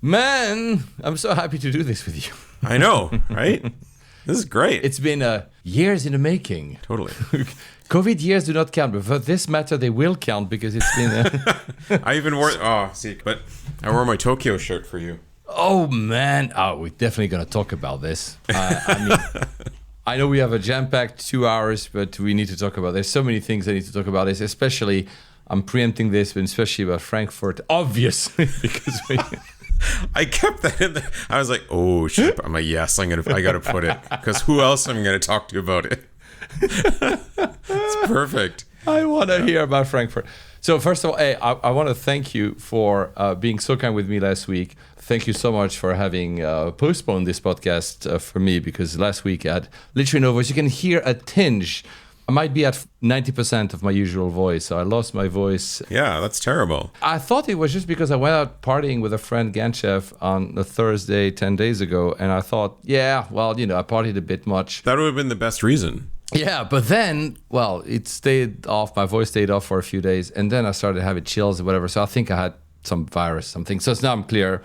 Man, I'm so happy to do this with you. I know, right? This is great. It's been years in the making. Totally. COVID years do not count, but for this matter, they will count because it's been... I even wore... but I wore my Tokyo shirt for you. Oh, man. Oh, we're definitely going to talk about this. I know we have a jam-packed 2 hours, but we need to talk about... There's so many things I need to talk about this, especially... I'm preempting this, but especially about Frankfurt, obviously, because I kept that in there. I was like, oh, shit. I'm like, yes, I got to put it. Because who else am I going to talk to about it? It's perfect. I want to hear about Frankfurt. So first of all, hey, I want to thank you for being so kind with me last week. Thank you so much for having postponed this podcast for me, because last week I had literally no voice. You can hear a tinge. I might be at 90% of my usual voice, so I lost my voice. Yeah, that's terrible. I thought it was just because I went out partying with a friend, Ganchev, on a Thursday 10 days ago, and I thought, yeah, well, I partied a bit much. That would have been the best reason. Yeah, but then, well, it stayed off. My voice stayed off for a few days, and then I started having chills or whatever, so I think I had some virus, something. So now I'm clear.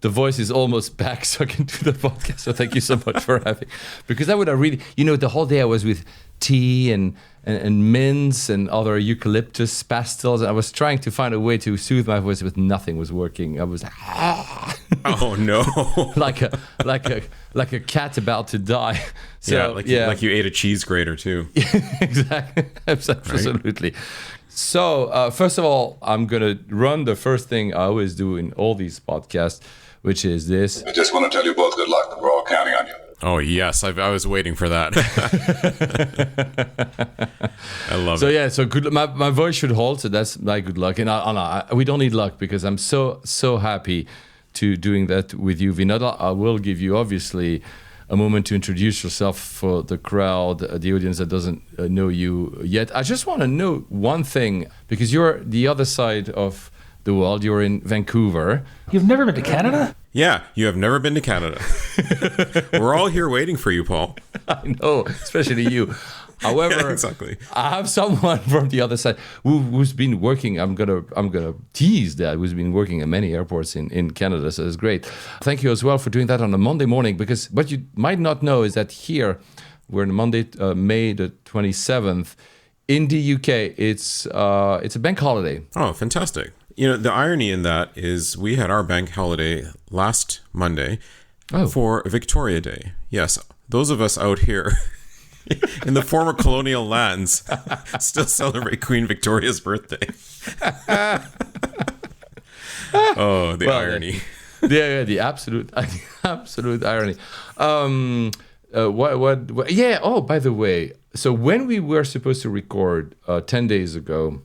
The voice is almost back, so I can do the podcast. So thank you so much for having. Because I would have really, the whole day I was with tea and mints and other eucalyptus pastils. And I was trying to find a way to soothe my voice, but nothing was working. I was oh no, like a cat about to die. So, like you ate a cheese grater too. Exactly, absolutely. Right? So first of all, I'm gonna run the first thing I always do in all these podcasts, which is this. I just want to tell you both good luck. We're all counting on you. Oh, yes. I was waiting for that. I love it. So, yeah. So, good. My voice should hold. So, that's my good luck. And we don't need luck, because I'm so happy to doing that with you, Vinod. I will give you, obviously, a moment to introduce yourself for the crowd, the audience that doesn't know you yet. I just want to know one thing, because you're the other side of the world. You're in Vancouver. You've never been to Canada? Yeah, you have never been to Canada. We're all here waiting for you, Paul. I know, especially you. However, yeah, exactly. I have someone from the other side who's been working. I'm gonna tease that, who's been working at many airports in Canada. So it's great. Thank you as well for doing that on a Monday morning, because what you might not know is that here we're on Monday, May the 27th. In the UK, it's a bank holiday. Oh, fantastic. The irony in that is we had our bank holiday last Monday for Victoria Day. Yes, those of us out here in the former colonial lands still celebrate Queen Victoria's birthday. Oh, the irony. The absolute irony. What? Yeah. Oh, by the way, so when we were supposed to record 10 days ago,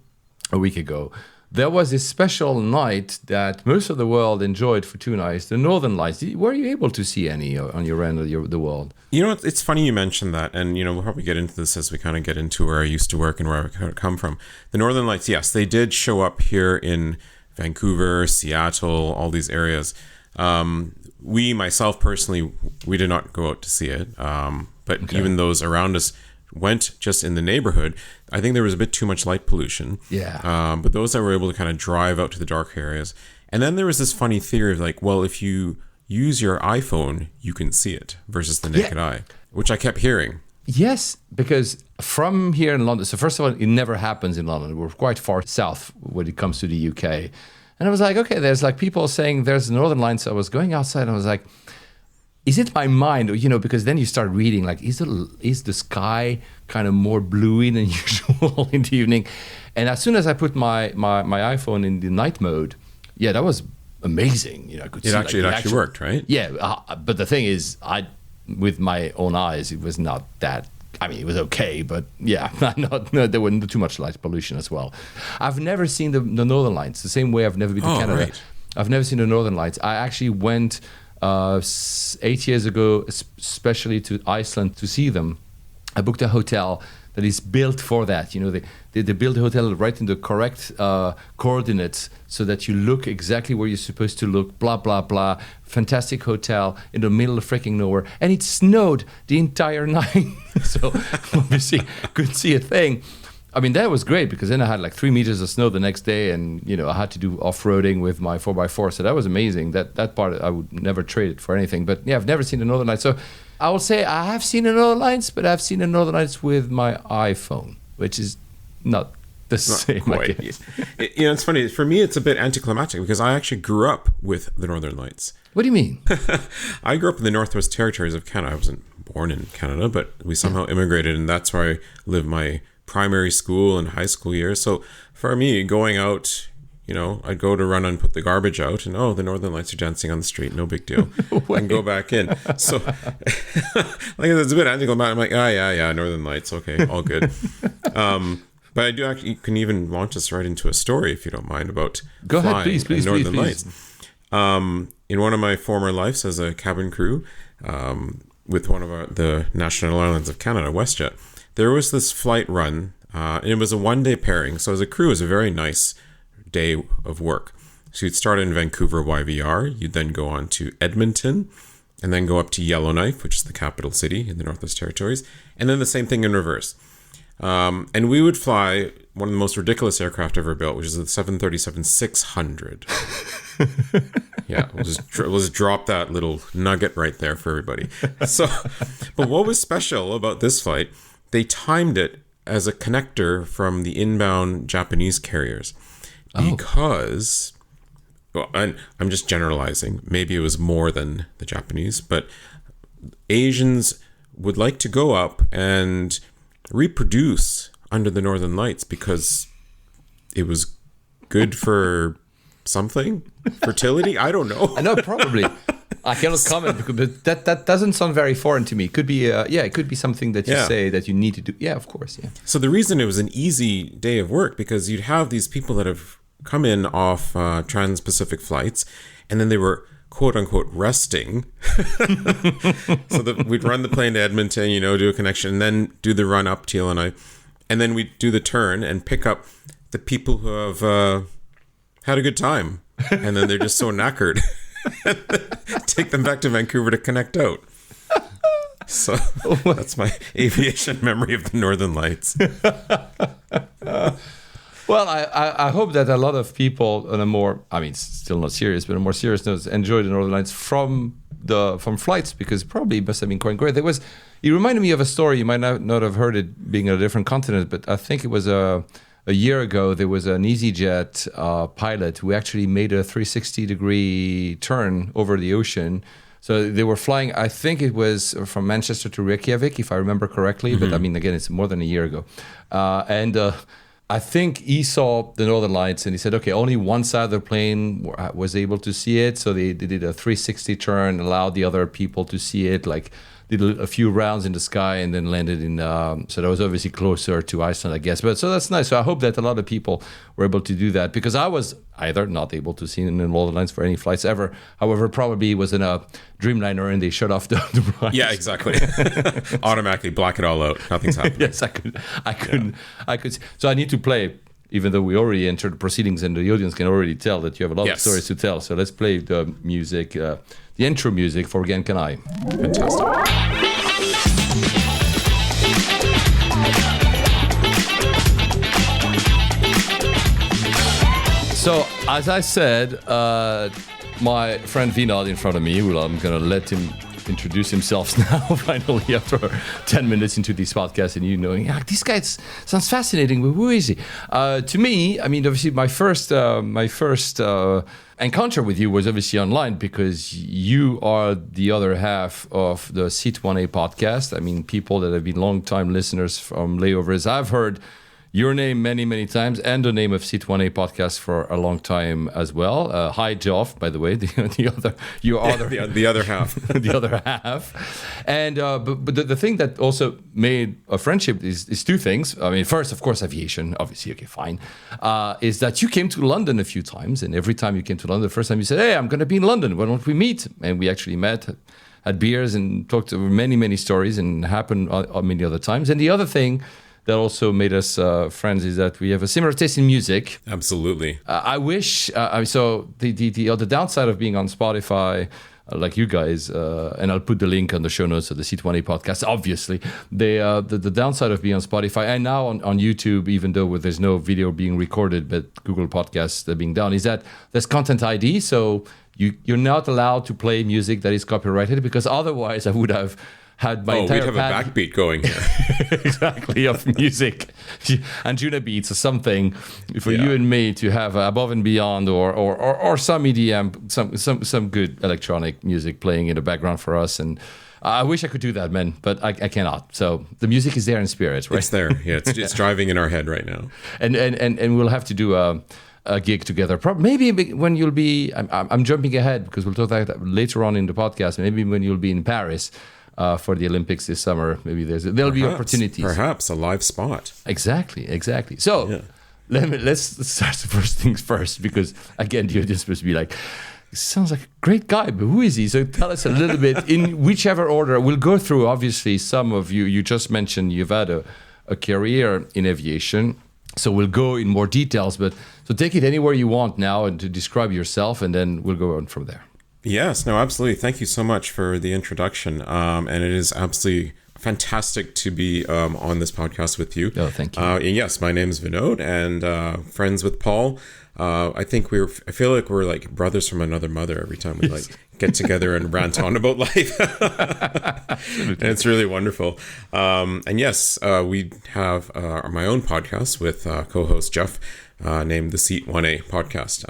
a week ago, there was this special night that most of the world enjoyed for 2 nights, the Northern Lights. Were you able to see any on your end of the world? It's funny you mentioned that, and we'll probably get into this as we kind of get into where I used to work and where I come from. The Northern Lights, yes, they did show up here in Vancouver, Seattle, all these areas. Myself personally, we did not go out to see it, but okay. Even those around us went just in the neighborhood. I think there was a bit too much light pollution. Yeah. But those that were able to kind of drive out to the dark areas. And then there was this funny theory of like, well, if you use your iPhone, you can see it versus the naked eye, which I kept hearing. Yes, because from here in London, so first of all, it never happens in London. We're quite far south when it comes to the UK. And I was like, okay, there's like people saying there's the Northern Lights. So I was going outside and I was like, is it my mind? Because then you start reading, like, is the sky kind of more bluey than usual in the evening? And as soon as I put my iPhone in the night mode, yeah, that was amazing. I could see it actually worked, right? Yeah, but the thing is, with my own eyes, it was not that. I mean, it was okay, but yeah, there wasn't too much light pollution as well. I've never seen the Northern Lights, the same way I've never been to Canada. Right. I've never seen the Northern Lights. I actually went 8 years ago, especially to Iceland to see them. I booked a hotel that is built for that. They build a hotel right in the correct coordinates so that you look exactly where you're supposed to look, blah, blah, blah. Fantastic hotel in the middle of freaking nowhere. And it snowed the entire night. So obviously couldn't see a thing. I mean, that was great because then I had like 3 meters of snow the next day, and I had to do off-roading with my 4x4. So that was amazing. That part I would never trade it for anything. But yeah, I've never seen the Northern Lights. So I will say I have seen the Northern Lights, but I've seen the Northern Lights with my iPhone, which is not the same. Quite. It's funny. For me, it's a bit anticlimactic because I actually grew up with the Northern Lights. What do you mean? I grew up in the Northwest Territories of Canada. I wasn't born in Canada, but we somehow immigrated, and that's where I lived my primary school and high school years. So for me, going out, I'd go to run and put the garbage out, and the Northern Lights are dancing on the street, no big deal, and go back in. So like it's a bit anticlimactic. I'm like, yeah, Northern Lights, okay, all good. But I do actually, you can even launch us right into a story if you don't mind about go ahead, please, Northern Lights. In one of my former lives as a cabin crew, with one of the National Airlines of Canada, WestJet, there was this flight run, and it was a 1-day pairing. So as a crew, it was a very nice day of work. So you'd start in Vancouver YVR, you'd then go on to Edmonton, and then go up to Yellowknife, which is the capital city in the Northwest Territories, and then the same thing in reverse. And we would fly one of the most ridiculous aircraft ever built, which is the 737-600. Yeah, we'll just drop that little nugget right there for everybody. So, but what was special about this flight, they timed it as a connector from the inbound Japanese carriers. Because, well, and I'm just generalizing, maybe it was more than the Japanese, but Asians would like to go up and reproduce under the Northern Lights because it was good for something, fertility. I don't know. I know, probably. I cannot comment, but that doesn't sound very foreign to me. It could be, it could be something that you say that you need to do. Yeah, of course, yeah. So the reason it was an easy day of work because you'd have these people that have come in off trans-Pacific flights, and then they were quote unquote resting. So that we'd run the plane to Edmonton, do a connection, and then do the run up to Illinois, and then we'd do the turn and pick up the people who have had a good time, and then they're just so knackered. Take them back to Vancouver to connect out. So that's my aviation memory of the Northern Lights. Well, I hope that a lot of people on a more, still not serious, but a more serious note, enjoy the Northern Lights from flights, because probably must have been quite great. It reminded me of a story. You might not have heard it being on a different continent, but I think it was a year ago. There was an EasyJet pilot who actually made a 360-degree turn over the ocean. So they were flying, I think it was from Manchester to Reykjavik, if I remember correctly. Mm-hmm. But again, it's more than a year ago. I think he saw the Northern Lights and he said, okay, only one side of the plane was able to see it. So they did a 360 turn, allowed the other people to see it, did a few rounds in the sky and then landed in, so that was obviously closer to Iceland, I guess. But so that's nice. So I hope that a lot of people were able to do that, because I was either not able to see the Northern Lights for any flights ever. However, probably was in a Dreamliner and they shut off the lights. Yeah, exactly. Automatically black it all out. Nothing's happening. Yes, I could. So I need to play, even though we already entered the proceedings and the audience can already tell that you have a lot of stories to tell. So let's play the music, the intro music for Again Can I. Fantastic. So, as I said, my friend Vinod in front of me, well, I'm going to let him introduce himself now, finally, after 10 minutes into this podcast, and knowing, this guy sounds fascinating, but who is he? To me, obviously, my first encounter with you was obviously online, because you are the other half of the Seat 1A podcast. People that have been long-time listeners from Layovers, I've heard your name many, many times, and the name of Seat 1A podcast for a long time as well. Hi, Geoff, by the way, the other half. The other half. And but the thing that also made a friendship is two things. First, of course, aviation, obviously, okay, fine. Is that you came to London a few times, and every time you came to London, the first time you said, hey, I'm going to be in London, why don't we meet? And we actually met, had beers and talked over many, many stories, and happened many other times. And the other thing that also made us friends is that we have a similar taste in music. Absolutely. I wish so. The downside of being on Spotify, like you guys, and I'll put the link on the show notes of the C20 podcast. Obviously, the downside of being on Spotify and now on YouTube, even though there's no video being recorded, but Google Podcasts being done, is that there's content ID. So you're not allowed to play music that is copyrighted, because otherwise I would have had my entire we'd have a backbeat going here. Exactly, of music and tuna beats or something for you and me to have above and beyond, or some EDM, some good electronic music playing in the background for us. And I wish I could do that, man, but I cannot. So the music is there in spirit, right? It's there. Yeah, it's driving in our head right now. And we'll have to do a gig together. Maybe when you'll be, I'm jumping ahead because we'll talk about that later on in the podcast. Maybe when you'll be in Paris for the Olympics this summer, maybe there'll be opportunities. Perhaps a live spot. Exactly. So let's start the first things first, because again, the audience must be like, sounds like a great guy, but who is he? So tell us a little bit in whichever order. We'll go through, obviously, some of you just mentioned you've had a career in aviation. So we'll go in more details, but so take it anywhere you want now and to describe yourself, and then we'll go on from there. Yes, no, absolutely. Thank you so much for the introduction. And it is absolutely fantastic to be on this podcast with you. Oh, thank you. And yes, my name is Vinod, and friends with Paul. I feel like we're like brothers from another mother every time we get together and rant on about life. And it's really wonderful. And yes, we have my own podcast with co-host Jeff named the Seat 1A podcast.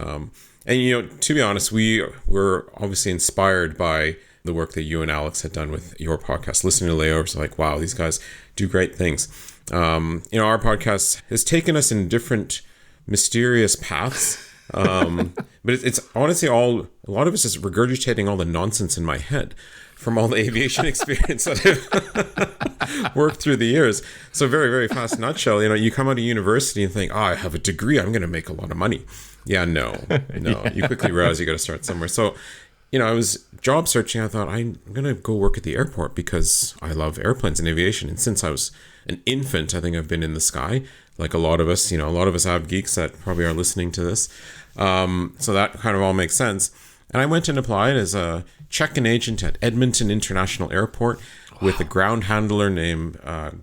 And, to be honest, we were obviously inspired by the work that you and Alex had done with your podcast. Listening to layovers, like, wow, these guys do great things. Our podcast has taken us in different mysterious paths. But it's honestly a lot of it's just regurgitating all the nonsense in my head from all the aviation experience that I've worked through the years. So very, very fast nutshell, you come out of university and think, I have a degree, I'm going to make a lot of money. Yeah, no. You quickly realize you got to start somewhere. So, I was job searching. I thought, I'm going to go work at the airport because I love airplanes and aviation. And since I was an infant, I think I've been in the sky, like a lot of us, a lot of us AvGeeks that probably are listening to this. So that kind of all makes sense. And I went and applied as a check-in agent at Edmonton International Airport with a ground handler named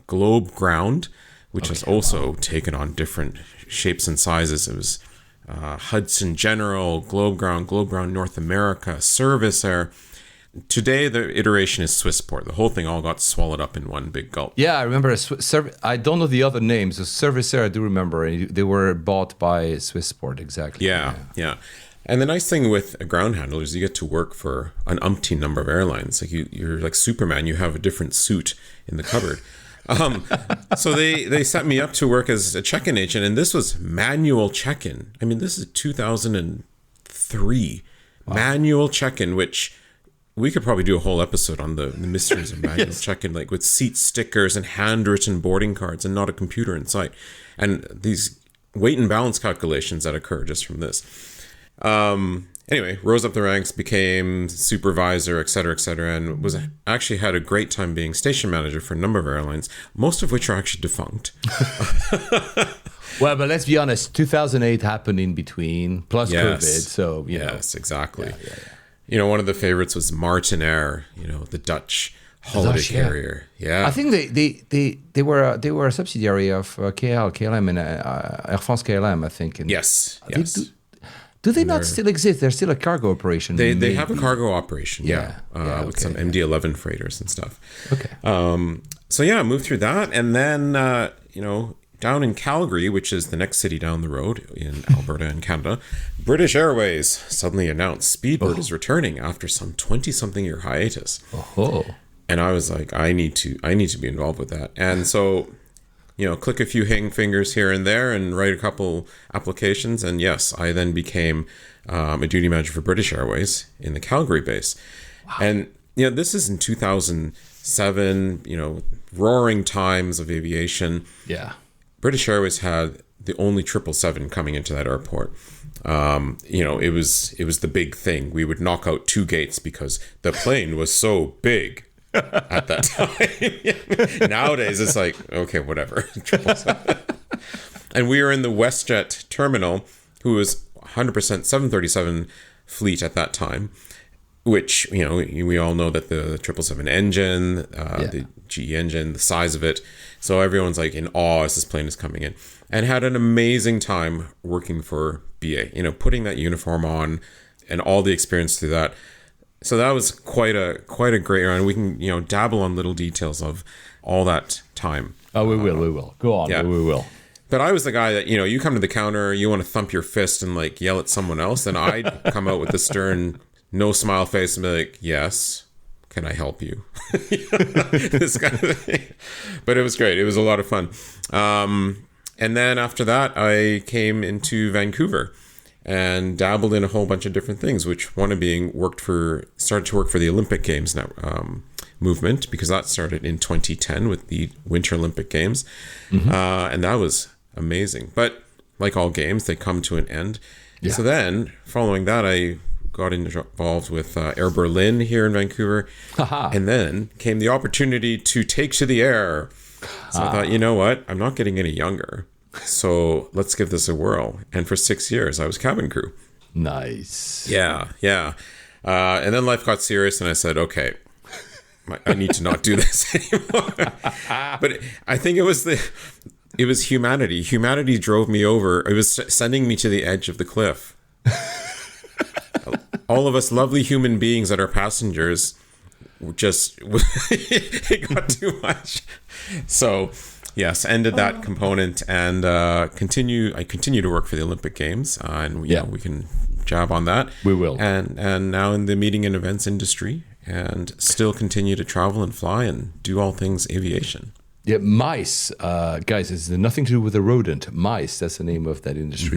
Globe Ground, which has also taken on different shapes and sizes. It was Hudson General, Globe Ground North America, Service Air. Today, the iteration is Swissport. The whole thing all got swallowed up in one big gulp. Yeah, I remember. I don't know the other names. The Service Air, I do remember. They were bought by Swissport, exactly. Yeah. And the nice thing with a ground handler is you get to work for an umpteen number of airlines. Like you're like Superman. You have a different suit in the cupboard. So they set me up to work as a check-in agent, and this was manual check-in. I mean, this is 2003. Wow. Manual check-in, which we could probably do a whole episode on the mysteries of manual check-in, like with seat stickers and handwritten boarding cards and not a computer in sight, and these weight and balance calculations that occur just from this. Anyway, rose up the ranks, became supervisor, et cetera, and actually had a great time being station manager for a number of airlines, most of which are actually defunct. Well, but let's be honest, 2008 happened in between, plus COVID, so, Yes, exactly. Yeah. One of the favorites was Martinair, the Dutch holiday carrier. Yeah. I think they were a subsidiary of KLM and Air France KLM, I think. Yes. Do they not still exist? They're still a cargo operation. They have a cargo operation, with some MD-11 freighters and stuff. Okay. I moved through that, and then down in Calgary, which is the next city down the road in Alberta in Canada, British Airways suddenly announced Speedbird is returning after some 20-something year hiatus. Oh. And I was like, I need to be involved with that, and so. Click a few hang fingers here and there and write a couple applications. And yes, I then became a duty manager for British Airways in the Calgary base. Wow. And, this is in 2007, roaring times of aviation. Yeah. British Airways had the only 777 coming into that airport. It was the big thing. We would knock out 2 gates because the plane was so big. at that time. Nowadays, it's like, okay, whatever. And we were in the WestJet terminal, who was 100% 737 fleet at that time, which, you know, we all know that the 777 engine, the GE engine, the size of it. So everyone's like in awe as this plane is coming in, and had an amazing time working for BA, you know, putting that uniform on and all the experience through that. So that was quite a great run. We can, you know, dabble on little details of all that time. Oh, we will. Go on, we will. But I was the guy that, you know, you come to the counter, you want to thump your fist and like yell at someone else, and I'd come out with the stern, no smile face and be like, yes, can I help you? This kind of thing. But it was great. It was a lot of fun. And then after that, I came into Vancouver and dabbled in a whole bunch of different things, which one of being started to work for the Olympic Games movement, because that started in 2010 with the Winter Olympic Games. And that was amazing. But like all games, they come to an end. Yeah. So then following that, I got involved with Air Berlin here in Vancouver. And then came the opportunity to take to the air. So I thought, you know what? I'm not getting any younger. So let's give this a whirl. And for 6 years, I was cabin crew. Nice. Yeah. And then life got serious, and I said, okay, I need to not do this anymore. But I think it was humanity. Humanity drove me over. It was sending me to the edge of the cliff. All of us lovely human beings that are passengers, just it got too much. So yes, ended that component, and I continue to work for the Olympic Games, and we can jab on that. We will. And now in the meeting and events industry, and still continue to travel and fly and do all things aviation. Yeah, mice, guys, it's nothing to do with a rodent. Mice, that's the name of that industry.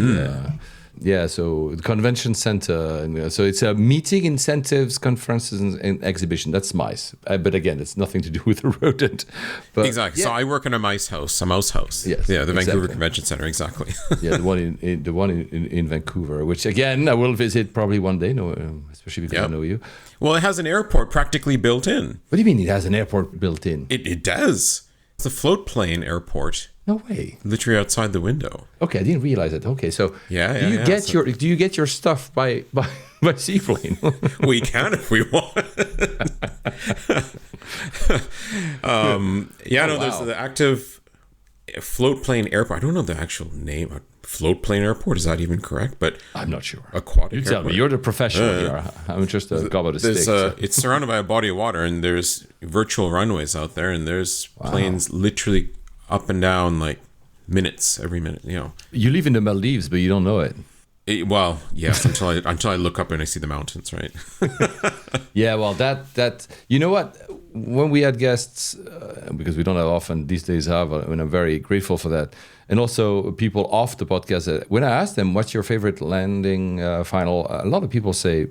So the convention center. So it's a meeting, incentives, conferences, and exhibition. That's mice. But again, it's nothing to do with a rodent. But, exactly. Yeah. So I work in a mouse house. Yes. Yeah, the Vancouver Convention Center. Exactly. The one in Vancouver, which again I will visit probably one day. Especially because I know you. Well, it has an airport practically built in. What do you mean it has an airport built in? It does. It's a float plane airport. No way. Literally outside the window. Okay, I didn't realize it. Okay, so do you get your stuff by seaplane? We can if we want. There's the active float plane airport. I don't know the actual name. Float plane airport, is that even correct? But I'm not sure. Aquatic You tell airport. me. You're the professional here. I'm just a gob of the stick. It's surrounded by a body of water, and there's virtual runways out there, and there's planes literally up and down like minutes every minute. You know, you live in the Maldives, but you don't know it. Well, yes, until I look up and I see the mountains, right? Yeah, well, that you know what? When we had guests, because we don't have often these days and I'm very grateful for that. And also people off the podcast, when I asked them, what's your favorite landing final? A lot of people say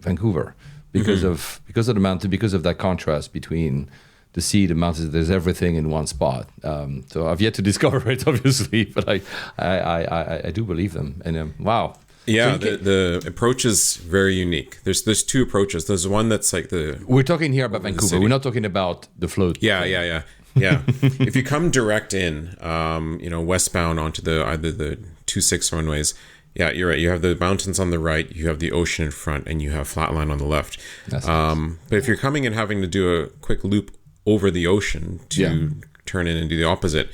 Vancouver because of the mountain, because of that contrast between the sea, the mountains. There's everything in one spot. So I've yet to discover it, obviously, but I do believe them. And wow. Yeah, so the approach is very unique. There's two approaches. There's one that's like we're talking here about Vancouver. We're not talking about the float. Yeah. If you come direct in, westbound onto either the 26 runways, yeah, you're right. You have the mountains on the right, you have the ocean in front, and you have flatline on the left. That's nice. But if you're coming and having to do a quick loop over the ocean to turn in and do the opposite,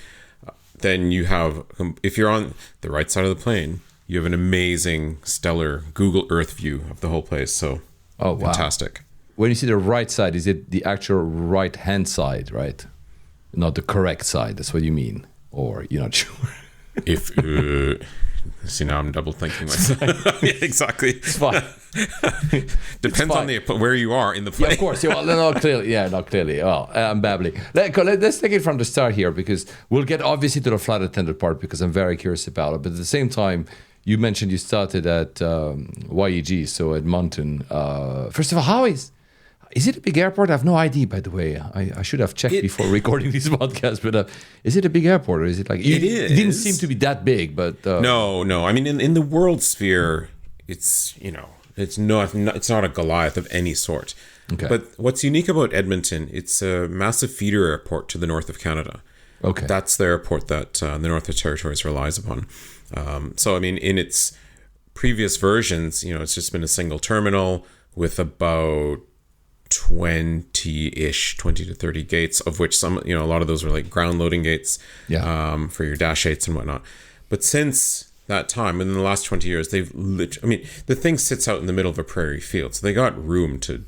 then you have, if you're on the right side of the plane, you have an amazing, stellar Google Earth view of the whole place. So, fantastic. When you see the right side, is it the actual right-hand side, right? Not the correct side. That's what you mean, or you're not sure. If see, now I'm double thinking myself. Yeah, exactly. It's fine. Depends on where you are in the plane. Yeah, of course. Yeah, not clearly. Well, I'm babbling. Let's take it from the start here, because we'll get obviously to the flight attendant part, because I'm very curious about it. But at the same time, you mentioned you started at YEG, so Edmonton. First of all, how is it a big airport? I have no idea, by the way. I should have checked before recording this podcast, but is it a big airport, or is it like... It didn't seem to be that big, but... No. I mean, in the world sphere, it's not a Goliath of any sort. Okay. But what's unique about Edmonton, it's a massive feeder airport to the north of Canada. Okay. That's the airport that the Northern Territories relies upon. So, I mean, in its previous versions, it's just been a single terminal with about 20-ish, 20 to 30 gates, of which some, a lot of those were like ground loading gates for your Dash 8s and whatnot. But since that time, in the last 20 years, the thing sits out in the middle of a prairie field, so they got room to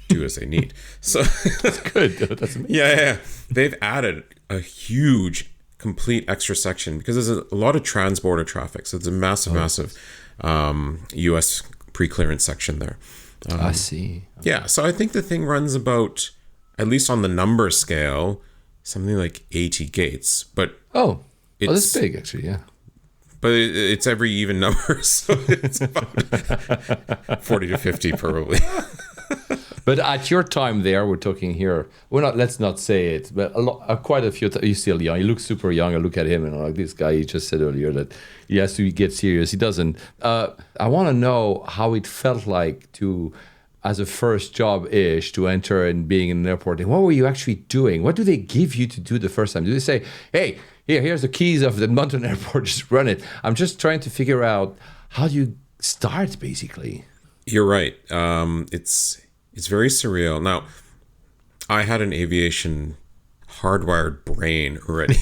do as they need. So that's good. That's amazing. Yeah. They've added a huge, complete extra section because there's a lot of transborder traffic. So it's a massive U.S. pre-clearance section there. I see. Okay. Yeah. So I think the thing runs about, at least on the number scale, something like 80 gates. But that's big actually. Yeah. But it's every even number, so it's about 40 to 50 probably. But at your time there, we're talking here. Let's not say it, but quite a few. He's still young. He looks super young. I look at him and I'm like, this guy. He just said earlier that he has to get serious. He doesn't. I want to know how it felt like to, as a first job-ish, to enter and being in an airport. And what were you actually doing? What do they give you to do the first time? Do they say, "Hey, here's the keys of the Edmonton airport. Just run it"? I'm just trying to figure out how do you start, basically. You're right. It's very surreal. Now, I had an aviation hardwired brain already.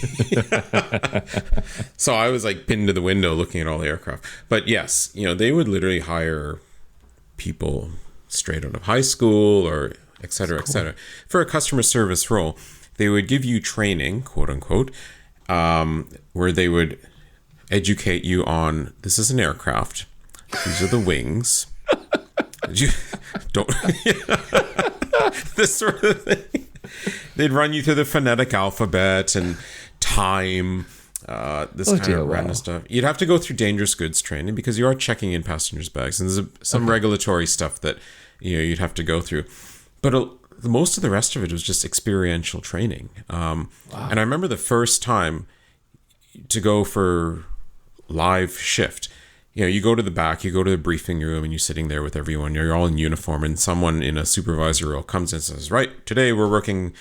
So I was like pinned to the window looking at all the aircraft. But yes, they would literally hire people straight out of high school or et cetera, et cetera. For a customer service role, they would give you training, quote unquote, where they would educate you on, this is an aircraft. These are the wings. You don't this sort of thing. They'd run you through the phonetic alphabet and time, this kind of random stuff. You'd have to go through dangerous goods training because you are checking in passengers' bags, and there's some regulatory stuff that you'd have to go through. But most of the rest of it was just experiential training. And I remember the first time to go for live shift. You go to the back, you go to the briefing room, and you're sitting there with everyone. You're all in uniform, and someone in a supervisor role comes in and says, "Right, today we're working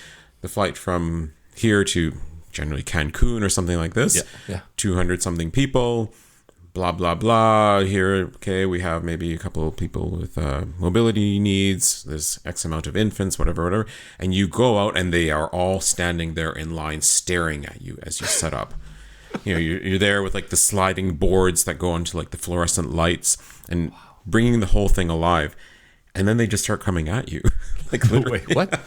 the flight from here to generally Cancun or something like this. Yeah. 200 something people, blah, blah, blah. Here, okay, we have maybe a couple of people with mobility needs. There's X amount of infants, whatever. And you go out, and they are all standing there in line staring at you as you set up. You're there with like the sliding boards that go onto like the fluorescent lights and bringing the whole thing alive. And then they just start coming at you. Like literally. Wait, what?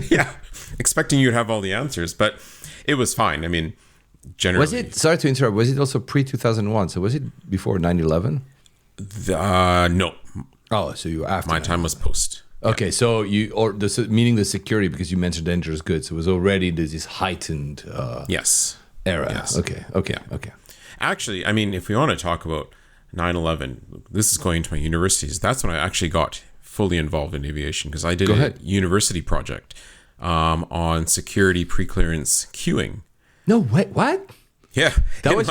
Yeah. Expecting you to have all the answers, but it was fine. I mean, generally. Was it, sorry to interrupt, was it also pre-2001? So was it before 9/11? No. Oh, so you were after. My time was post. Okay, yeah. So meaning the security, because you mentioned dangerous goods, it was already this heightened yes. era. Yes. Okay. Actually, I mean, if we want to talk about 9/11, this is going into my universities. That's when I actually got fully involved in aviation because I did a university project on security pre-clearance queuing. No, wait, what? Yeah. That was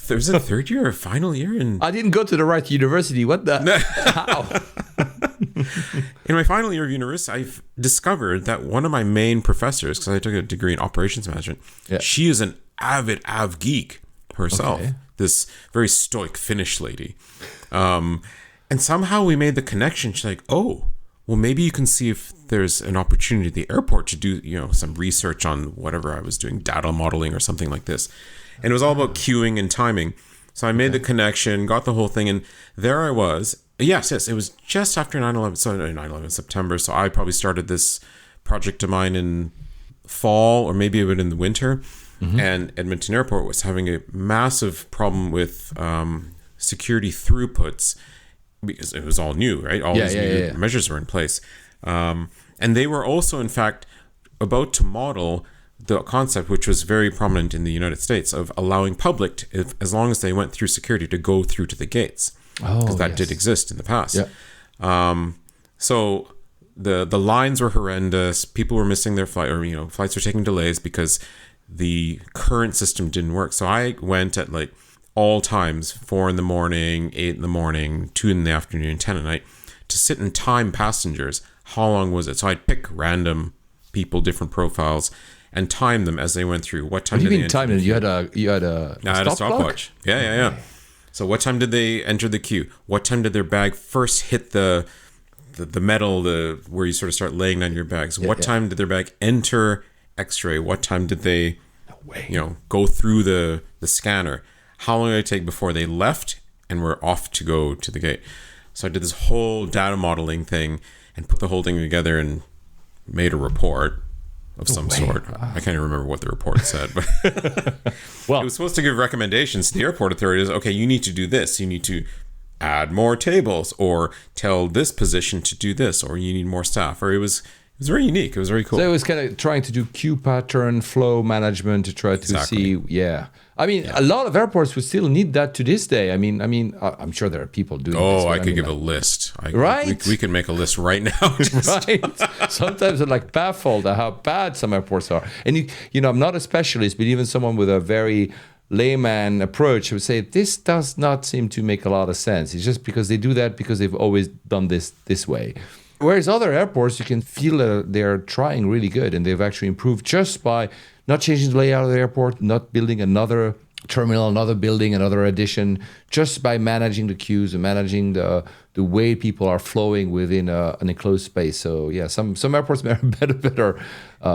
there's a third year or final year. And I didn't go to the right university. What the? How? In my final year of university, I've discovered that one of my main professors, because I took a degree in operations management, she is an avid AvGeek herself. Okay. This very stoic Finnish lady. And somehow we made the connection. She's like, oh, well, maybe you can see if there's an opportunity at the airport to do, some research on whatever I was doing, data modeling or something like this. And it was all about queuing and timing. So I made the connection, got the whole thing, and there I was. Yes, it was just after 9/11, so 9/11 September. So I probably started this project of mine in fall or maybe even in the winter. Mm-hmm. And Edmonton Airport was having a massive problem with security throughputs because it was all new, right? All these new measures were in place. And they were also, in fact, about to model the concept, which was very prominent in the United States, of allowing public, as long as they went through security, to go through to the gates. Because that did exist in the past. Yeah. So the lines were horrendous. People were missing their flight, or flights were taking delays because the current system didn't work. So I went at like all times, 4 a.m, 8 a.m, 2 p.m, 10 p.m, to sit and time passengers how long was it? So I'd pick random people, different profiles, and time them as they went through. What time What do did you they mean time? You had a I had a stopwatch. Yeah. So what time did they enter the queue? What time did their bag first hit the metal, where you sort of start laying down your bags? What time did their bag enter X-ray? What time did they, go through the scanner? How long did it take before they left and were off to go to the gate? So I did this whole data modeling thing and put the whole thing together and made a report of some sort. Wow. I can't even remember what the report said, but well, it was supposed to give recommendations to the airport authorities. Okay, you need to do this. You need to add more tables, or tell this position to do this, or you need more staff. Or it was very unique. It was very cool. So it was kind of trying to do queue pattern, flow management to try to see. Yeah. I mean, a lot of airports would still need that to this day. I mean, I'm sure there are people doing this. Oh, I could give a list. Right? We could make a list right now. Right. Sometimes I'm like baffled at how bad some airports are. And I'm not a specialist, but even someone with a very layman approach would say this does not seem to make a lot of sense. It's just because they do that because they've always done this way. Whereas other airports, you can feel they're trying really good, and they've actually improved just by not changing the layout of the airport, not building another terminal, another building, another addition, just by managing the queues and managing the way people are flowing within an enclosed space. So yeah, some airports are better.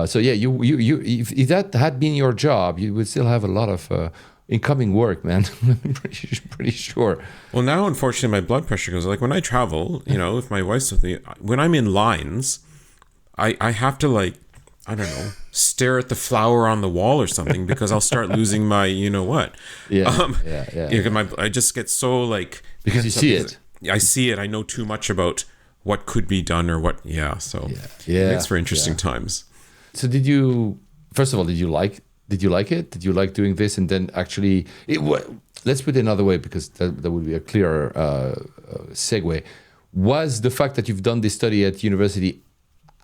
So yeah, you if that had been your job, you would still have a lot of incoming work, man. I'm pretty sure. Well, now unfortunately my blood pressure goes, like when I travel, if my wife's with me, when I'm in lines, I have to, like, I don't know, stare at the flower on the wall or something, because I'll start losing my what. I just get so, like, because you see it. I see it. I know too much about what could be done or what. Yeah. So it makes for interesting times. So first of all, did you like it? Did you like doing this? And then actually, let's put it another way, because that would be a clearer segue. Was the fact that you've done this study at university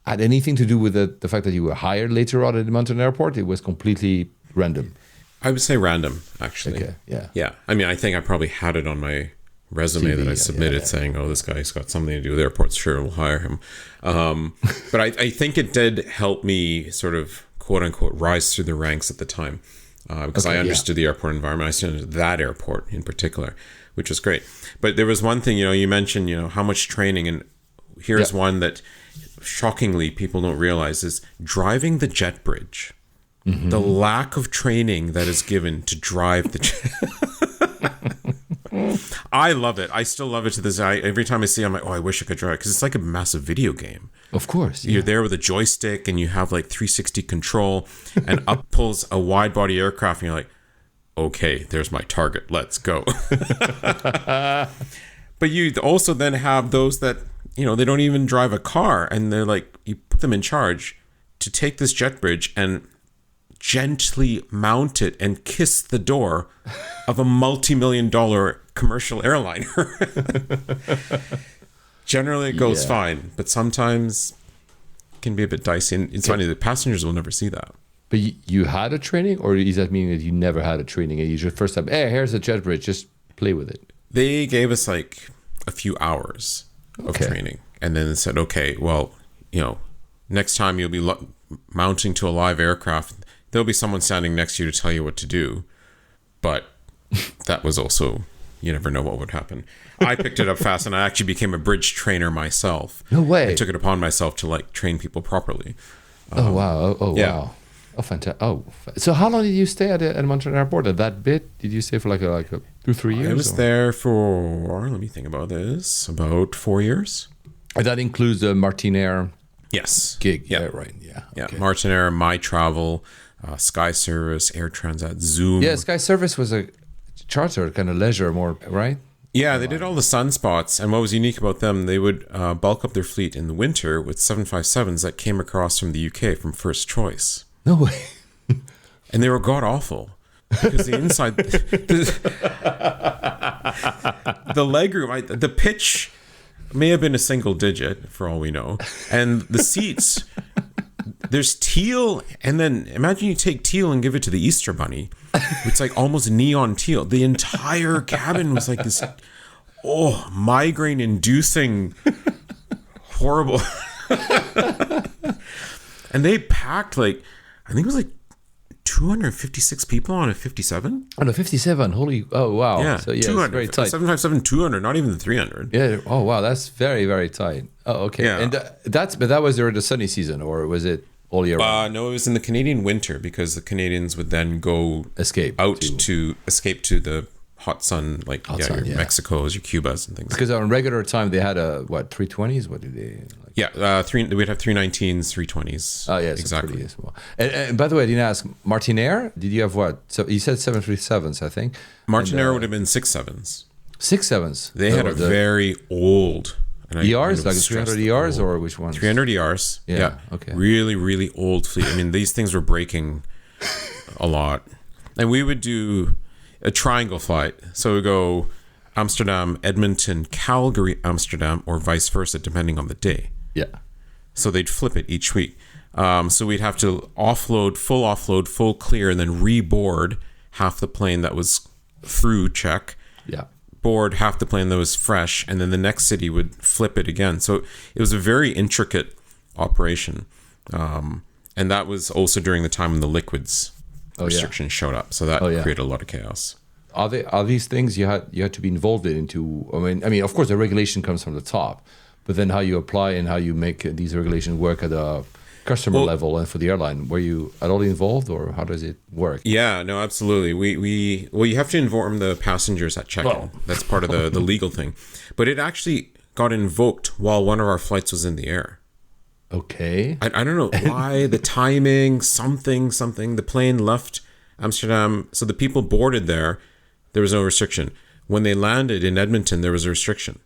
had anything to do with the fact that you were hired later on at Edmonton Airport? It was completely random. I would say random, actually. Okay, yeah. Yeah. I mean, I think I probably had it on my resume that I submitted saying, this guy's got something to do with airports. Sure, we'll hire him. But I think it did help me sort of, quote unquote, rise through the ranks at the time, because I understood the airport environment. I understood that airport in particular, which was great. But there was one thing, you mentioned, how much training, and here's one that shockingly people don't realize is driving the jet bridge. Mm-hmm. The lack of training that is given to drive the jet. I love it. I still love it to this day. Every time I see it, I'm like, I wish I could drive it, because it's like a massive video game. Of course. You're there with a joystick and you have like 360 control, and up pulls a wide body aircraft and you're like, okay, there's my target. Let's go. But you also then have those that, they don't even drive a car, and they're like, you put them in charge to take this jet bridge and gently mount it and kiss the door of a multi-million-dollar commercial airliner. Generally, it goes fine, but sometimes it can be a bit dicey. And it's funny, the passengers will never see that. But you had a training, or is that meaning that you never had a training and you just first time, hey, here's a jet bridge, just play with it? They gave us like a few hours of training, and then said, okay, well, next time you'll be mounting to a live aircraft, there'll be someone standing next to you to tell you what to do. But that was also, you never know what would happen. I picked it up fast, and I actually became a bridge trainer myself. No way. I took it upon myself to like train people properly. Wow. Wow. Oh, fantastic. Oh, so how long did you stay at Edmonton Airport? At that bit, did you stay for like 2-3 years? I was there for, let me think about this, about 4 years. And that includes the Martinair gig. Yeah, right. Yeah. Okay. Martinair, My Travel, Sky Service, Air Transat, Zoom. Yeah, Sky Service was a charter, kind of leisure more, right? Yeah, they did all the sunspots, and what was unique about them, they would bulk up their fleet in the winter with 757s that came across from the UK from First Choice. No way. And they were god-awful. Because the inside... the legroom, the pitch may have been a single digit, for all we know. And the seats... There's teal, and then imagine you take teal and give it to the Easter Bunny. It's like almost neon teal. The entire cabin was like this, migraine-inducing, horrible. And they packed I think it was 256 people on a 57. On a 57, oh wow. Yeah, So yeah, 200, it's very tight. 757, 200, not even the 300. Yeah. Oh wow, that's very, very tight. Oh okay. Yeah. And that was during the sunny season, or was it all year round? No, it was in the Canadian winter because the Canadians would then go Escape to escape to the hot sun, your Mexico's, your Cubas and things. Because on regular time they had 320s. What did they? We'd have 319s, 320s. Oh yeah, exactly. As well. And by the way, I didn't ask Martinair. Did you have what? So you said 737s, I think. Martinair would have been 67s. 67s. They had a very old. ERs, like 300 ERs, or which ones? 300 ERs. Yeah. Okay. Really, really old fleet. I mean, these things were breaking a lot. And we would do a triangle flight. So we go Amsterdam, Edmonton, Calgary, Amsterdam, or vice versa, depending on the day. Yeah. So they'd flip it each week. So we'd have to offload, full clear, and then reboard half the plane that was through check. Yeah. Board half the plane that was fresh, and then the next city would flip it again. So it was a very intricate operation. And that was also during the time when the liquids restrictions showed up. So that created a lot of chaos. Are these things you had to be involved into? I mean, of course, the regulation comes from the top, but then how you apply and how you make these regulations work at a customer level and for the airline, were you at all involved, or how does it work? Yeah, no, absolutely. We you have to inform the passengers at check-in. That's part of the legal thing. But it actually got invoked while one of our flights was in the air. Okay. I don't know why, the timing, something. The plane left Amsterdam, so the people boarded there was no restriction. When they landed in Edmonton, there was a restriction.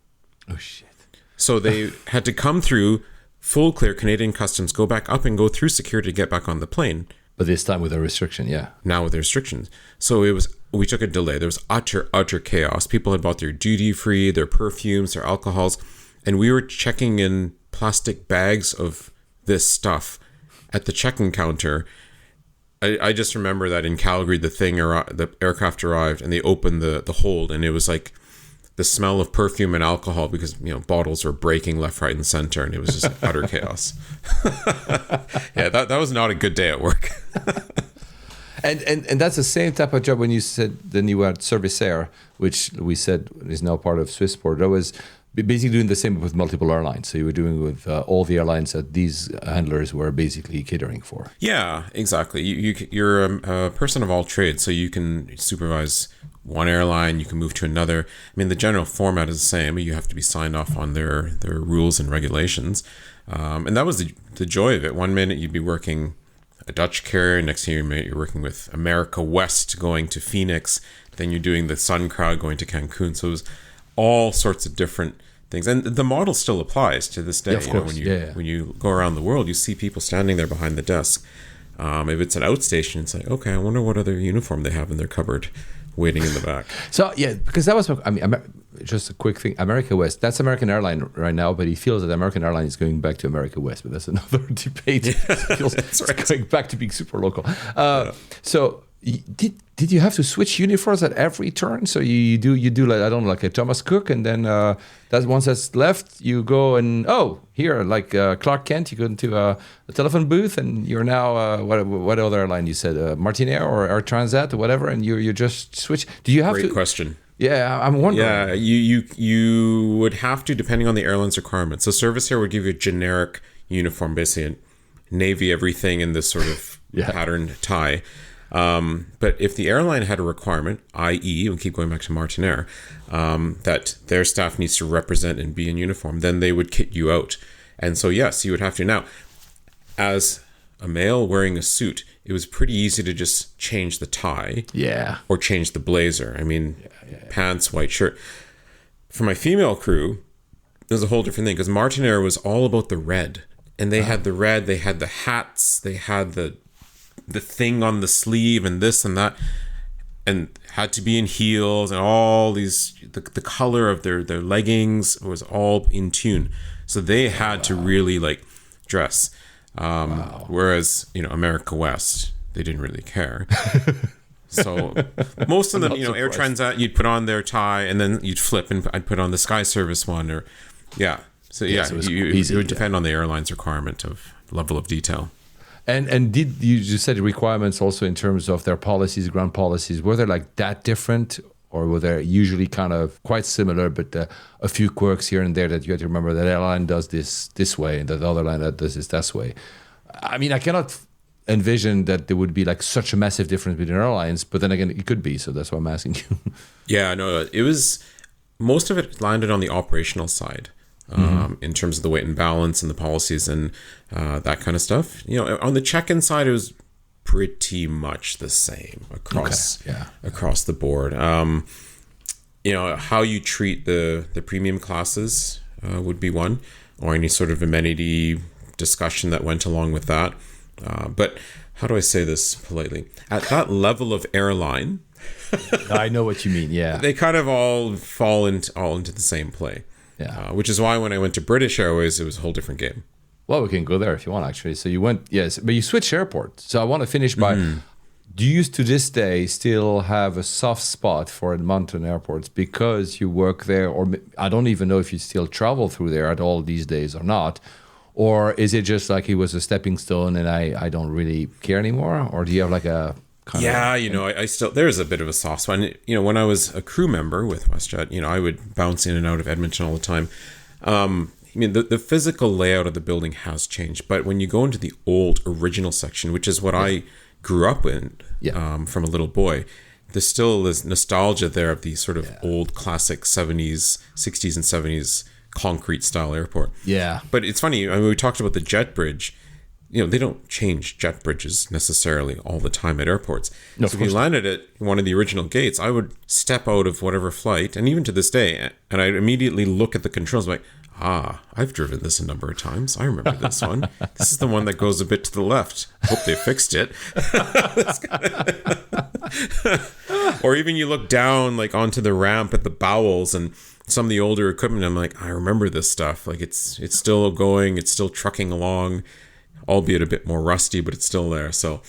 Oh, shit. So they had to come through full clear Canadian customs, go back up and go through security to get back on the plane. But this time with a restriction, yeah. Now with the restrictions. So we took a delay. There was utter chaos. People had bought their duty-free, their perfumes, their alcohols, and we were checking in plastic bags of this stuff at the check-in counter. I just remember that in Calgary, the aircraft arrived and they opened the hold, and it was like the smell of perfume and alcohol because bottles were breaking left, right, and center, and it was just utter chaos. Yeah, that was not a good day at work. And that's the same type of job when you said then you were at Service Air, which we said is now part of Swissport. That was basically doing the same with multiple airlines. So you were doing with all the airlines that these handlers were basically catering for. Yeah, exactly. You're a person of all trades, so you can supervise one airline, you can move to another. I mean, the general format is the same, but you have to be signed off on their rules and regulations. And that was the joy of it. One minute you'd be working a Dutch carrier, next thing you're working with America West going to Phoenix, then you're doing the Sun crowd going to Cancun. So it was all sorts of different things, and the model still applies to this day. Yeah, of course. When you go around the world, you see people standing there behind the desk. If it's an outstation, it's like, okay, I wonder what other uniform they have in their cupboard waiting in the back. So yeah, because that was, just a quick thing. America West, that's American Airline right now, but he feels that American Airline is going back to America West, but that's another debate. He feels it's going back to being super local. So did you have to switch uniforms at every turn? So you do like, I don't know, like a Thomas Cook, and then that once that's left, you go and here like Clark Kent, you go into a telephone booth, and you're now what other airline you said, Martinair or Air Transat or whatever, and you just switch. Do you have Great question. Yeah, I'm wondering. Yeah, you would have to, depending on the airline's requirements. So Service Air would give you a generic uniform, basically a navy everything in this sort of patterned tie. But if the airline had a requirement, i.e., we'll keep going back to Martinair, that their staff needs to represent and be in uniform, then they would kit you out. And so, yes, you would have to. Now, as a male wearing a suit, it was pretty easy to just change the tie. Yeah. Or change the blazer. I mean, pants, white shirt. For my female crew, it was a whole different thing, because Martinair was all about the red. And they had the red, they had the hats, they had the thing on the sleeve and this and that, and had to be in heels, and all these, the color of their leggings was all in tune. So they had to really like dress. Whereas, America West, they didn't really care. So most of them, Air Transat, you'd put on their tie and then you'd flip and I'd put on the Sky Service one, or So Yes, it would depend on the airline's requirement of level of detail. And did you said requirements also in terms of their policies, ground policies, were they like that different, or were they usually kind of quite similar, but a few quirks here and there that you had to remember that airline does this way and that other line that does this way? I mean, I cannot envision that there would be like such a massive difference between airlines, but then again, it could be. So that's why I'm asking you. Yeah, no, it was, most of it landed on the operational side. In terms of the weight and balance and the policies and that kind of stuff. You know, on the check-in side, it was pretty much the same across the board. You know, how you treat the premium classes would be one, or any sort of amenity discussion that went along with that. But how do I say this politely? At that level of airline, I know what you mean. Yeah, they kind of all fall into the same play. Yeah. Which is why when I went to British Airways, it was a whole different game. Well, we can go there if you want, actually. So you went, yes, but you switched airport. So I want to finish by, do you to this day still have a soft spot for Edmonton airports because you work there? Or I don't even know if you still travel through there at all these days or not. Or is it just like it was a stepping stone and I don't really care anymore? Or do you have like a... You know, I still, there's a bit of a soft spot. And, you know, when I was a crew member with WestJet, you know, I would bounce in and out of Edmonton all the time. I mean, the physical layout of the building has changed, but when you go into the old original section, which is what I grew up in from a little boy, there's still this nostalgia there of the sort of old classic 70s, 60s and 70s concrete style airport. Yeah. But it's funny, I mean, we talked about the jet bridge. You know, they don't change jet bridges necessarily all the time at airports. No, so if you landed at one of the original gates, I would step out of whatever flight, and even to this day, and I'd immediately look at the controls like, I've driven this a number of times. I remember this one. This is the one that goes a bit to the left. Hope they fixed it. Or even you look down like onto the ramp at the bowels and some of the older equipment, I'm like, I remember this stuff. Like it's still going, it's still trucking along, albeit a bit more rusty, but it's still there. So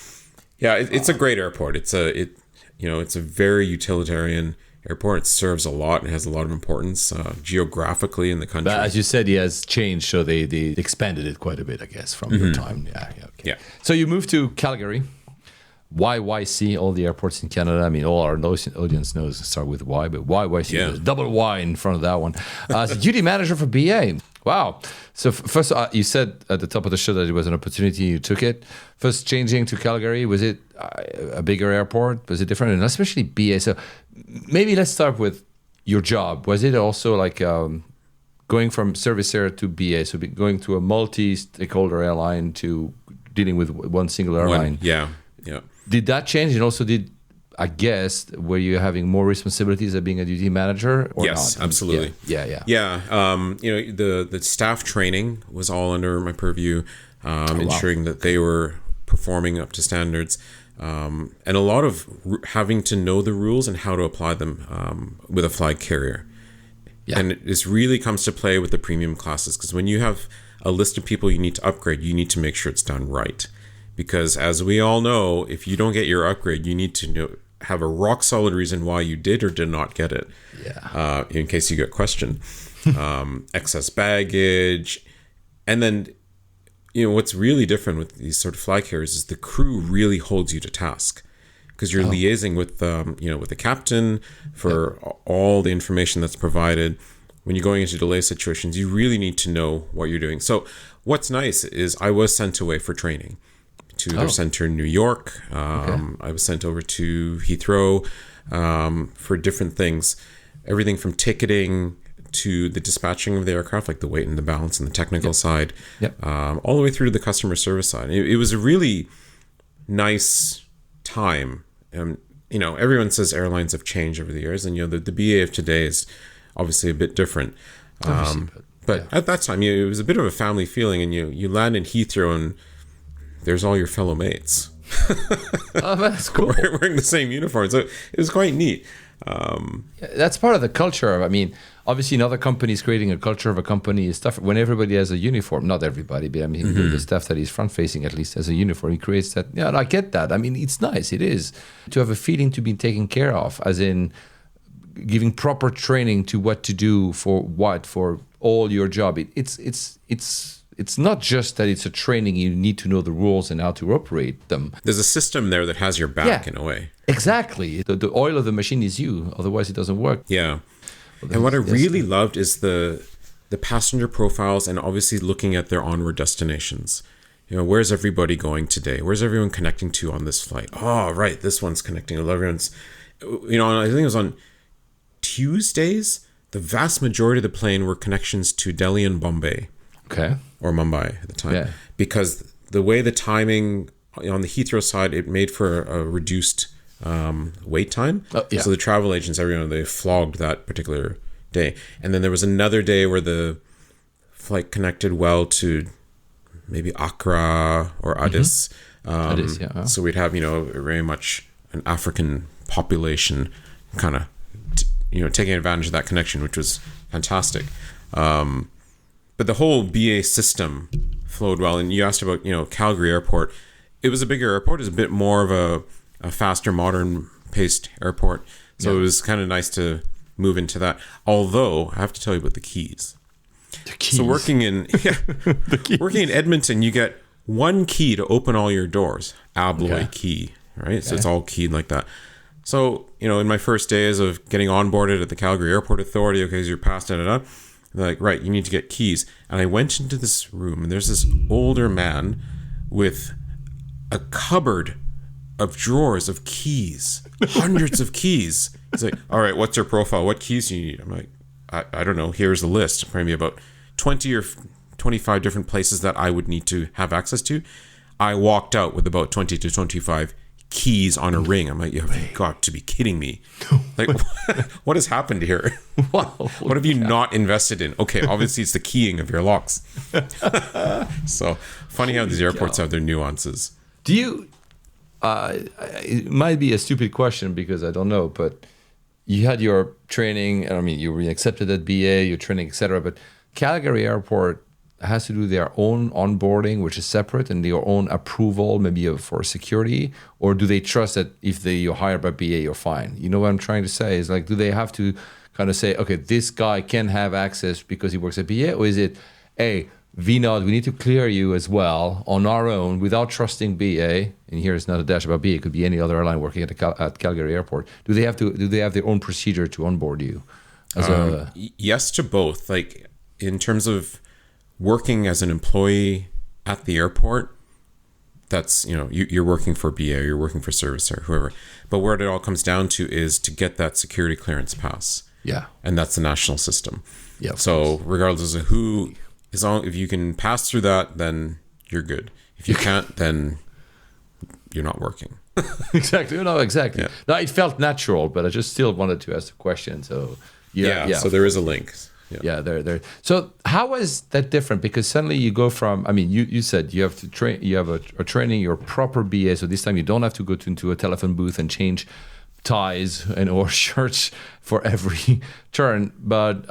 yeah, it's a great airport. It's a very utilitarian airport. It serves a lot and has a lot of importance geographically in the country. But as you said, he has changed, so they expanded it quite a bit, I guess, from your time. Yeah. So you moved to Calgary. YYC, all the airports in Canada. I mean, all our audience knows start with Y, but YYC, there's double Y in front of that one. So duty manager for BA. Wow. So first, you said at the top of the show that it was an opportunity. You took it. First, changing to Calgary, was it a bigger airport? Was it different? And especially BA. So maybe let's start with your job. Was it also like going from service air to BA? So going to a multi-stakeholder airline to dealing with one single airline? Yeah. Did that change? And also I guess, were you having more responsibilities of being a duty manager or yes, not? Absolutely. Yeah. You know, the staff training was all under my purview, ensuring that they were performing up to standards, and a lot of having to know the rules and how to apply them with a flag carrier. Yeah. And this really comes to play with the premium classes, because when you have a list of people you need to upgrade, you need to make sure it's done right. Because as we all know, if you don't get your upgrade, you need to have a rock solid reason why you did or did not get it. Yeah. In case you get questioned. Excess baggage. And then, you know, what's really different with these sort of flag carriers is the crew really holds you to task. Because you're liaising with, with the captain for all the information that's provided. When you're going into delay situations, you really need to know what you're doing. So what's nice is I was sent away for training to their center in New York. I was sent over to Heathrow for different things. Everything from ticketing to the dispatching of the aircraft, like the weight and the balance and the technical side, all the way through to the customer service side. It was a really nice time. You know, everyone says airlines have changed over the years, and, you know, the BA of today is obviously a bit different. But at that time, it was a bit of a family feeling, and you land in Heathrow and there's all your fellow mates. Oh, that's cool. Wearing the same uniform. So it was quite neat. That's part of the culture. I mean, obviously in other companies, creating a culture of a company is tough. When everybody has a uniform, not everybody, but I mean, the staff that is front-facing at least has a uniform, he creates that. Yeah, I get that. I mean, it's nice. It is. To have a feeling to be taken care of, as in giving proper training to what to do for all your job. It's not just that it's a training. You need to know the rules and how to operate them. There's a system there that has your back in a way. Exactly. The oil of the machine is you. Otherwise, it doesn't work. Yeah. And what I really loved is the passenger profiles and obviously looking at their onward destinations. Where's everybody going today? Where's everyone connecting to on this flight? Oh, right. This one's connecting. Everyone's, I think it was on Tuesdays, the vast majority of the plane were connections to Delhi and Bombay. Okay. Or Mumbai at the time. Yeah. Because the way the timing on the Heathrow side, it made for a reduced wait time. Oh, yeah. So the travel agents, everyone, they flogged that particular day. And then there was another day where the flight connected well to maybe Accra or Addis. Addis, yeah. So we'd have, very much an African population kind of, taking advantage of that connection, which was fantastic. But the whole BA system flowed well. And you asked about, Calgary Airport. It was a bigger airport. It was a bit more of a faster, modern-paced airport. So it was kind of nice to move into that. Although, I have to tell you about the keys. The keys. So working in Edmonton, you get one key to open all your doors. Abloy key, right? So it's all keyed like that. So, in my first days of getting onboarded at the Calgary Airport Authority, okay, so you're passed it up. They're like, right, you need to get keys. And I went into this room, and there's this older man with a cupboard of drawers of keys, hundreds of keys. He's like, all right, what's your profile? What keys do you need? I'm like, I don't know. Here's a list, maybe about 20 or 25 different places that I would need to have access to. I walked out with about 20 to 25 keys on a ring. I'm like, you've got to be kidding me. Like, what has happened here? What have you not invested in? Okay, obviously it's the keying of your locks. So funny how these airports have their nuances. Do you, it might be a stupid question because I don't know, but you had your training, and you were accepted at BA, your training, etc. But Calgary Airport has to do their own onboarding, which is separate, and their own approval, maybe for security, or do they trust that if you're hired by BA, you're fine? You know what I'm trying to say? Is like, do they have to kind of say, okay, this guy can have access because he works at BA, or is it, hey, Vinod, we need to clear you as well on our own without trusting BA? And here's not a dash about BA; it could be any other airline working at Calgary Airport. Do they have their own procedure to onboard you? Yes to both. Like in terms of working as an employee at the airport, that's you're working for BA, or you're working for Service or whoever. But where it all comes down to is to get that security clearance pass. Yeah, and that's the national system. Yeah. So regardless of who. As long if you can pass through that, then you're good. If you can't, then you're not working. Exactly. No, exactly. Yeah. No, it felt natural, but I just still wanted to ask the question. So yeah. So there is a link. Yeah, there. So how was that different? Because suddenly you go from, you said you have to train, you have a training, you're proper BA. So this time you don't have to go into a telephone booth and change ties or shirts for every turn, but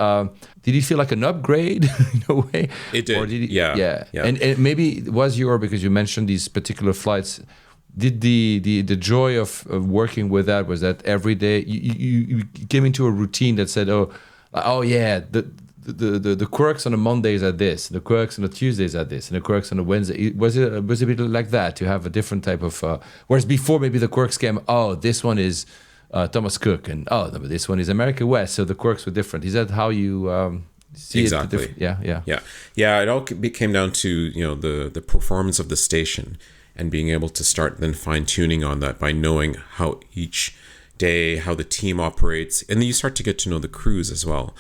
did you feel like an upgrade in a way? It did. Or did Yeah. And maybe it was because you mentioned these particular flights. Did the joy of working with that, was that every day you came into a routine that said, oh yeah, the quirks on the Mondays are this, the quirks on the Tuesdays are this, and the quirks on the Wednesday. Was it a bit like that to have a different type of? Whereas before maybe the quirks came. Oh, this one is Thomas Cook, and this one is America West. So the quirks were different. Is that how you see exactly? It? Yeah. It all came down to the performance of the station and being able to start then fine tuning on that by knowing how each day, how the team operates, and then you start to get to know the crews as well.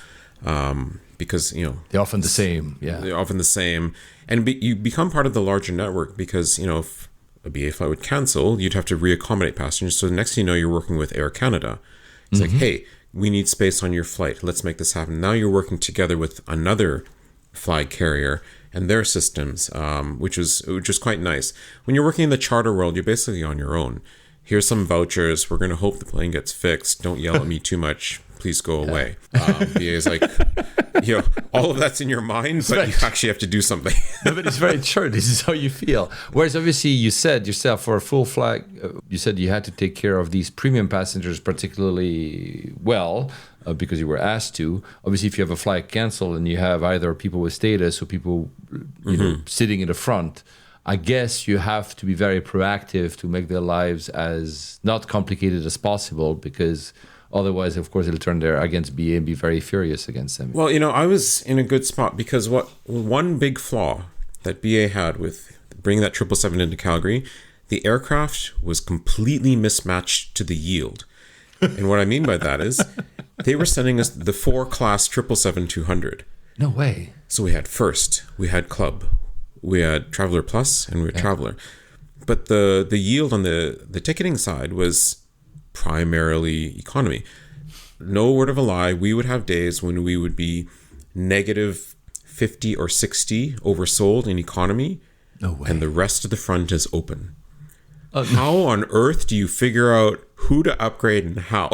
Because they're often the same. Yeah, they're often the same, and you become part of the larger network because if a BA flight would cancel, you'd have to reaccommodate passengers. So the next thing you know, you're working with Air Canada. It's like, hey, we need space on your flight. Let's make this happen. Now you're working together with another flag carrier and their systems, which was quite nice. When you're working in the charter world, you're basically on your own. Here's some vouchers. We're going to hope the plane gets fixed. Don't yell at me too much. please go away. BA is like, all of that's in your mind, but you actually have to do something. No, but it's very true. This is how you feel. Whereas obviously you said yourself for a full flight, you said you had to take care of these premium passengers particularly well because you were asked to. Obviously, if you have a flight canceled and you have either people with status or people sitting in the front, I guess you have to be very proactive to make their lives as not complicated as possible, because otherwise, of course, it'll turn there against BA and be very furious against them. Well, I was in a good spot because one big flaw that BA had with bringing that 777 into Calgary, the aircraft was completely mismatched to the yield. And what I mean by that is they were sending us the 4-class 777-200. No way. So we had First, we had Club, we had Traveler Plus, and we had Traveler. But the yield on the ticketing side was primarily economy. No word of a lie, we would have days when we would be negative 50 or 60 oversold in economy. No way. And the rest of the front is open. How on earth do you figure out who to upgrade and how?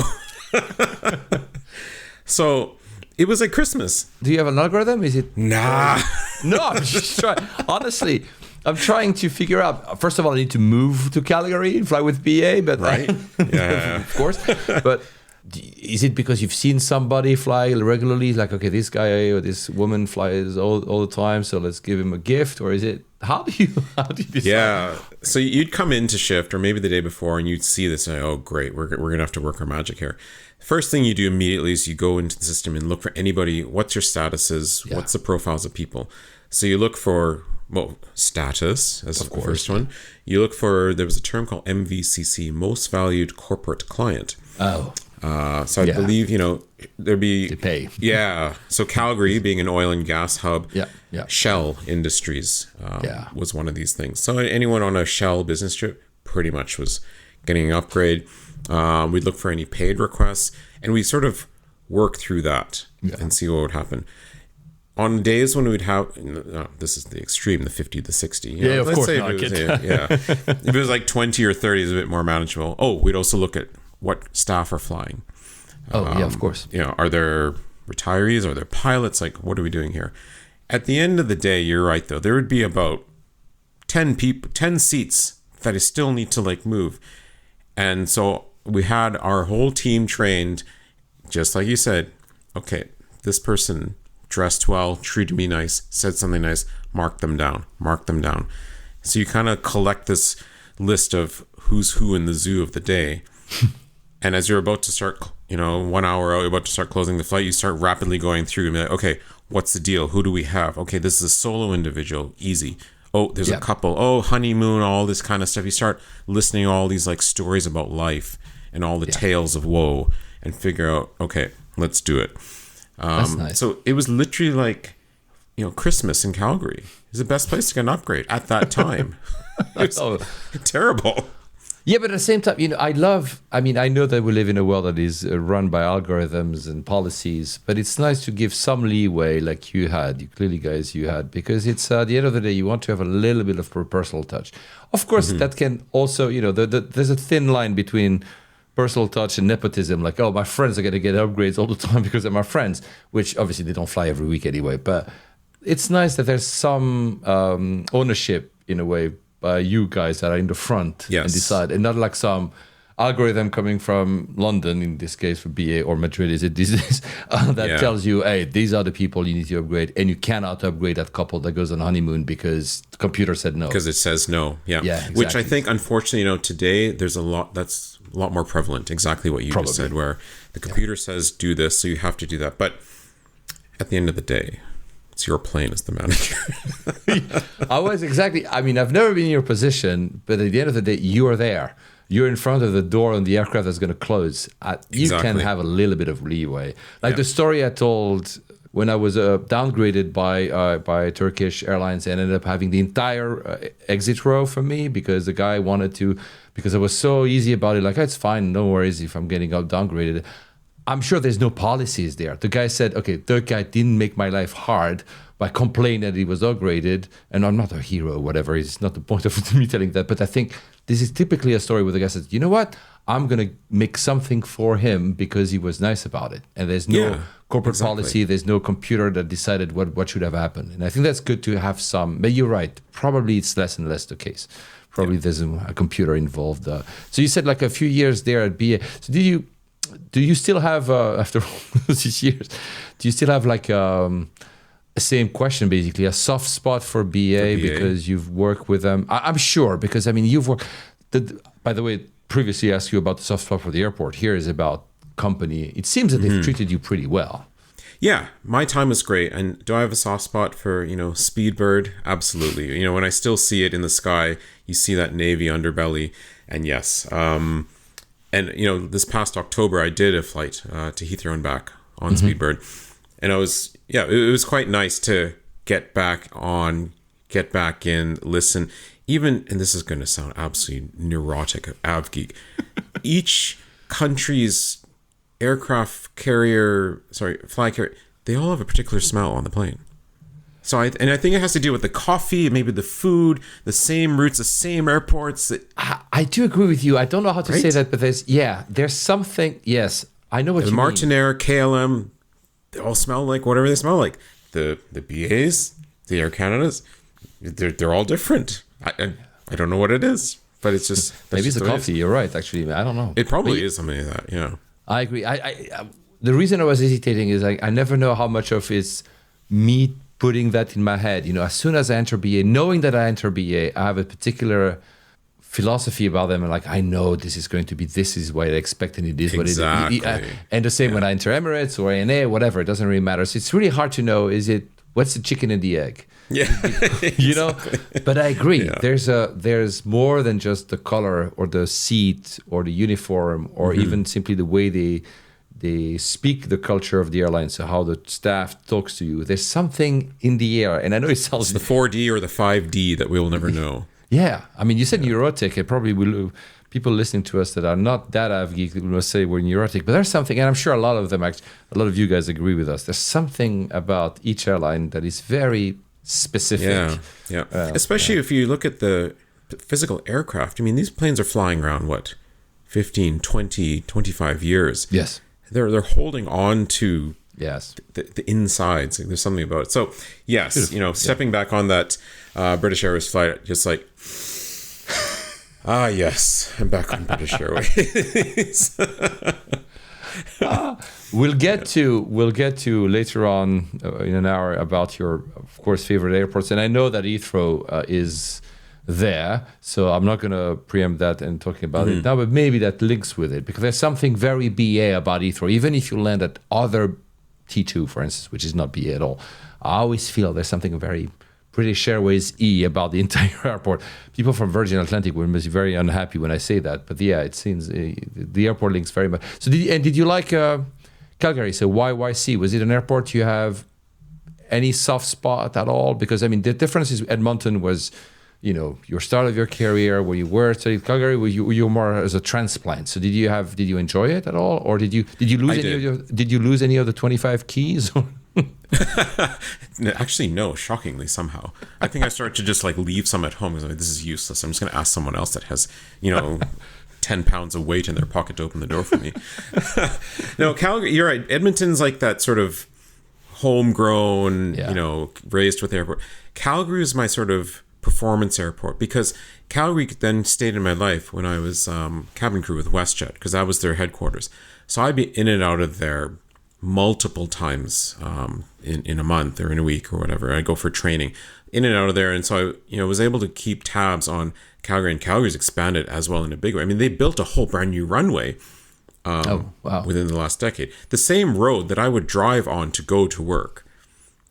So it was like Christmas. Do you have an algorithm? Is it? Nah. No, I'm just trying. Honestly, I'm trying to figure out. First of all, I need to move to Calgary and fly with BA, but right, yeah, of course. But is it because you've seen somebody fly regularly? Like, okay, this guy or this woman flies all the time, so let's give him a gift. Or is it? How do you decide? Yeah. So you'd come into shift, or maybe the day before, and you'd see this. And, oh, great, we're gonna have to work our magic here. First thing you do immediately is you go into the system and look for anybody. What's your statuses? Yeah. What's the profiles of people? So you look for, status as the first one. You look for, there was a term called MVCC, Most Valued Corporate Client. Oh. So I believe, there'd be... To pay. Yeah. So Calgary, being an oil and gas hub, yeah. Shell Industries was one of these things. So anyone on a Shell business trip pretty much was getting an upgrade. We'd look for any paid requests, and we sort of work through that and see what would happen. On days when we'd have, this is the extreme, the 50, the 60. Of course. If it was like 20 or 30, is a bit more manageable. Oh, we'd also look at what staff are flying. Of course. Are there retirees? Are there pilots? Like, what are we doing here? At the end of the day, you're right, though. There would be about 10 seats that I still need to move. And so we had our whole team trained, just like you said. Okay, this person dressed well, treated me nice, said something nice, mark them down. So you kind of collect this list of who's who in the zoo of the day. And as you're about to start, 1 hour out, you're about to start closing the flight, you start rapidly going through and be like, okay, what's the deal? Who do we have? Okay, this is a solo individual, easy. Oh, there's a couple. Oh, honeymoon, all this kind of stuff. You start listening to all these stories about life and all the tales of woe and figure out, okay, let's do it. That's nice. So it was literally Christmas in Calgary. It's the best place to get an upgrade at that time. It's terrible. Yeah, but at the same time, I know that we live in a world that is run by algorithms and policies, but it's nice to give some leeway like you had, because it's at the end of the day, you want to have a little bit of personal touch. Of course, that can also, there's a thin line between personal touch and nepotism, like, oh, my friends are going to get upgrades all the time because they're my friends, which obviously they don't fly every week anyway. But it's nice that there's some ownership in a way by you guys that are in the front and decide, and not like some algorithm coming from London, in this case for BA, or Madrid, that tells you, hey, these are the people you need to upgrade, and you cannot upgrade that couple that goes on honeymoon because the computer said no. Because it says no, exactly. Which I think, unfortunately, today there's a lot that's a lot more prevalent, exactly what you just said, where the computer says do this, so you have to do that. But at the end of the day, it's your plane as the manager. I've never been in your position, but at the end of the day, you are there. You're in front of the door on the aircraft that's going to close. You can have a little bit of leeway. The story I told when I was downgraded by Turkish Airlines, and ended up having the entire exit row for me because the guy wanted to, because I was so easy about it, like, oh, it's fine, no worries if I'm getting downgraded. I'm sure there's no policies there. The guy said, okay, the guy didn't make my life hard, by complaining that it was upgraded. And I'm not a hero or whatever. It's not the point of me telling that. But I think this is typically a story where the guy says, you know what? I'm going to make something for him because he was nice about it. And there's no corporate policy. There's no computer that decided what should have happened. And I think that's good to have some. But you're right. Probably it's less and less the case. Probably there's a computer involved. So you said like a few years there at BA. So do you still have, after all these years, do you still have like same question, basically, a soft spot for BA, because you've worked with them? I'm sure, because I mean, you've worked. By the way, previously asked you about the soft spot for the airport. Here is about company. It seems that they've treated you pretty well. Yeah, my time was great. And do I have a soft spot for, Speedbird? Absolutely. When I still see it in the sky, you see that Navy underbelly. And yes, and this past October, I did a flight to Heathrow and back on Speedbird. And it was quite nice to get back in, listen. Even, and this is going to sound absolutely neurotic, AvGeek, each country's flag carrier, they all have a particular smell on the plane. So I think it has to do with the coffee, maybe the food, the same routes, the same airports. I do agree with you. I don't know how to say that, but there's something. Yes, I know what you mean. Martinair, KLM, they all smell like whatever they smell like. The BAs, the Air Canadas, they're all different. I don't know what it is, but it's just maybe it's the coffee. You're right. Actually, I don't know. It probably is something like that. Yeah, I agree. The reason I was hesitating is I never know how much of it's me putting that in my head. As soon as I enter BA, knowing that I enter BA, I have a particular philosophy about them, and I know this is what I expect, and it is exactly. what it is. And the same when I enter Emirates or ANA, whatever, it doesn't really matter. So it's really hard to know, what's the chicken and the egg? Yeah. But I agree. Yeah. There's more than just the color or the seat or the uniform or even simply the way they speak the culture of the airline, so how the staff talks to you. There's something in the air, and I know it sounds... It's the 4D or the 5D that we will never know. Yeah. I mean, you said neurotic. It probably will... People listening to us that are not that AvGeek will say we're neurotic, but there's something, and I'm sure a lot of you guys agree with us. There's something about each airline that is very specific. Yeah. Especially if you look at the physical aircraft. I mean, these planes are flying around, 15, 20, 25 years. Yes. They're holding on to the insides. There's something about it. So, yes, beautiful. Stepping back on that British Airways flight, just like... yes, I'm back on British Airways. We'll get to later on in an hour about your, of course, favorite airports, and I know that Heathrow is there, so I'm not going to preempt that and talking about it now, but maybe that links with it, because there's something very BA about Heathrow. Even if you land at other T2, for instance, which is not BA at all, I always feel there's something very British Airways about the entire airport. People from Virgin Atlantic will be very unhappy when I say that, but it seems the airport links very much. So did you like Calgary? So YYC, was it an airport you have any soft spot at all? Because I mean, the difference is Edmonton was, your start of your career where you were studying. Calgary, you were more as a transplant. So did you enjoy it at all, or did you lose any of the 25 keys? Actually, no. Shockingly, somehow, I think I started to just leave some at home because this is useless. I'm just going to ask someone else that has 10 pounds of weight in their pocket to open the door for me. No, Calgary. You're right. Edmonton's like that sort of homegrown, raised with airport. Calgary is my sort of performance airport, because Calgary then stayed in my life when I was cabin crew with WestJet, because that was their headquarters. So I'd be in and out of there multiple times in a month or in a week or whatever. I'd go for training in and out of there. And so I was able to keep tabs on Calgary, and Calgary's expanded as well in a big way. I mean, they built a whole brand new runway within the last decade. The same road that I would drive on to go to work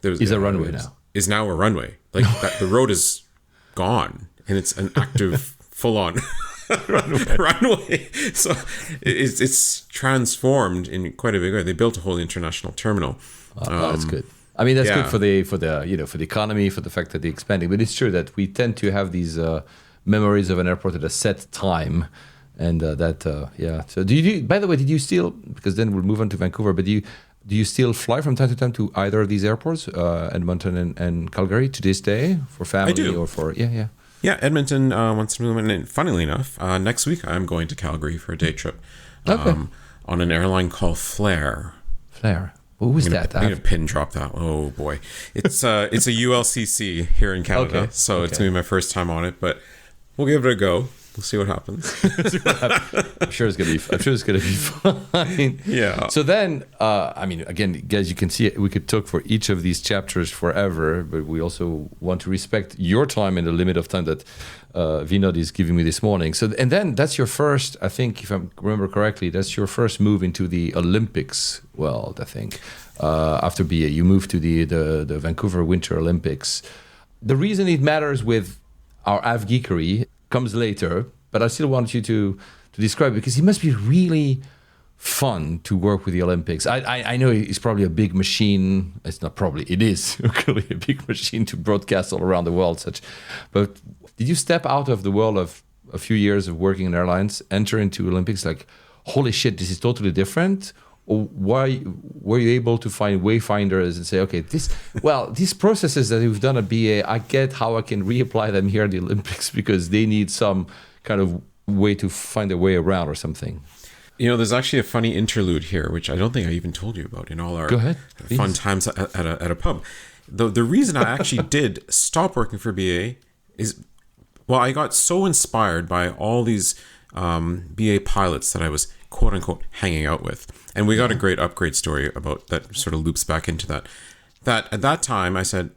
is a runway now. Is now a runway. The road is gone, and it's an active full-on runway. So it's transformed in quite a big way. They built a whole international terminal. That's good. I mean, that's good for the economy, for the fact that they're expanding. But it's true that we tend to have these memories of an airport at a set time, and So by the way, did you still? Because then we'll move on to Vancouver. But Do you still fly from time to time to either of these airports, Edmonton and Calgary, to this day for family? I do. Or for yeah? Yeah, Edmonton once in a while. And funnily enough, next week I'm going to Calgary for a day trip on an airline called Flair. Flair. What was that? I'm going to pin drop that. Oh boy, it's a ULCC here in Canada, it's going to be my first time on it, but we'll give it a go. We'll see what happens. I'm sure it's gonna be fine. Yeah. So then, again, guys, you can see we could talk for each of these chapters forever, but we also want to respect your time and the limit of time that Vinod is giving me this morning. So, and then that's your first, I think, if I remember correctly, that's your first move into the Olympics world. I think after BA, you moved to the Vancouver Winter Olympics. The reason it matters with our AvGeekery comes later, but I still want you to describe it, because it must be really fun to work with the Olympics. I know it's probably a big machine. It's not probably, it is really a big machine to broadcast all around the world. But did you step out of the world of a few years of working in airlines, enter into Olympics like, holy shit, this is totally different? Or why were you able to find wayfinders and say, okay, these processes that we've done at BA, I get how I can reapply them here at the Olympics, because they need some kind of way to find a way around or something. You know, there's actually a funny interlude here, which I don't think I even told you about in all our fun times at a pub. The reason I actually did stop working for BA is, well, I got so inspired by all these BA pilots that I was quote unquote hanging out with. And we got a great upgrade story about that, sort of loops back into that. That at that time I said,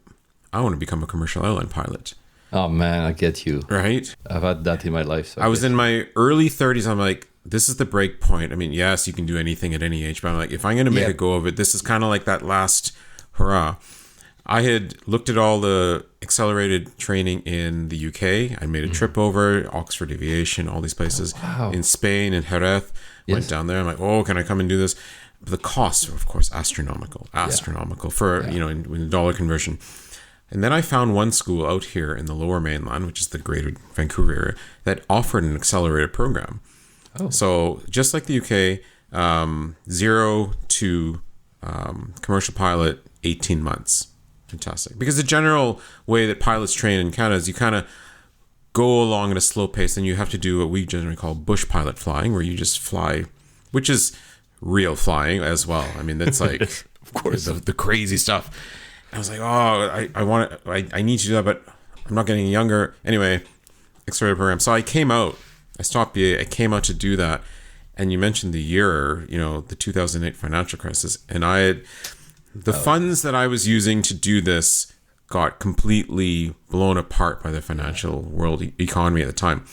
I want to become a commercial airline pilot. Oh man, I get you. Right? I've had that in my life. So I was in my early 30s. I'm like, this is the break point. I mean, yes, you can do anything at any age, but I'm like, if I'm going to make a go of it, this is kind of like that last hurrah. I had looked at all the accelerated training in the UK. I made a trip over, Oxford Aviation, all these places in Spain and Jerez. Went down there. I'm like, oh, can I come and do this? But the costs are, of course, astronomical for, in dollar conversion. And then I found one school out here in the Lower Mainland, which is the greater Vancouver area, that offered an accelerated program. Oh. So just like the UK, 0 to commercial pilot, 18 months. Fantastic. Because the general way that pilots train in Canada is you kind of go along at a slow pace, and you have to do what we generally call bush pilot flying, where you just fly, which is real flying as well. I mean, that's like, of course, the crazy stuff. And I was like, I need to do that, but I'm not getting younger. Anyway, accelerated program. So I stopped BA, I came out to do that. And you mentioned the year, the 2008 financial crisis. And the funds that I was using to do this got completely blown apart by the financial world economy at the time.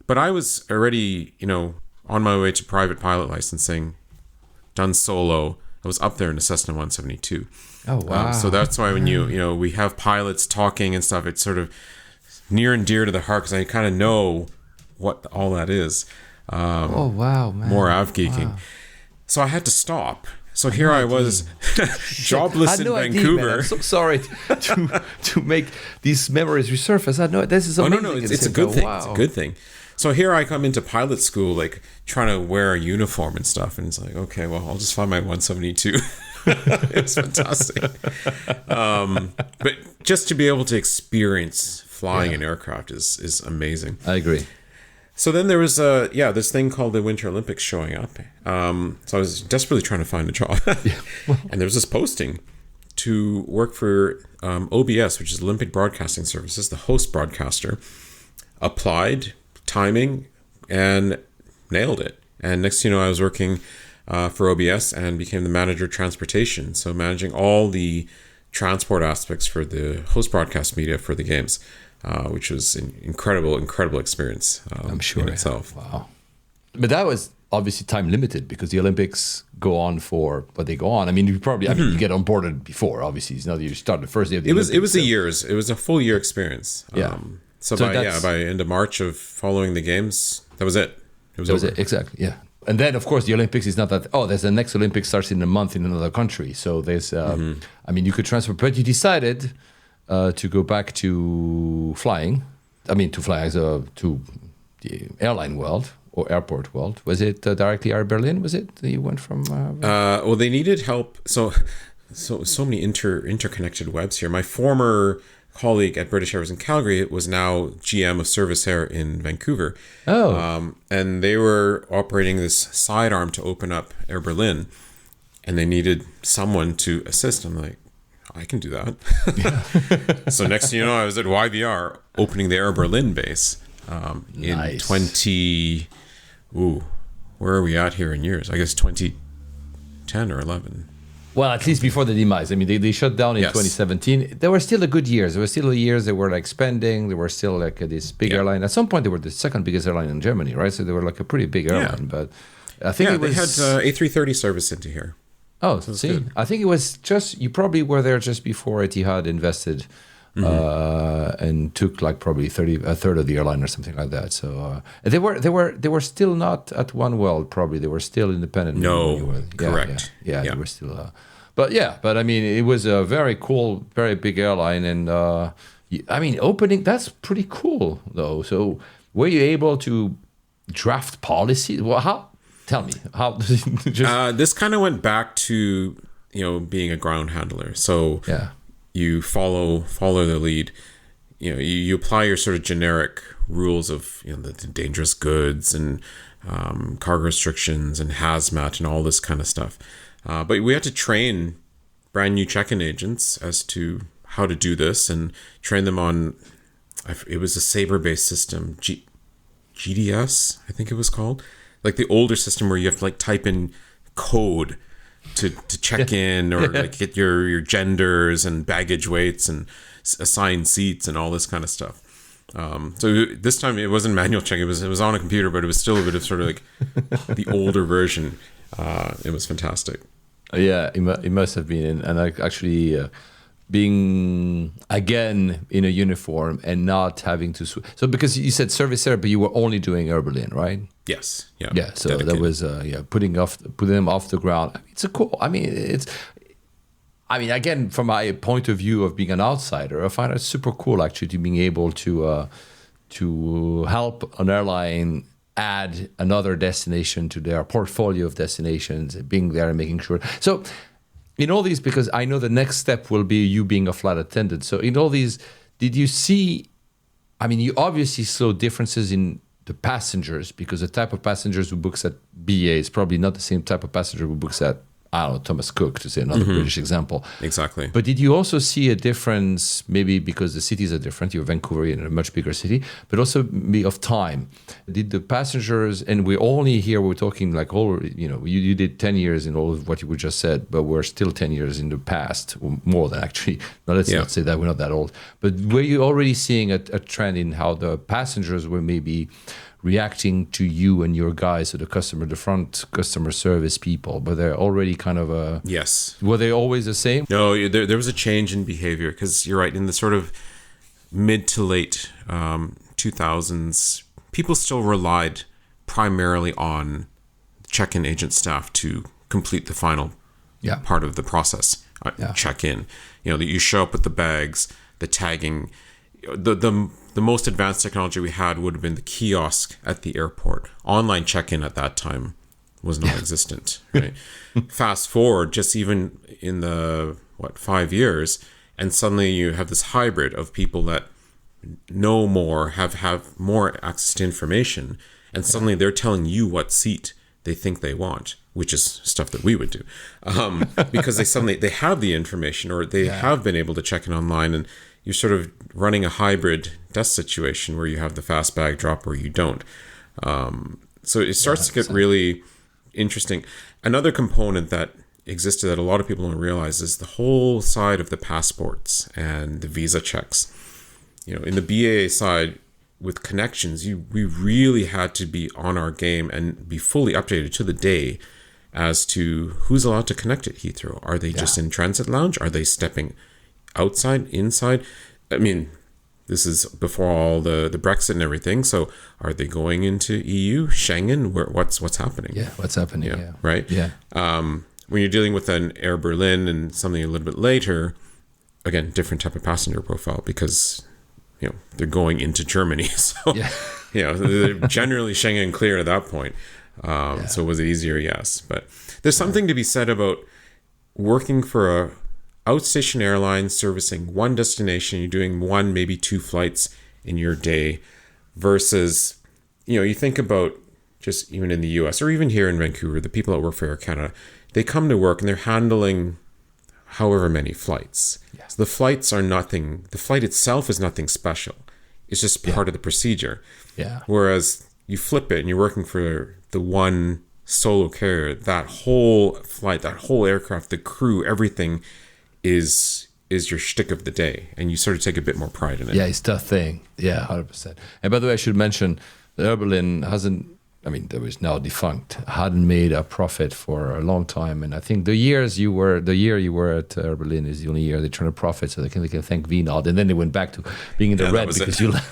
But I was already, on my way to private pilot licensing, done solo. I was up there in a Cessna 172. Oh, wow. So that's why when we have pilots talking and stuff, it's sort of near and dear to the heart, because I kind of know what all that is. Oh, wow, man. More AvGeeking. Wow. So I had to stop. So here I was, jobless in Vancouver. I'm so sorry to make these memories resurface. This is amazing. No, it's a good thing. Wow. It's a good thing. So here I come into pilot school, like trying to wear a uniform and stuff, and it's like, okay, well, I'll just fly my 172. It's fantastic. But just to be able to experience flying an aircraft is amazing. I agree. So then there was this thing called the Winter Olympics showing up. So I was desperately trying to find a job. And there was this posting to work for OBS, which is Olympic Broadcasting Services, the host broadcaster. Applied, timing, and nailed it. And next thing you know, I was working for OBS and became the manager of transportation. So managing all the transport aspects for the host broadcast media for the games. Which was an incredible experience. I'm sure in itself. Wow. But that was obviously time limited, because the Olympics go on for what they go on. I mean, you get onboarded before. Obviously, it's not that you start the first day of the Olympics. It was a full year experience. Yeah. By end of March of following the games, that was it. It was over. Exactly. Yeah. And then, of course, the Olympics is not that, there's the next Olympics starts in a month in another country. So there's, you could transfer, but you decided to go back to flying. To fly to the airline world. or Airport World? Was it directly Air Berlin? Was it that you went from? Well, they needed help. So many interconnected webs here. My former colleague at British Airways in Calgary was now GM of Service Air in Vancouver. And they were operating this sidearm to open up Air Berlin, and they needed someone to assist. I'm like, I can do that. So next thing you know, I was at YVR opening the Air Berlin base in 20. Where are we at here in years? I guess 2010 or 11. Well, at least before the demise. I mean, they shut down in 2017. There were still a good years. There were still years they were like spending. They were still like this big airline. At some point, they were the second biggest airline in Germany, right? So they were like a pretty big airline. But I think it was... they had A330 service into here. Oh, see, good. I think it was just... You probably were there just before Etihad invested and took like probably a third of the airline or something like that. So they were still not at One World. Probably they were still independent. No, correct. They were still. But I mean, it was a very cool, very big airline, and I mean, opening. That's pretty cool, though. So were you able to draft policy? Well, how? Tell me how. This kind of went back to being a ground handler. So you follow the lead. You apply your sort of generic rules of the dangerous goods and cargo restrictions and hazmat and all this kind of stuff. But we had to train brand new check-in agents as to how to do this and train them on. It was a Sabre-based system, GDS, I think it was called, like the older system where you have to like type in code to check in or like get your genders and baggage weights and assign seats and all this kind of stuff. So this time it wasn't manual check. It was on a computer, but it was still a bit of sort of like the older version. It was fantastic. Yeah, it must have been. And actually being again in a uniform and not having to so because you said service air, but you were only doing Air Berlin, right? Yes. Yeah. Yeah. So dedicated. That was putting them off the ground. It's a cool. I mean, again, from my point of view of being an outsider, I find it super cool actually to being able to help an airline add another destination to their portfolio of destinations, being there and making sure. So in all these, because I know the next step will be you being a flight attendant. So in all these, did you see, I mean, you obviously saw differences in the passengers, because the type of passengers who books at BA is probably not the same type of passenger who books at, I don't know, Thomas Cook, to say another British example. Exactly. But did you also see a difference, maybe because the cities are different, you're Vancouver in a much bigger city, but also maybe of time? Did the passengers, and we're talking like you did 10 years in all of what you just said, but we're still 10 years in the past, or more than actually. Now, let's not say that, we're not that old. But were you already seeing a trend in how the passengers were maybe reacting to you and your guys, so the front customer service people, but they're already kind of yes. Were they always the same? No, there was a change in behavior, because you're right, in the sort of mid to late 2000s, people still relied primarily on check-in agent staff to complete the final part of the process, check in. That you show up with the bags, the tagging, the most advanced technology we had would have been the kiosk at the airport. Online check-in at that time was non-existent, right? Fast forward, just even in the 5 years, and suddenly you have this hybrid of people that know more, have more access to information, and suddenly they're telling you what seat they think they want, which is stuff that we would do, because they have the information, or they have been able to check in online, and you're sort of running a hybrid desk situation where you have the fast bag drop or you don't. So it starts to get really interesting. Another component that existed that a lot of people don't realize is the whole side of the passports and the visa checks. In the BAA side with connections, we really had to be on our game and be fully updated to the day as to who's allowed to connect at Heathrow. Are they just in transit lounge? Are they stepping outside, inside? I mean, this is before all the Brexit and everything. So are they going into EU, Schengen? What's happening? Yeah, what's happening? Yeah. Right? Yeah. When you're dealing with an Air Berlin and something a little bit later, again, different type of passenger profile, because they're going into Germany. So they're generally Schengen clear at that point. So was it easier? Yes. But there's something to be said about working for a outstation airline servicing one destination. You're doing one, maybe two flights in your day versus, you think about just even in the US or even here in Vancouver, the people that work for Air Canada, they come to work and they're handling however many flights. Yeah. So the flights are nothing. The flight itself is nothing special. It's just part of the procedure. Yeah. Whereas you flip it and you're working for the one solo carrier, that whole flight, that whole aircraft, the crew, everything is your shtick of the day, and you sort of take a bit more pride in it. Yeah, it's the thing. Yeah, 100%. And by the way, I should mention that Air Berlin hasn't. I mean, there was now defunct. Hadn't made a profit for a long time, and I think the year you were at Air Berlin is the only year they turned a profit, so they can thank Vinod, and then they went back to being in the red because you left.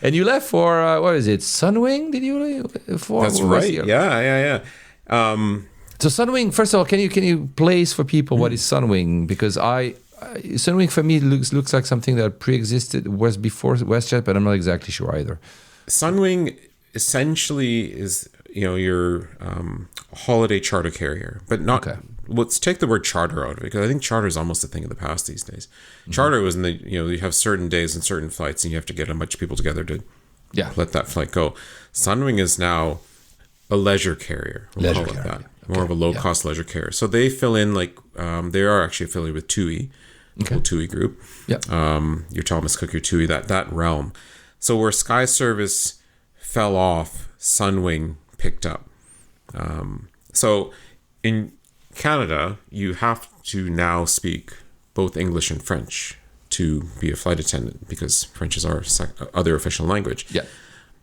and you left for what is it? Sunwing? Did you leave for? That's right. Yeah. So Sunwing, first of all, can you place for people what is Sunwing? Because Sunwing for me looks like something that pre-existed, was before WestJet, but I'm not exactly sure either. Sunwing essentially is your holiday charter carrier, but not. Okay. Let's take the word charter out of it, because I think charter is almost a thing of the past these days. Mm-hmm. Charter was in the you have certain days and certain flights, and you have to get a bunch of people together to let that flight go. Sunwing is now a leisure carrier. We'll call it that. Okay. More of a low-cost leisure carrier. So they fill in they are actually affiliated with TUI, the whole TUI group. Yep. Your Thomas Cook, your TUI, that realm. So where Sky Service fell off, Sunwing picked up. So in Canada, you have to now speak both English and French to be a flight attendant, because French is our other official language. Yeah.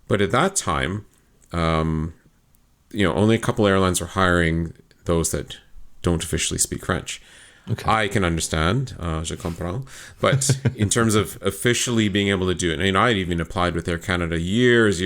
But at that time, only a couple airlines are hiring those that don't officially speak French. Okay. I can understand, je comprends. But in terms of officially being able to do it, I had even applied with Air Canada years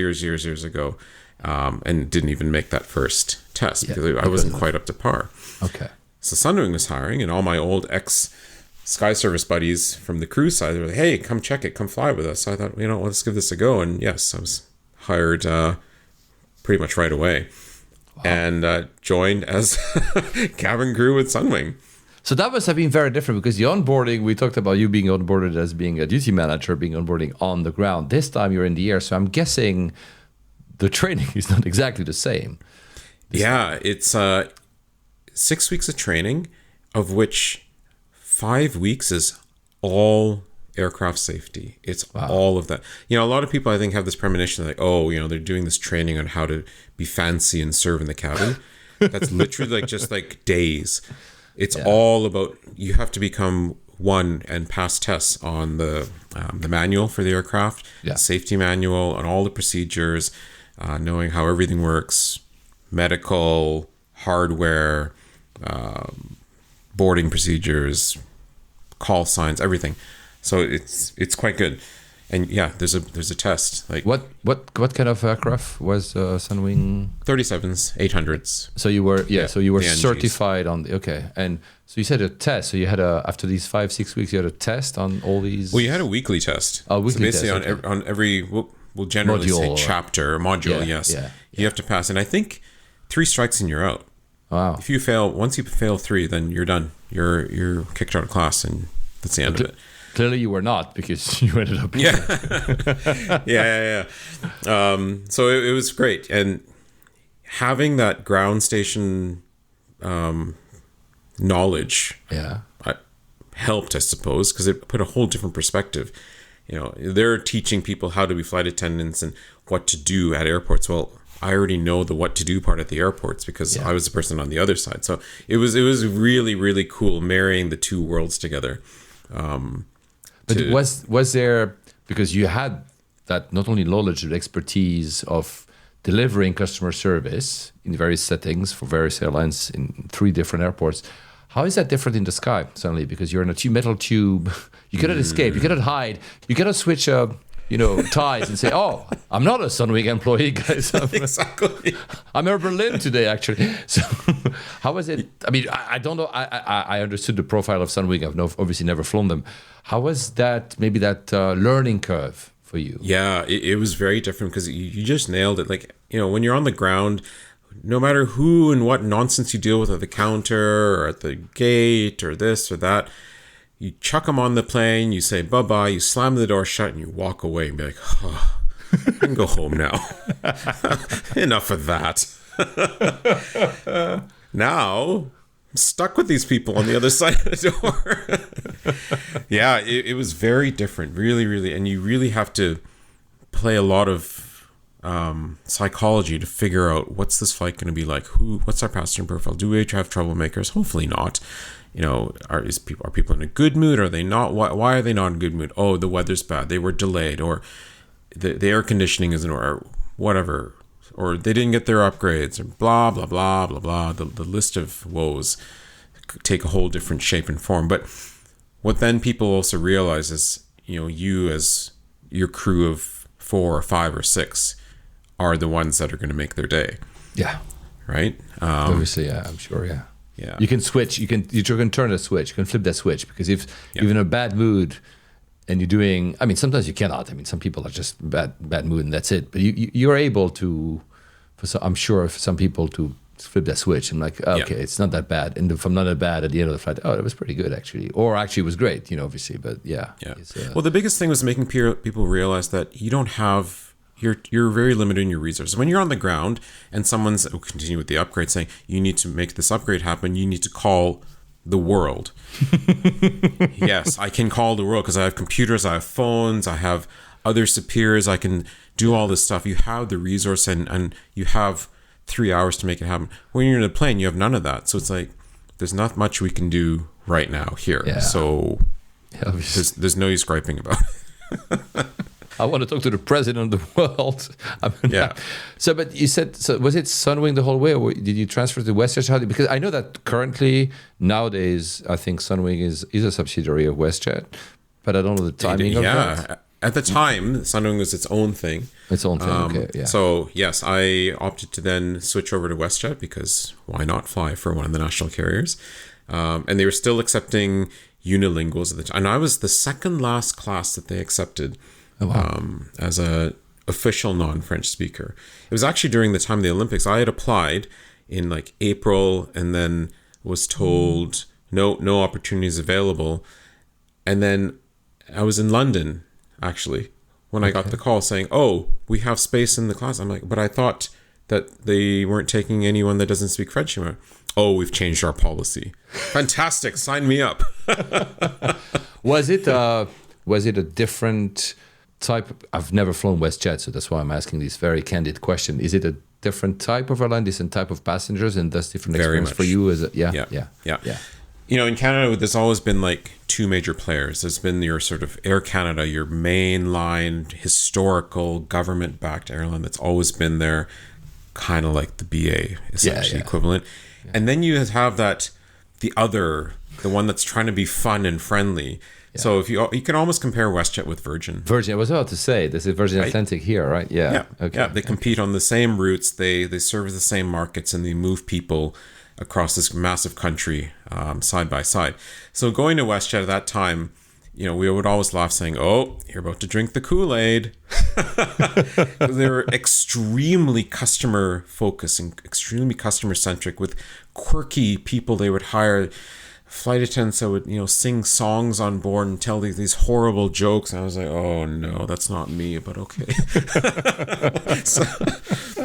ago, and didn't even make that first test because I wasn't quite up to par. Okay. So Sunwing was hiring, and all my old ex-Sky Service buddies from the cruise side, they were like, hey, come check it, come fly with us. So I thought, let's give this a go. And yes, I was hired pretty much right away. Wow. And joined as cabin crew with Sunwing. So that must have been very different, because the onboarding, we talked about you being onboarded as being a duty manager, being onboarding on the ground. This time you're in the air, so I'm guessing the training is not exactly the same. It's 6 weeks of training, of which 5 weeks is all aircraft safety. It's all of that. A lot of people, I think, have this premonition like, they're doing this training on how to be fancy and serve in the cabin. That's literally just days. It's all about, you have to become one and pass tests on the manual for the aircraft, the safety manual, on all the procedures, knowing how everything works, medical, hardware, boarding procedures, call signs, everything. So it's quite good. And there's a test. What kind of aircraft was Sunwing? 37s, 800s. So you were certified on and so you said a test. So you had after these 5-6 weeks, you had a test on all these. Well, you had a weekly test. Weekly so basically test, on every we'll generally module, say chapter or module. You have to pass, and I think 3 strikes and you're out. Wow. Once you fail 3, then you're done. You're kicked out of class, and that's the end of it. Clearly you were not, because you ended up... Yeah. So it was great. And having that ground station knowledge helped, I suppose, because it put a whole different perspective. They're teaching people how to be flight attendants and what to do at airports. Well, I already know the what to do part at the airports, because I was the person on the other side. So it was really, really cool marrying the two worlds together. But was there, because you had that not only knowledge but expertise of delivering customer service in various settings for various airlines in 3 different airports, how is that different in the sky suddenly? Because you're in a metal tube, you cannot escape, you cannot hide, you cannot switch a ties and say, "Oh, I'm not a Sunwing employee, guys. Exactly. I'm in Berlin today, actually." So, how was it? I mean, I don't know. I understood the profile of Sunwing. I've obviously never flown them. How was that? Maybe that learning curve for you? Yeah, it was very different because you just nailed it. Like, when you're on the ground, no matter who and what nonsense you deal with at the counter or at the gate or this or that, you chuck them on the plane, you say bye-bye, you slam the door shut, and you walk away and be like, oh, I can go home now. Enough of that. Now, I'm stuck with these people on the other side of the door. Yeah, it was very different, really, really. And you really have to play a lot of psychology to figure out what's this flight going to be like? What's our passenger profile? Do we have troublemakers? Hopefully not. Are people in a good mood? Are they not? Why are they not in a good mood? Oh, the weather's bad. They were delayed, or the air conditioning isn't, or whatever, or they didn't get their upgrades, or blah blah blah blah blah. The list of woes take a whole different shape and form. But what then people also realize is, you as your crew of 4 or 5 or 6 are the ones that are going to make their day. Yeah. Right. Obviously, yeah. I'm sure. Yeah. Yeah. You can switch. You can turn a switch. You can flip that switch, because if you're in a bad mood and you're doing, I mean, sometimes you cannot. I mean, some people are just bad mood and that's it. But you're able to, I'm sure, for some people to flip that switch and like, okay, it's not that bad. And if I'm not that bad at the end of the flight, that was pretty good actually, or actually it was great, obviously. But yeah. Well, the biggest thing was making people realize that you don't have. You're very limited in your resources. When you're on the ground and someone's continue with the upgrade saying you need to make this upgrade happen, you need to call the world. Yes, I can call the world because I have computers, I have phones, I have other superiors, I can do all this stuff. You have the resource and you have 3 hours to make it happen. When you're in a plane, you have none of that. So it's like there's not much we can do right now here. Yeah. So there's no use griping about it. I want to talk to the president of the world. I mean, So, but you said, was it Sunwing the whole way, or did you transfer to WestJet? Because I know that currently, nowadays, I think Sunwing is a subsidiary of WestJet, but I don't know the timing of that. Yeah, at the time, Sunwing was its own thing. Its own thing, okay, yeah. So, yes, I opted to then switch over to WestJet because why not fly for one of the national carriers? And they were still accepting unilinguals at the time. And I was the second last class that they accepted. Oh, wow. As a official non-French speaker. It was actually during the time of the Olympics. I had applied in like April and then was told no opportunities available. And then I was in London actually when I got the call saying, "Oh, we have space in the class." I'm like, "But I thought that they weren't taking anyone that doesn't speak French anymore." "Oh, we've changed our policy." Fantastic, sign me up. Was it a different type? I've never flown WestJet, so that's why I'm asking this very candid question. Is it a different type of airline, different type of passengers, and thus different experience for you? Is it? Yeah. In Canada, there's always been like 2 major players. There's been your sort of Air Canada, your mainline, historical, government-backed airline that's always been there, kind of like the BA, essentially equivalent. Yeah. And then you have the one that's trying to be fun and friendly. Yeah. So if you can almost compare WestJet with Virgin. I was about to say, this is Virgin Atlantic here, right? Yeah. Okay. Yeah, they compete on the same routes. They serve the same markets, and they move people across this massive country side by side. So going to WestJet at that time, we would always laugh saying, "Oh, you're about to drink the Kool-Aid." They were extremely customer focused and extremely customer centric with quirky people they would hire. Flight attendants that would, sing songs on board and tell these horrible jokes. And I was like, oh no, that's not me, but okay.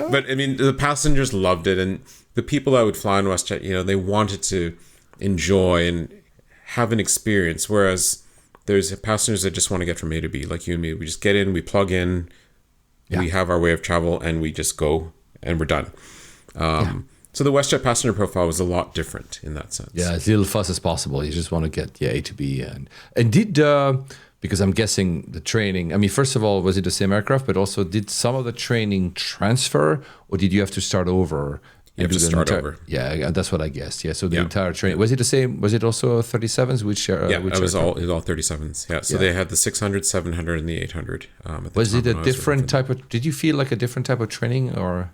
But I mean, the passengers loved it. And the people that would fly on WestJet, they wanted to enjoy and have an experience. Whereas there's passengers that just want to get from A to B, like you and me. We just get in, we plug in, we have our way of travel, and we just go and we're done. So the WestJet passenger profile was a lot different in that sense. Yeah, as little fuss as possible. You just want to get A to B. And did, because I'm guessing the training, I mean, first of all, was it the same aircraft, but also did some of the training transfer, or did you have to start over? You have to start over. Yeah, that's what I guessed. Yeah, so the Yeah. entire training, was it the same? Was it also 37s? It was all 37s. Yeah, so they had the 600, 700, and the 800. Was it a different type of? Did you feel like a different type of training, or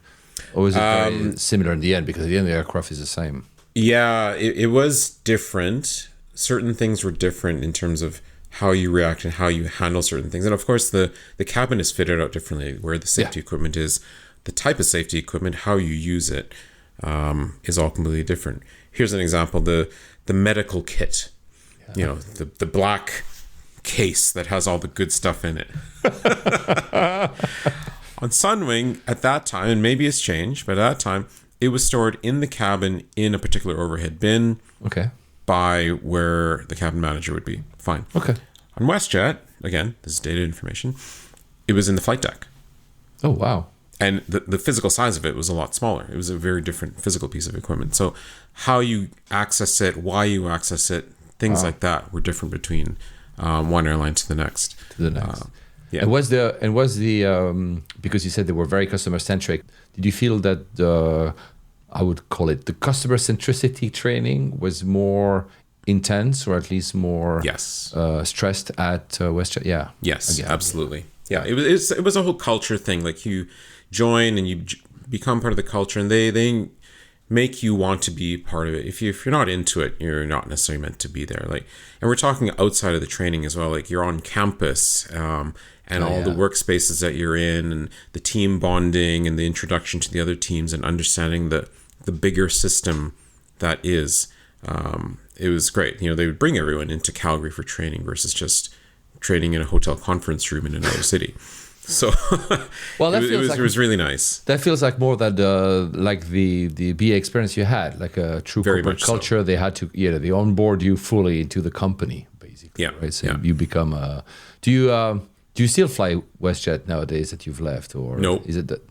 was it very similar in the end? Because at the end, the aircraft is the same. Yeah, it was different. Certain things were different in terms of how you react and how you handle certain things. And of course, the cabin is fitted out differently, where the safety equipment is, the type of safety equipment, how you use it is all completely different. Here's an example, the medical kit, the black case that has all the good stuff in it. On Sunwing, at that time, and maybe it's changed, but at that time, it was stored in the cabin in a particular overhead bin. Okay. By where the cabin manager would be. Fine. Okay. On WestJet, again, this is dated information, it was in the flight deck. Oh, wow. And the physical size of it was a lot smaller. It was a very different physical piece of equipment. So how you access it, why you access it, things like that were different between one airline to the next. Yeah. And was the because you said they were very customer centric, did you feel that I would call it the customer centricity training was more intense, or at least more stressed at WestJet? Yeah. Yes, absolutely. Yeah, it was a whole culture thing. Like you join and you become part of the culture, and they make you want to be part of it. If you're not into it, you're not necessarily meant to be there. Like, and we're talking outside of the training as well. Like you're on campus. And all the workspaces that you're in, and the team bonding, and the introduction to the other teams, and understanding the bigger system that is. It was great. They would bring everyone into Calgary for training versus just training in a hotel conference room in another city. So well, it was really nice. That feels like more that like the BA experience you had, like a true corporate culture. So. They had to they onboard you fully into the company, basically. Yeah. Right. So you become do you still fly WestJet nowadays that you've left, or no? Is it that?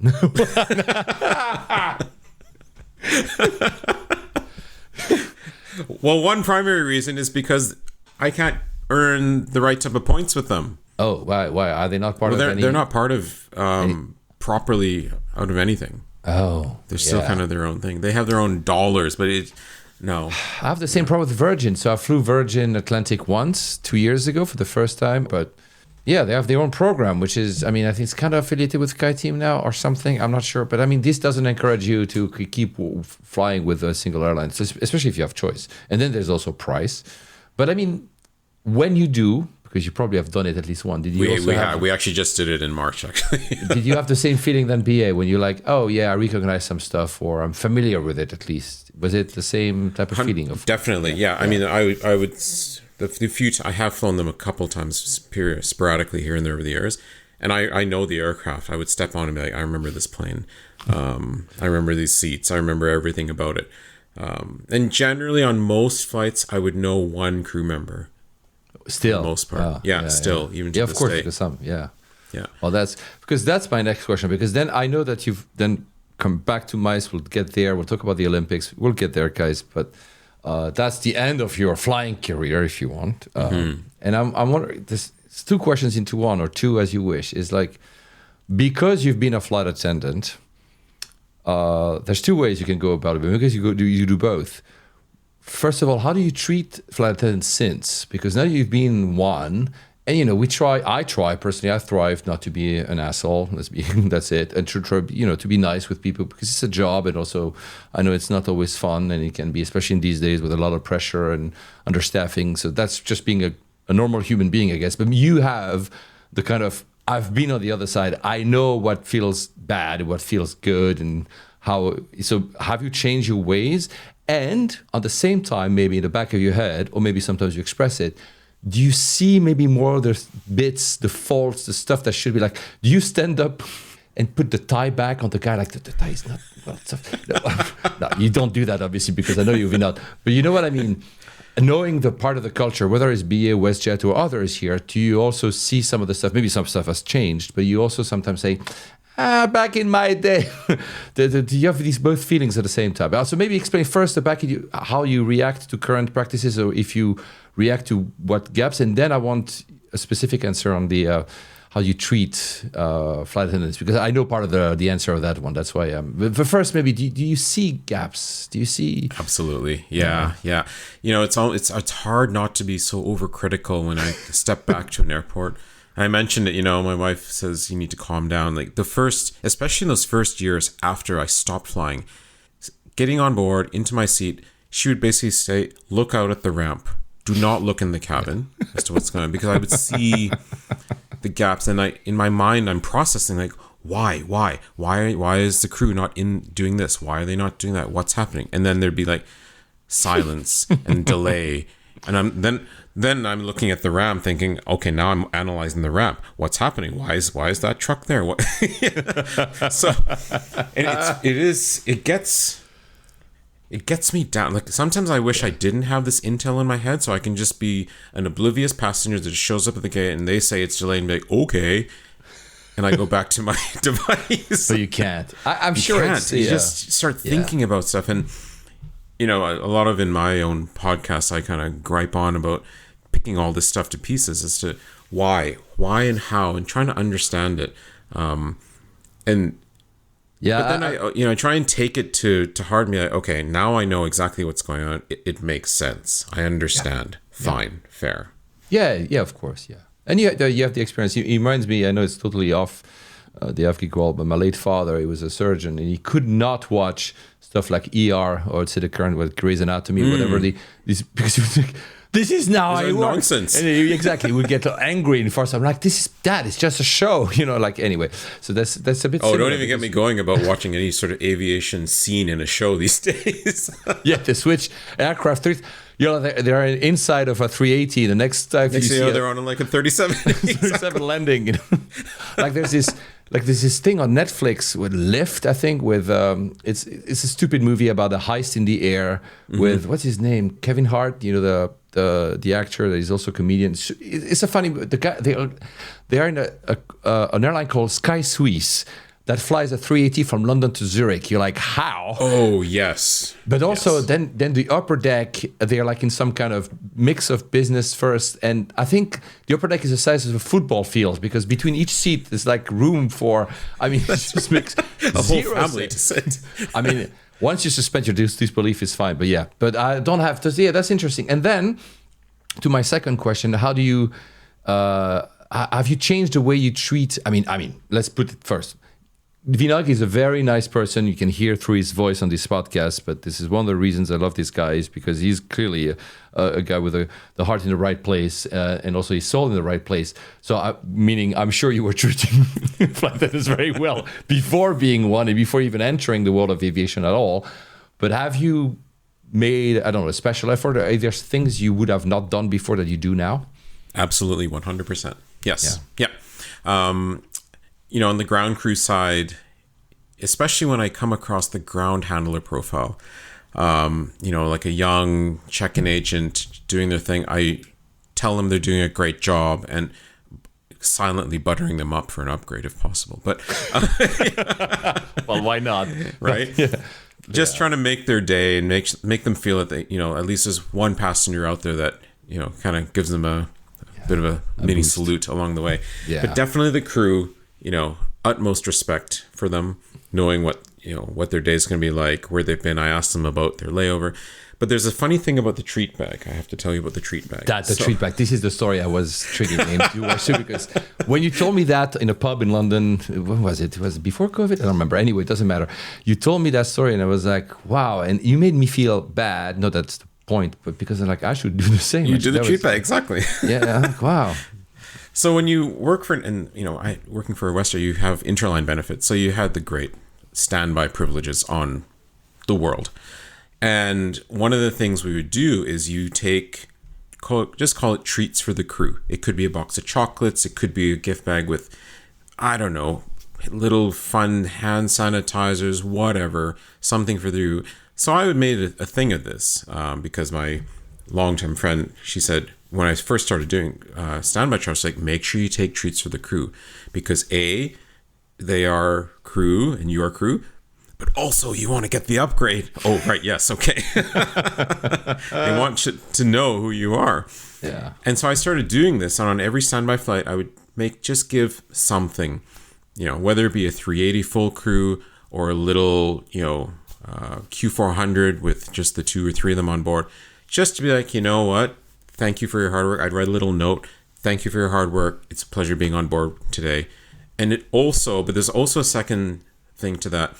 Well, one primary reason is because I can't earn the right type of points with them. Oh, why? Are they not part of any? They're not part of properly out of anything. Oh, they're still kind of their own thing. They have their own dollars, but no. I have the same problem with Virgin. So I flew Virgin Atlantic once 2 years ago for the first time, but. Yeah, they have their own program, which is, I think it's kind of affiliated with SkyTeam now or something. I'm not sure. But this doesn't encourage you to keep flying with a single airline, especially if you have choice. And then there's also price. But when you do, because you probably have done it at least once, did you we actually just did it in March, actually. Did you have the same feeling than BA when you're like, oh, yeah, I recognize some stuff, or I'm familiar with it at least? Was it the same type of feeling? Definitely, yeah. I would... I have flown them a couple times sporadically here and there over the years, and I know the aircraft. I would step on and be like, I remember this plane. I remember these seats. I remember everything about it. And generally on most flights, I would know one crew member. Still? For the most part. Even to this day. Of course, because some, yeah. Well, that's my next question, because then I know that you've then come back to MICE. We'll get there. We'll talk about the Olympics. We'll get there, guys, but... that's the end of your flying career, if you want. And I'm wondering, there's two questions into one, or two as you wish. Is like, because you've been a flight attendant, there's two ways you can go about it. Because you do both. First of all, how do you treat flight attendants since? Because now you've been one, and I try personally. I thrive not to be an asshole. That's it, and to try, to be nice with people, because it's a job, and also I know it's not always fun, and it can be, especially in these days with a lot of pressure and understaffing. So that's just being a normal human being, I guess. But you have the kind of, I've been on the other side. I know what feels bad, what feels good, and how. So have you changed your ways? And at the same time, maybe in the back of your head, or maybe sometimes you express it, do you see maybe more of the bits, the faults, the stuff that should be like, do you stand up and put the tie back on the guy, like the tie is not no, you don't do that, obviously, because I know you've been out. But you know what I mean? Knowing the part of the culture, whether it's BA, WestJet, or others here, do you also see some of the stuff? Maybe some stuff has changed, but you also sometimes say, back in my day. Do you have these both feelings at the same time? Also, maybe explain first how you react to current practices, or if you react to what gaps, and then I want a specific answer on the how you treat flight attendants? Because I know part of the answer of that one. That's why. But first, maybe do you see gaps? Do you see? Absolutely, yeah. It's hard not to be so overcritical when I step back to an airport. I mentioned it. My wife says you need to calm down. Like especially in those first years after I stopped flying, getting on board into my seat, she would basically say, "Look out at the ramp. Do not look in the cabin as to what's going on," because I would see the gaps, and in my mind I'm processing like, why is the crew not in doing this? Why are they not doing that? What's happening? And then there'd be like silence and delay, and then I'm looking at the ramp thinking, okay, now I'm analyzing the ramp. What's happening? Why is that truck there? What? So, and it gets me down. Like sometimes I wish I didn't have this intel in my head, so I can just be an oblivious passenger that just shows up at the gate and they say it's delayed and be like, okay, and I go back to my device. But you can't. I'm sure you just start thinking about stuff, and a lot of in my own podcast I kind of gripe on about picking all this stuff to pieces as to why and how, and trying to understand it. But then I try and take it to heart. Me like, okay, now I know exactly what's going on. It makes sense. I understand. Fine, fair. Yeah, of course, yeah. And you have the experience. It reminds me. I know it's totally off the AvGeek wall, but my late father, he was a surgeon, and he could not watch stuff like ER or the current with Grey's Anatomy, whatever because he was like, this is now how it works. Nonsense. And he would get angry and force. I'm like, it's just a show, like anyway. So that's a bit. Oh, don't even get me going about watching any sort of aviation scene in a show these days. Yeah, they switch aircraft. They're inside of a 380. The next time they're on like a 37. 37 landing. Like there's this thing on Netflix with Lift, I think, with it's a stupid movie about a heist in the air with what's his name, Kevin Hart, the actor that is also a comedian. It's a funny. The guy they are in an airline called Sky Suisse that flies a 380 from London to Zurich. You're like, how? Oh, yes. But also then the upper deck, they're like in some kind of mix of business first. And I think the upper deck is the size of a football field because between each seat, there's like room for, it just makes a whole family to sit. Once you suspend your disbelief, it's fine. But I don't have to. Yeah, that's interesting. And then to my second question, how do you, have you changed the way you treat, let's put it first. Vinod is a very nice person. You can hear through his voice on this podcast, but this is one of the reasons I love this guy is because he's clearly a guy with the heart in the right place and also his soul in the right place. So, meaning I'm sure you were treating flight attendants very well before being one and before even entering the world of aviation at all. But have you made, a special effort? Are there things you would have not done before that you do now? Absolutely, 100%. Yes. Yeah. On the ground crew side, especially when I come across the ground handler profile, like a young check-in agent doing their thing, I tell them they're doing a great job and silently buttering them up for an upgrade if possible. But well, why not? Right? Just trying to make their day and make them feel that they, at least there's one passenger out there that, kind of gives them a bit of a mini boost. Salute along the way. Yeah. But definitely the crew, utmost respect for them, knowing what their day is going to be like, where they've been. I asked them about their layover. But there's a funny thing about the treat bag. I have to tell you about the treat bag. Treat bag. This is the story I was triggering into because when you told me that in a pub in London, when was it? Was it before COVID? I don't remember. Anyway, it doesn't matter. You told me that story and I was like, wow. And you made me feel bad. No, that's the point. But because I'm like, I should do the same. You do the treat bag, exactly. Yeah, I'm like, wow. So when you work working for WestJet, you have interline benefits. So you had the great standby privileges on the world. And one of the things we would do is you just call it treats for the crew. It could be a box of chocolates. It could be a gift bag with, little fun hand sanitizers, whatever, something for the crew. So I would made a thing of this because my long-term friend, she said, when I first started doing standby trips, like, make sure you take treats for the crew because A, they are crew and you are crew, but also you want to get the upgrade. Oh, right. Yes. Okay. They want you to know who you are. Yeah. And so I started doing this, and on every standby flight, I would just give something, whether it be a 380 full crew or a little, Q400 with just the 2 or 3 of them on board, just to be like, you know what? Thank you for your hard work. I'd write a little note. Thank you for your hard work. It's a pleasure being on board today. And but there's also a second thing to that.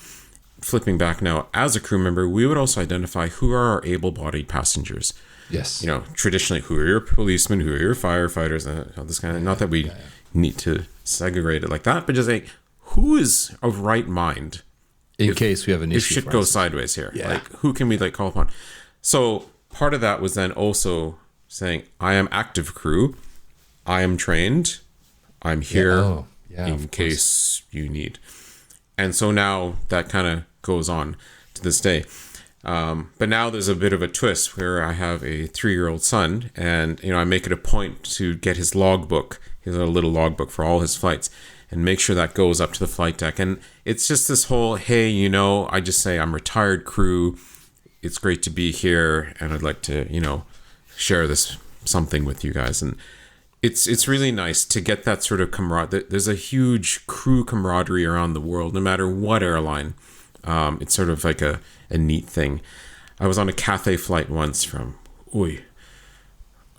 Flipping back now, as a crew member, we would also identify who are our able-bodied passengers. Yes. Traditionally, who are your policemen, who are your firefighters, this kind of, not that we need to segregate it like that, but just like, who is of right mind in case we have an issue. If shit goes sideways here. Yeah. Like, who can we call upon? So part of that was then also saying, I am active crew. I am trained. I'm here in case you need. And so now that kind of goes on to this day. But now there's a bit of a twist where I have a 3-year-old son, and I make it a point to get his logbook. He has a little logbook for all his flights, and make sure that goes up to the flight deck. And it's just this whole, hey, I just say I'm retired crew. It's great to be here, and I'd like to, share this something with you guys. And it's really nice to get that sort of camaraderie. There's a huge crew camaraderie around the world, no matter what airline. It's sort of like a neat thing. I was on a Cathay flight once from,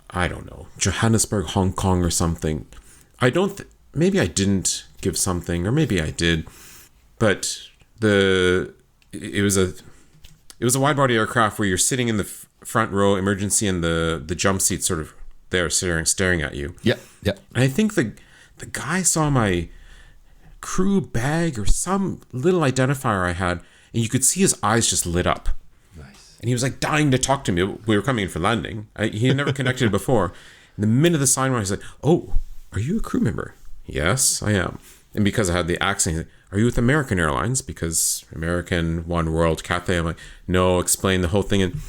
I don't know, Johannesburg, Hong Kong or something. Maybe I didn't give something, or maybe I did, but it was a wide body aircraft where you're sitting in the front row emergency, and the jump seat sort of there staring at you. Yeah. And I think the guy saw my crew bag or some little identifier I had, and you could see his eyes just lit up. Nice. And he was like dying to talk to me. We were coming in for landing. He had never connected before. And the minute the sign went, I was like, "Oh, are you a crew member?" "Yes, I am." And because I had the accent, he's like, "Are you with American Airlines?" Because American, One World, Cathay. I'm like, "No," explain the whole thing. And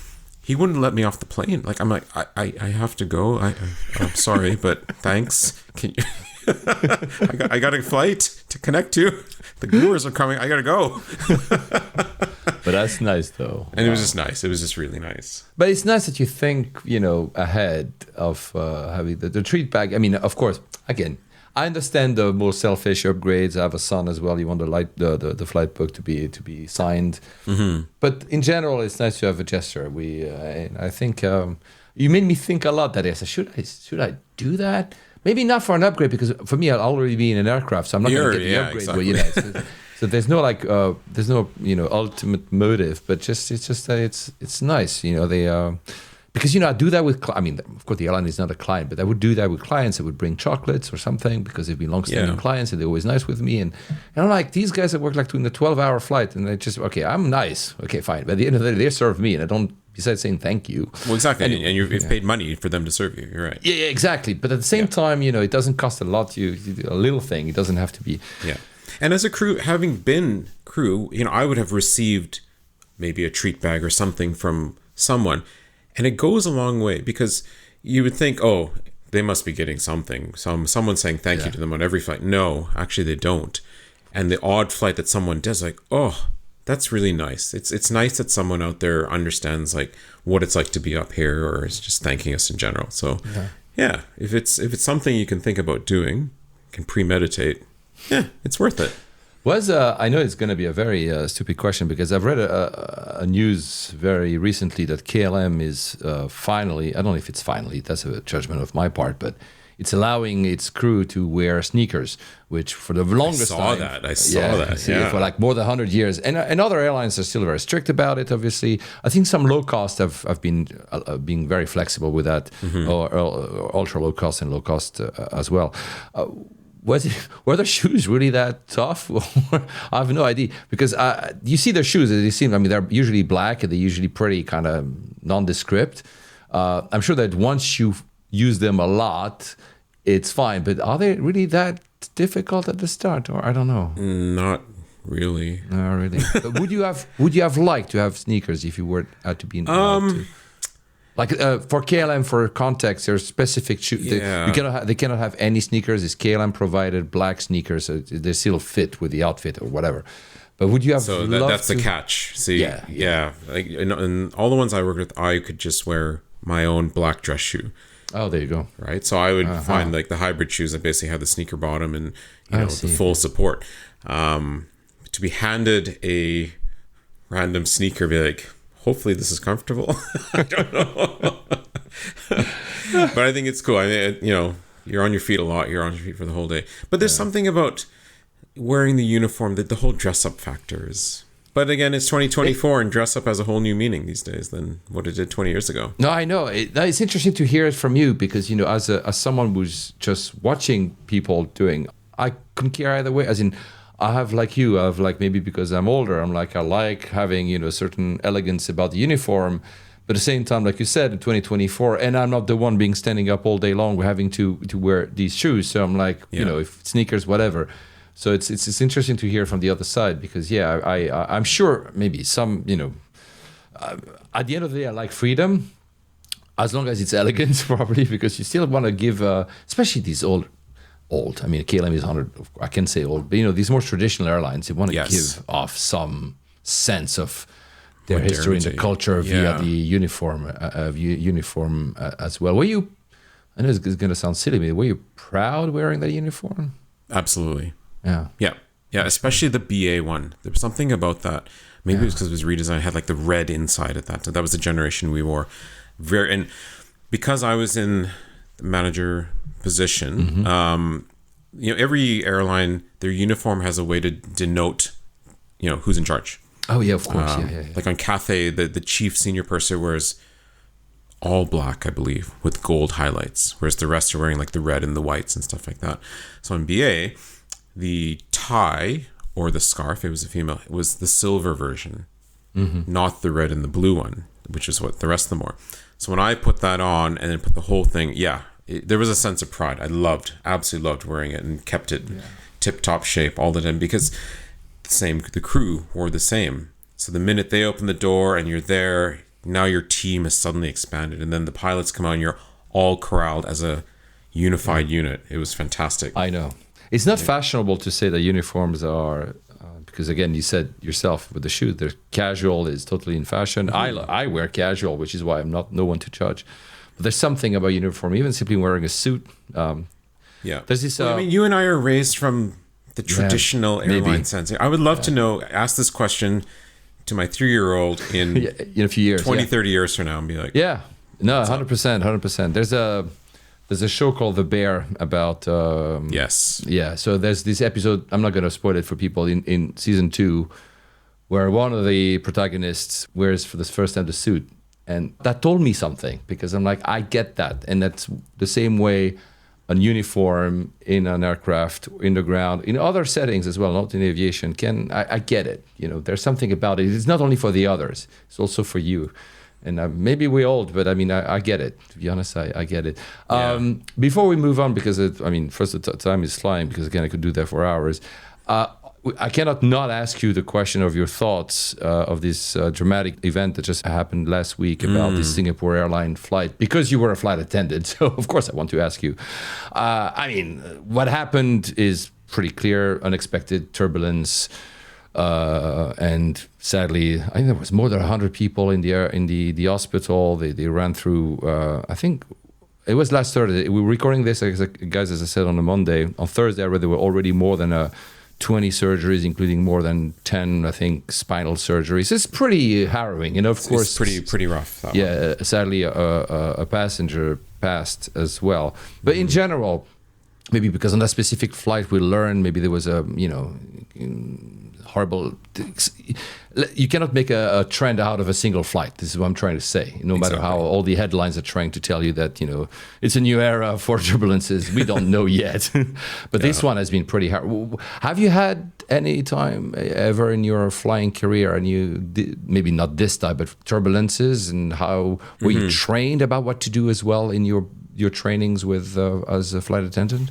he wouldn't let me off the plane. Like, I'm like, I have to go. I'm sorry, but thanks. Can you? I got a flight to connect to. The Brewers are coming. I got to go. But that's nice, though. And it was just nice. It was just really nice. But it's nice that you think, ahead of having the treat bag. I mean, of course, again, I understand the more selfish upgrades. I have a son as well. You want the flight book to be signed. Mm-hmm. But in general, it's nice to have a gesture. I think you made me think a lot that day. I said, should I do that? Maybe not for an upgrade, because for me, I'll already be in an aircraft, so I'm not going to get the upgrade. Exactly. So there's no ultimate motive, but it's just that it's nice. Because I do that with. I mean, of course, the airline is not a client, but I would do that with clients. I would bring chocolates or something because they've been long-standing clients and they're always nice with me. And I'm like, these guys that work doing the 12-hour flight, and they just I'm nice. Okay, fine. But at the end of the day, they serve me, and I don't. Besides saying thank you. Well, exactly, and you've paid money for them to serve you. You're right. Yeah, exactly. But at the same time, it doesn't cost a lot. You a little thing. It doesn't have to be. Yeah. And as a crew, having been crew, I would have received maybe a treat bag or something from someone. And it goes a long way, because you would think, oh, they must be getting something. Someone saying thank you to them on every flight. No, actually they don't. And the odd flight that someone does, like, oh, that's really nice. It's nice that someone out there understands like what it's like to be up here, or is just thanking us in general. So yeah, if it's something you can think about doing, can premeditate, it's worth it. I know it's going to be a very stupid question, because I've read a news very recently that KLM is finally, I don't know if it's finally, that's a judgment of my part, but it's allowing its crew to wear sneakers, which for the longest time... I saw that. For like more than 100 years. And other airlines are still very strict about it, obviously. I think some low cost have been being very flexible with that, or ultra low cost and low cost as well. Were the shoes really that tough? I have no idea, because you see their shoes. They're usually black, and they're usually pretty kind of nondescript. I'm sure that once you use them a lot, it's fine. But are they really that difficult at the start, or I don't know? Not really. Not really. But would you have liked to have sneakers if you were to be to? Like for KLM, for context, there's specific shoes. They cannot have any sneakers. It's KLM provided black sneakers. So they still fit with the outfit or whatever. But would you have? So that's the catch. See, Like in all the ones I worked with, I could just wear my own black dress shoe, Oh, there you go. Right. So I would find like the hybrid shoes that basically have the sneaker bottom and the full support. To be handed a random sneaker, be like, hopefully this is comfortable. I don't know. But I think it's cool. I mean, you're on your feet a lot. You're on your feet for the whole day. But there's something about wearing the uniform that the whole dress up factor is. But again, it's 2024 and dress up has a whole new meaning these days than what it did 20 years ago. No, I know. It's interesting to hear it from you because, as someone who's just watching people doing, I couldn't care either way. As in, I have like you, maybe because I'm older, I like having, a certain elegance about the uniform. But at the same time, like you said, in 2024, and I'm not the one being standing up all day long having to wear these shoes. So I'm like, if sneakers, whatever. So it's interesting to hear from the other side because, I'm sure maybe some, at the end of the day, I like freedom as long as it's elegant, probably, because you still want to give, especially these old. I mean, KLM is 100, I can say old, but these more traditional airlines, you want to give off some sense of their history and the culture via the uniform as well. Were you, I know it's going to sound silly, but were you proud wearing that uniform? Absolutely. Yeah. Yeah, especially the BA one. There was something about that. Maybe it was because it was redesigned. It had like the red inside at that. So that was the generation we wore. And because I was in the manager position, every airline, their uniform has a way to denote, who's in charge. Oh yeah, of course. Like on Cathay, the chief senior purser wears all black, I believe, with gold highlights, whereas the rest are wearing like the red and the whites and stuff like that. So in BA, the tie or the scarf, it was a female, it was the silver version, not the red and the blue one, which is what the rest of them wore. So when I put that on and then put the whole thing, there was a sense of pride. I absolutely loved wearing it and kept it tip-top shape all the time because the crew wore the same. So the minute they open the door and you're there, now your team has suddenly expanded. And then the pilots come out and you're all corralled as a unified unit. It was fantastic. I know. It's not fashionable to say that uniforms are, because again, you said yourself with the shoes, they're casual is totally in fashion. I wear casual, which is why I'm no one to judge. But there's something about uniform, even simply wearing a suit. There's this. You and I are raised from the traditional airline sense. I would love to know, ask this question to my 3-year-old in a few years, 20, 30 years from now and be like, 100%. There's a show called The Bear about... so there's this episode, I'm not going to spoil it for people, in season 2, where one of the protagonists wears for the first time the suit. And that told me something, because I'm like, I get that. And that's the same way a uniform in an aircraft, in the ground, in other settings as well, not in aviation, I get it. There's something about it. It's not only for the others, it's also for you. And maybe we're old, but I mean, I get it. To be honest, I get it. Before we move on, because first the time is flying, because again, I could do that for hours. I cannot not ask you the question of your thoughts of this dramatic event that just happened last week about the Singapore Airlines flight, because you were a flight attendant. So of course I want to ask you. What happened is pretty clear: unexpected turbulence. And sadly, I think there was more than 100 people in the hospital. They ran through. I think it was last Thursday. We were recording this, guys, as I said, on a Monday. On Thursday, I read there were already more than 20 surgeries, including more than 10, I think, spinal surgeries. It's pretty harrowing, Of course, it's pretty rough. Sadly, a passenger passed as well. But in general, maybe because on that specific flight we learned maybe there was a horrible. You cannot make a trend out of a single flight. This is what I'm trying to say. No matter how all the headlines are trying to tell you that it's a new era for turbulences, we don't know yet. But this one has been pretty hard. Have you had any time ever in your flying career, and maybe not this type, but turbulences, and how were you trained about what to do as well in your trainings with as a flight attendant?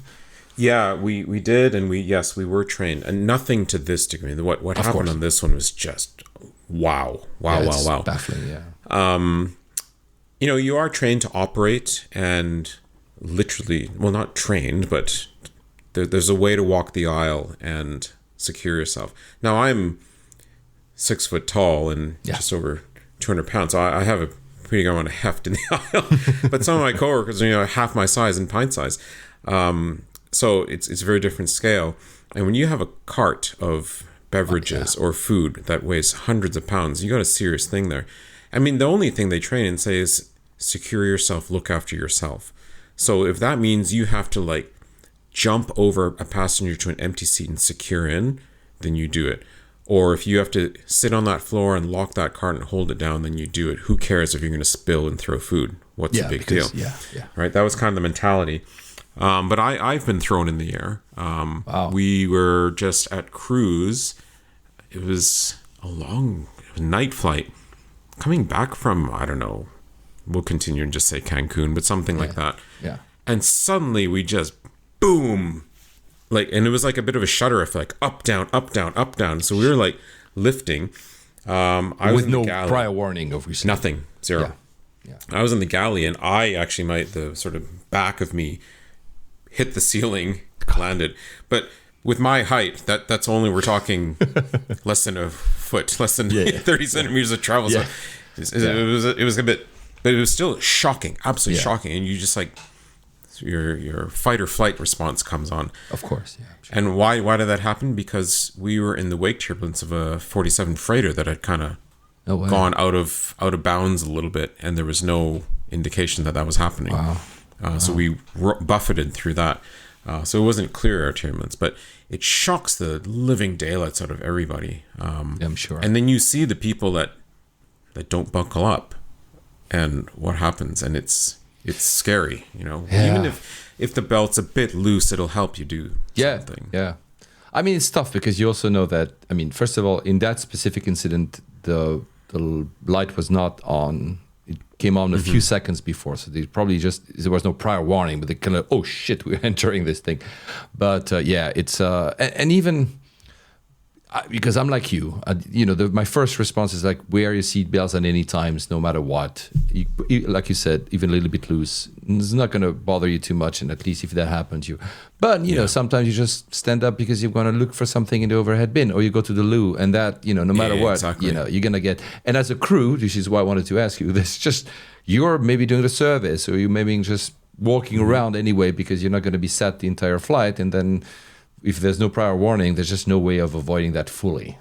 Yeah, we did, and we were trained, and nothing to this degree. What happened on this one was just wow. Baffling, you are trained to operate, and literally, well, not trained, but there's a way to walk the aisle and secure yourself. Now I'm 6 foot tall and just over 200 pounds, so I have a pretty good amount of heft in the aisle. But some of my coworkers are, half my size and pint size. So it's a very different scale. And when you have a cart of beverages or food that weighs hundreds of pounds, you got a serious thing there. I mean, the only thing they train and say is secure yourself, look after yourself. So if that means you have to like jump over a passenger to an empty seat and secure in, then you do it. Or if you have to sit on that floor and lock that cart and hold it down, then you do it. Who cares if you're going to spill and throw food? What's the big deal? Yeah. Right? That was kind of the mentality. But I've been thrown in the air. Wow. We were just at cruise. It was a long night flight. Coming back from, I don't know, we'll continue and just say Cancun, but something like that. Yeah. And suddenly we just, boom. And it was like a bit of a shudder effect, up, down, up, down, up, down. So we were like lifting. I was with no prior warning, obviously. Nothing. Zero. Yeah. I was in the galley, and I actually the sort of back of me hit the ceiling, landed. But with my height, that's only, we're talking less than a foot, less than 30 centimeters of travel. So it was a bit, but it was still shocking, absolutely shocking. And you just like, your fight or flight response comes on. Of course, yeah. Sure. And why did that happen? Because we were in the wake turbulence of a 47 freighter that had kind of gone out of bounds a little bit, and there was no indication that was happening. Wow. So we buffeted through that. So it wasn't clear air turbulence, but it shocks the living daylights out of everybody. I'm sure. And then you see the people that don't buckle up, and what happens, and it's scary, Even if the belt's a bit loose, it'll help you do something. Yeah. I mean, it's tough because you also know that, I mean, first of all, in that specific incident, the light was not on. It came on a few seconds before, so there was no prior warning, but they kind of, oh shit, we're entering this thing. But it's, and even, because I'm like you, my first response is like, wear your seatbelts at any times, no matter what. Like you said, even a little bit loose, it's not going to bother you too much, and at least if that happens, But sometimes you just stand up because you're going to look for something in the overhead bin, or you go to the loo, and that no matter what, exactly. You're going to get. And as a crew, this is why I wanted to ask you. This just you're maybe doing the service, or you're maybe just walking around anyway because you're not going to be sat the entire flight, and then. If there's no prior warning, there's just no way of avoiding that fully.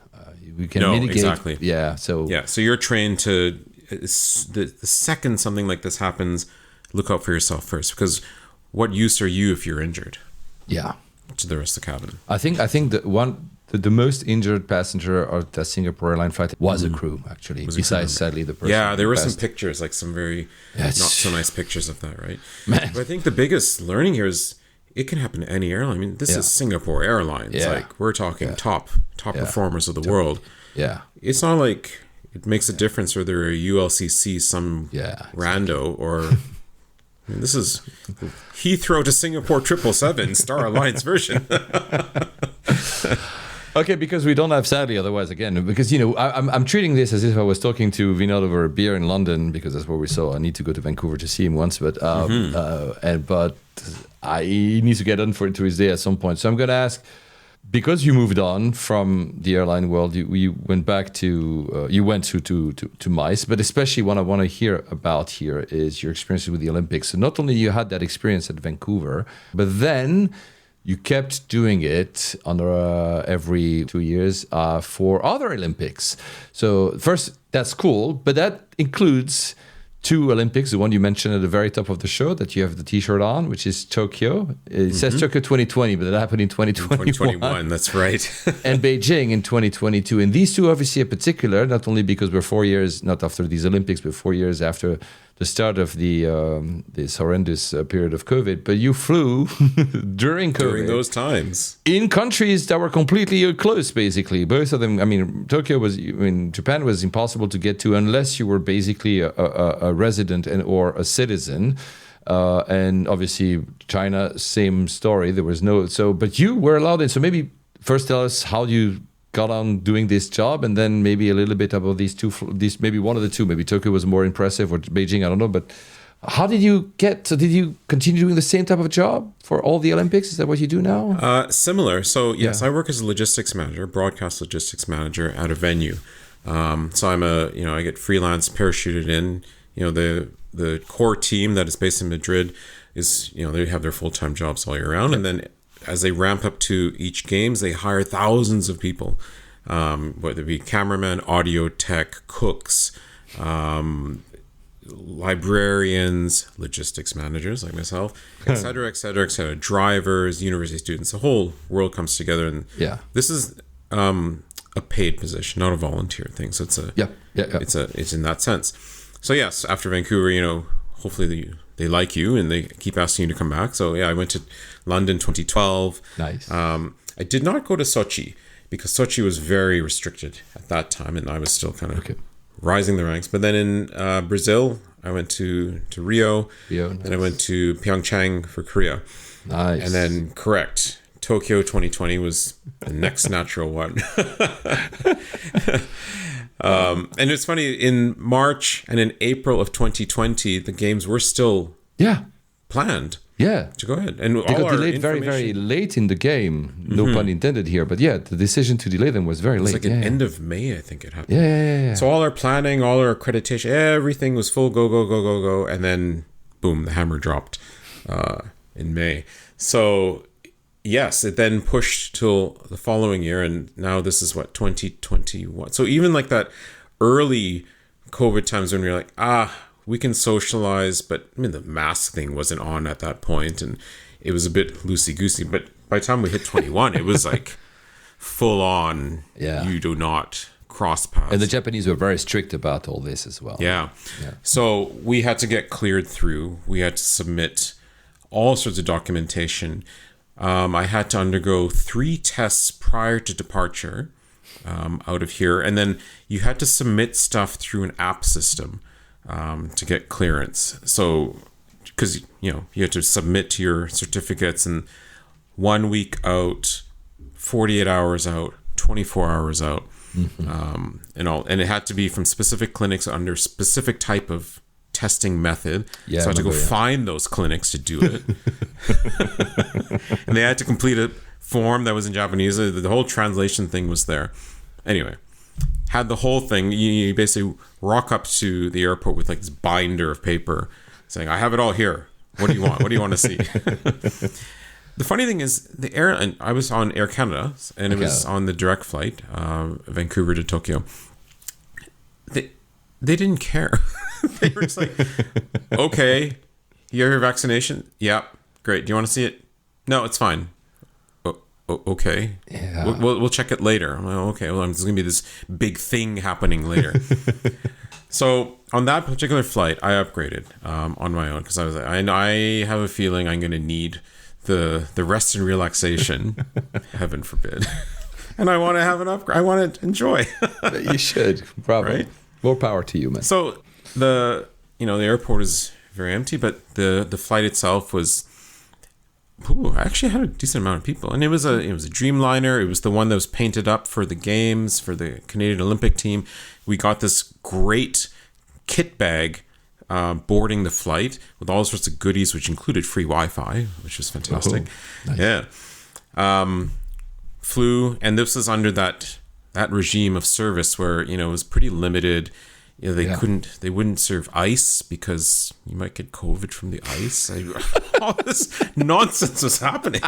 We can mitigate. Exactly. Yeah. So you're trained to the second something like this happens, look out for yourself first, because what use are you if you're injured? Yeah. To the rest of the cabin. I think the most injured passenger of the Singapore Airlines flight was a crew, actually. Besides, sadly, the person. Yeah, there were some pictures, like some very not so nice pictures of that, right? Man. But I think the biggest learning here is. It can happen to any airline. I mean, this is Singapore Airlines. Yeah. Like we're talking top performers of the world. Yeah. It's not like it makes a difference whether you're a ULCC, some rando, or I mean, this is Heathrow to Singapore 777 Star Alliance version. Okay, because we don't have, sadly, otherwise, again, because, I'm treating this as if I was talking to Vinod over a beer in London, because that's where we saw. I need to go to Vancouver to see him once, but he needs to get on to his day at some point. So I'm going to ask, because you moved on from the airline world, you went back to, you went to MICE, but especially what I want to hear about here is your experiences with the Olympics. So not only you had that experience at Vancouver, but then you kept doing it every 2 years for other Olympics. So first, that's cool, but that includes 2 Olympics, the one you mentioned at the very top of the show that you have the T-shirt on, which is Tokyo. It says Tokyo 2020, but it happened in 2021. 2021, that's right. And Beijing in 2022. And these 2 obviously in particular, not only because we're 4 years, not after these Olympics, but 4 years after the start of this horrendous period of COVID, but you flew during COVID. During those times. In countries that were completely closed, basically. Both of them, Japan was impossible to get to unless you were basically a resident or a citizen. And obviously China, same story. There was but you were allowed in. So maybe first tell us how you got on doing this job, and then maybe a little bit about these maybe one of the 2, maybe Tokyo was more impressive, or Beijing, I don't know, but how did you did you continue doing the same type of job for all the Olympics? Is that what you do now? Similar. So yes, I work as a logistics manager, broadcast logistics manager at a venue. So I'm I get freelance parachuted in the core team that is based in Madrid is, they have their full-time jobs all year round. And then as they ramp up to each games, they hire thousands of people, whether it be cameramen, audio tech, cooks, librarians, logistics managers like myself, et cetera, et cetera, et cetera, drivers, university students. The whole world comes together. And this is a paid position, not a volunteer thing. So it's it's in that sense. So yes, after Vancouver, hopefully they like you and they keep asking you to come back. So yeah, I went to London 2012. Nice. I did not go to Sochi because Sochi was very restricted at that time, and I was still kind of rising the ranks. But then in Brazil, I went to Rio, nice. And I went to Pyeongchang for Korea. Nice. And then Tokyo 2020 was the next natural one. And it's funny, in March and in April of 2020, the games were still planned. Yeah. To go ahead. And they got delayed very, very late in the game. No pun intended here. But yeah, the decision to delay them was very late. It was like end of May, I think it happened. Yeah. So all our planning, all our accreditation, everything was full go. And then, boom, the hammer dropped in May. So, yes, it then pushed till the following year. And now this is 2021. So even like that early COVID times when you're like, we can socialize, but I mean, the mask thing wasn't on at that point, and it was a bit loosey-goosey. But by the time we hit 21, it was like full on. Yeah. You do not cross paths. And the Japanese were very strict about all this as well. Yeah. So we had to get cleared through. We had to submit all sorts of documentation. I had to undergo 3 tests prior to departure out of here, and then you had to submit stuff through an app system. To get clearance. So, because, you have to submit to your certificates, and 1 week out, 48 hours out, 24 hours out, and it had to be from specific clinics under specific type of testing method. So I had to go find those clinics to do it. And they had to complete a form that was in Japanese. The whole translation thing was there. Anyway. Had the whole thing. You basically rock up to the airport with like this binder of paper saying, I have it all here. What do you want? What do you want to see? The funny thing is, I was on Air Canada, and it was on the direct flight, Vancouver to Tokyo. They didn't care. They were just like, okay, you have your vaccination? Yeah, great. Do you want to see it? No, it's fine. Okay. Yeah. We'll check it later. I'm like, okay, well, there's going to be this big thing happening later. So on that particular flight, I upgraded on my own because I was like, I have a feeling I'm going to need the rest and relaxation, heaven forbid. And I want to have an upgrade. I want to enjoy. You should. Bravo. Right? More power to you, man. So the airport is very empty, but the flight itself was... I actually had a decent amount of people, and it was a Dreamliner. It was the one that was painted up for the games for the Canadian Olympic team. We got this great kit bag boarding the flight with all sorts of goodies, which included free Wi-Fi, which was fantastic. Nice. Yeah, flew, and this was under that regime of service where it was pretty limited. They wouldn't serve ice because you might get COVID from the ice. All this nonsense was happening.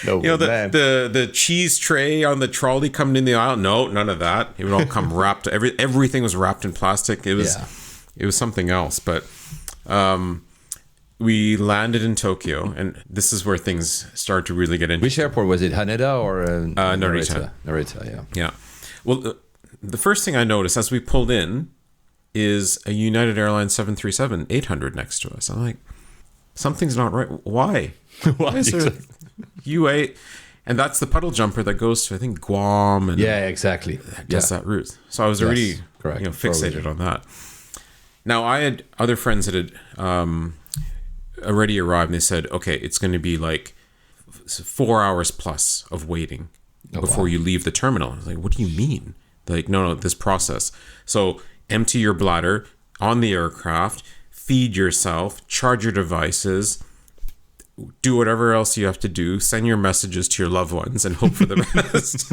The cheese tray on the trolley coming in the aisle. No, none of that. It would all come wrapped. Everything was wrapped in plastic. It was something else. But we landed in Tokyo, and this is where things started to really get interesting. Which airport was it? Haneda or Narita? Narita, yeah. Well. The first thing I noticed as we pulled in is a United Airlines 737-800 next to us. I'm like, something's not right. Why? Why is there U8? And that's the puddle jumper that goes to, I think, Guam. And exactly. Does that route. So I was already fixated on that. Now, I had other friends that had already arrived, and they said, okay, it's going to be like 4 hours plus of waiting before you leave the terminal. I was like, what do you mean? Like, no, this process. So empty your bladder on the aircraft, feed yourself, charge your devices, do whatever else you have to do, send your messages to your loved ones, and hope for the best.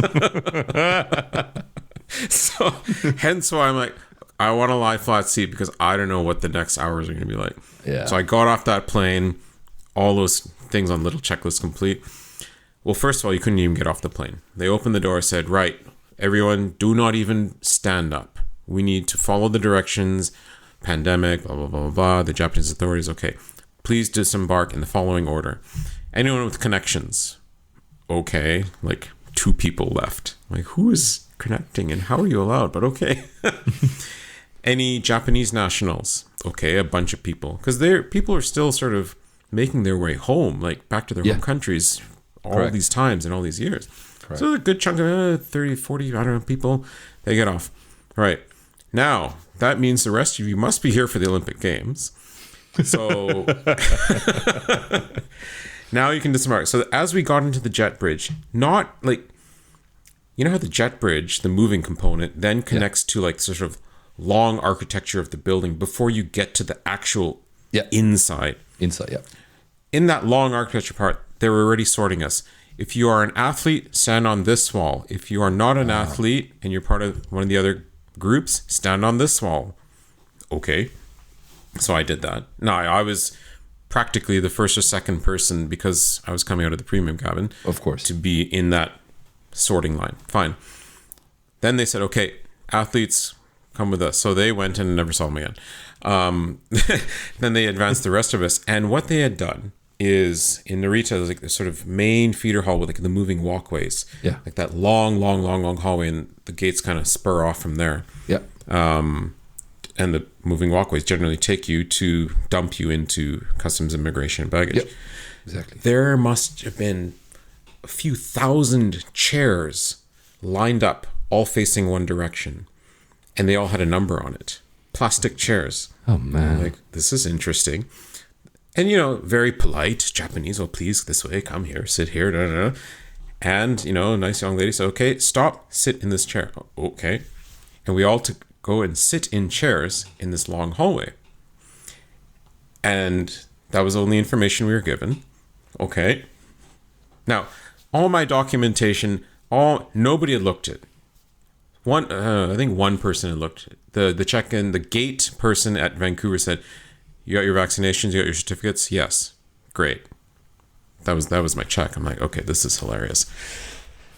So hence why I'm like, I want a lie flat seat because I don't know what the next hours are going to be like. Yeah. So I got off that plane, all those things on little checklist complete. Well, first of all, you couldn't even get off the plane. They opened the door, said, right, everyone, do not even stand up. We need to follow the directions, pandemic, blah, blah, blah, blah, blah. The Japanese authorities, okay. Please disembark in the following order. Anyone with connections, okay, like 2 people left. Like, who is connecting and how are you allowed? But okay. Any Japanese nationals, okay, a bunch of people. Because people are still sort of making their way home, like back to their home countries all these times and all these years. Correct. So a good chunk of 30, 40, I don't know, people, they get off. Right. Now, that means the rest of you must be here for the Olympic Games. So now you can disembark. So as we got into the jet bridge, not like, you know how the jet bridge, the moving component, then connects to like sort of long architecture of the building before you get to the actual inside. Inside, yeah. In that long architecture part, they were already sorting us. If you are an athlete, stand on this wall. If you are not an athlete and you're part of one of the other groups, stand on this wall. Okay. So I did that. Now, I was practically the first or second person because I was coming out of the premium cabin. Of course. To be in that sorting line. Fine. Then they said, okay, athletes, come with us. So they went and never saw them again. Then they advanced the rest of us. And what they had done is in Narita, there's like this sort of main feeder hall with like the moving walkways. Yeah. Like that long hallway, and the gates kind of spur off from there. Yeah. And the moving walkways generally take you to dump you into customs, immigration, and baggage. Yep. Exactly. There must have been a few thousand chairs lined up, all facing one direction. And they all had a number on it. Plastic chairs. Oh, man. Like, this is interesting. And, you know, very polite Japanese. Oh, please, this way, come here, sit here. Da, da, da. And, you know, a nice young lady said, okay, stop, sit in this chair. Oh, okay. And we all go and sit in chairs in this long hallway. And that was the only information we were given. Okay. Now, all my documentation, nobody had looked at. I think one person had looked. The check-in, the gate person at Vancouver said, "You got your vaccinations, you got your certificates?" Yes. Great. That was my check. I'm like, okay, this is hilarious.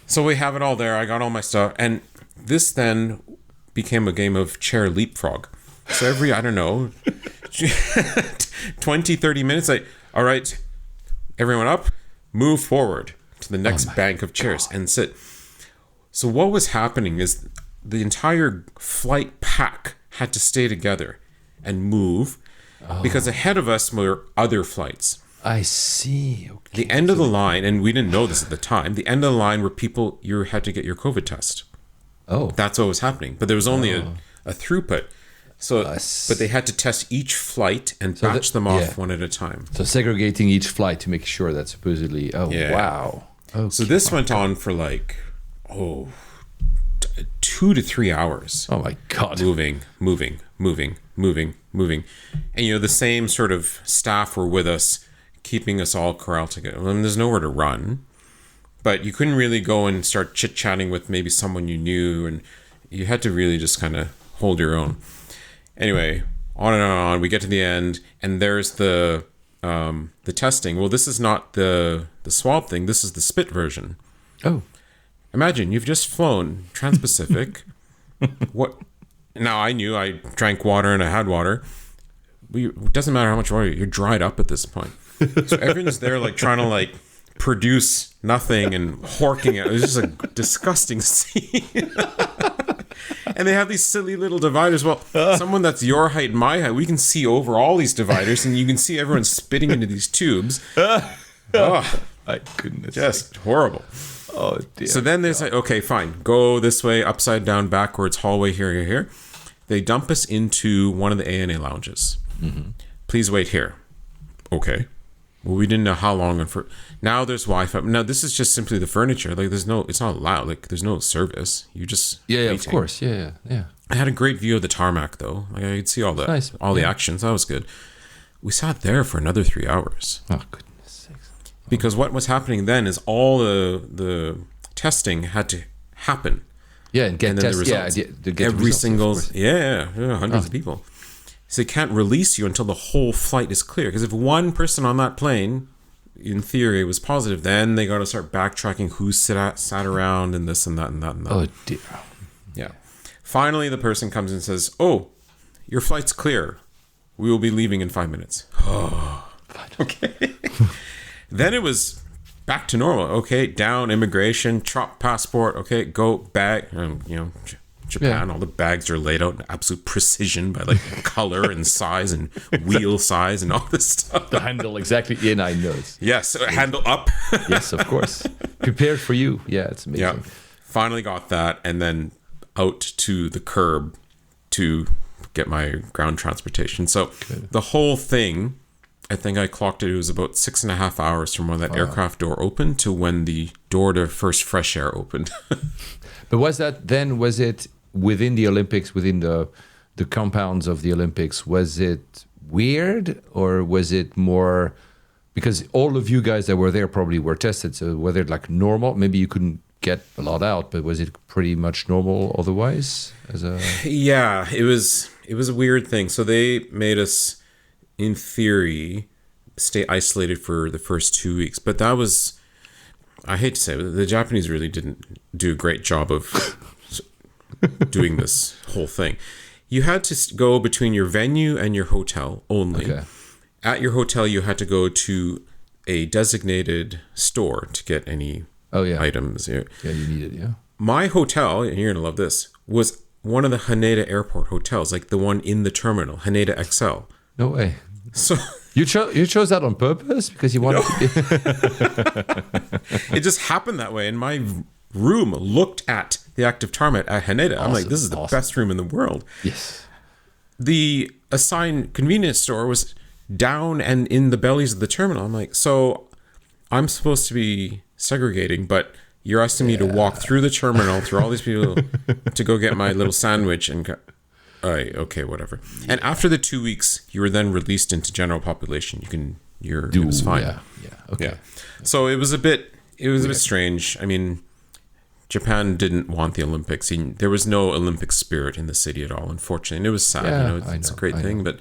So we have it all there. I got all my stuff. And this then became a game of chair leapfrog. So every, I don't know, 20, 30 minutes, like, all right, everyone up, move forward to the next bank of chairs and sit. So what was happening is the entire flight pack had to stay together and move because ahead of us were other flights. I see. Okay. The end of the line, and we didn't know this at the time, the end of the line were people, you had to get your COVID test. Oh. That's what was happening. But there was only a throughput. So, but they had to test each flight and batch them off one at a time. So segregating each flight to make sure that supposedly, wow. Okay. So this went on for like, 2 to 3 hours. Oh my God. Moving. And, you know, the same sort of staff were with us, keeping us all corralled together. I mean, there's nowhere to run, but you couldn't really go and start chit-chatting with maybe someone you knew, and you had to really just kind of hold your own. Anyway, on and on, we get to the end, and there's the testing. Well, this is not the swab thing. This is the spit version. Oh. Imagine you've just flown Trans-Pacific. What? Now, I knew I drank water and I had water. It doesn't matter how much water, you're dried up at this point. So everyone's there like trying to like produce nothing and horking it. It was just a disgusting scene. And they have these silly little dividers. Well, someone that's your height, my height, we can see over all these dividers, and you can see everyone spitting into these tubes. Oh, my goodness. Just horrible. Oh, dear. So then they say, okay, fine. Go this way, upside down, backwards, hallway, here. They dump us into one of the ANA lounges. Mm-hmm. Please wait here. Okay. Well, we didn't know how long. Now there's Wi-Fi. Now this is just simply the furniture. Like it's not loud. Like there's no service. You just waiting. Of course. Yeah. I had a great view of the tarmac though. Like I could see all the actions. That was good. We sat there for another 3 hours. Oh goodness sakes! Because what was happening then is all the testing had to happen Yeah, and get then tests. the results. Every single, hundreds of people. So they can't release you until the whole flight is clear. Because if one person on that plane, in theory, was positive, then they got to start backtracking who sat around and this and that and that and that. Oh dear. Yeah. Finally, the person comes and says, "Oh, your flight's clear. We will be leaving in 5 minutes." Oh, okay. Then it was back to normal. Okay, down immigration, chop passport. Okay, go bag. Japan, all the bags are laid out in absolute precision by like color and size and wheel size and all this stuff. The handle exactly in, I know. Yes, handle up. Yes, of course. Prepared for you. Yeah, it's amazing. Yeah, finally got that, and then out to the curb to get my ground transportation. So the whole thing, I think I clocked it. It was about 6.5 hours from when that aircraft door opened to when the door to first fresh air opened. But was it within the Olympics, within the compounds of the Olympics? Was it weird, or was it more, because all of you guys that were there probably were tested, so whether like normal, maybe you couldn't get a lot out, but was it pretty much normal otherwise? Yeah, it was a weird thing. So they made us, in theory, stay isolated for the first 2 weeks, but that was, I hate to say it, the Japanese really didn't do a great job of doing this whole thing. You had to go between your venue and your hotel only. Okay. At your hotel, you had to go to a designated store to get any items. Yeah, you need it, yeah. My hotel, and you're going to love this, was one of the Haneda Airport hotels, like the one in the terminal, Haneda XL. No way. So you chose that on purpose because you wanted to be... It just happened that way, and my room looked at the active tarmac at Haneda. Awesome. I'm like, this is the best room in the world. Yes. The assigned convenience store was down and in the bellies of the terminal. I'm like, so I'm supposed to be segregating, but you're asking me to walk through the terminal, through all these people to go get my little sandwich and okay, whatever. And after the 2 weeks, you were then released into general population. It was fine. Yeah. Okay. Yeah. So it was a bit strange. I mean, Japan didn't want the Olympics. There was no Olympic spirit in the city at all, unfortunately. And it was sad. Yeah, it's a great thing, but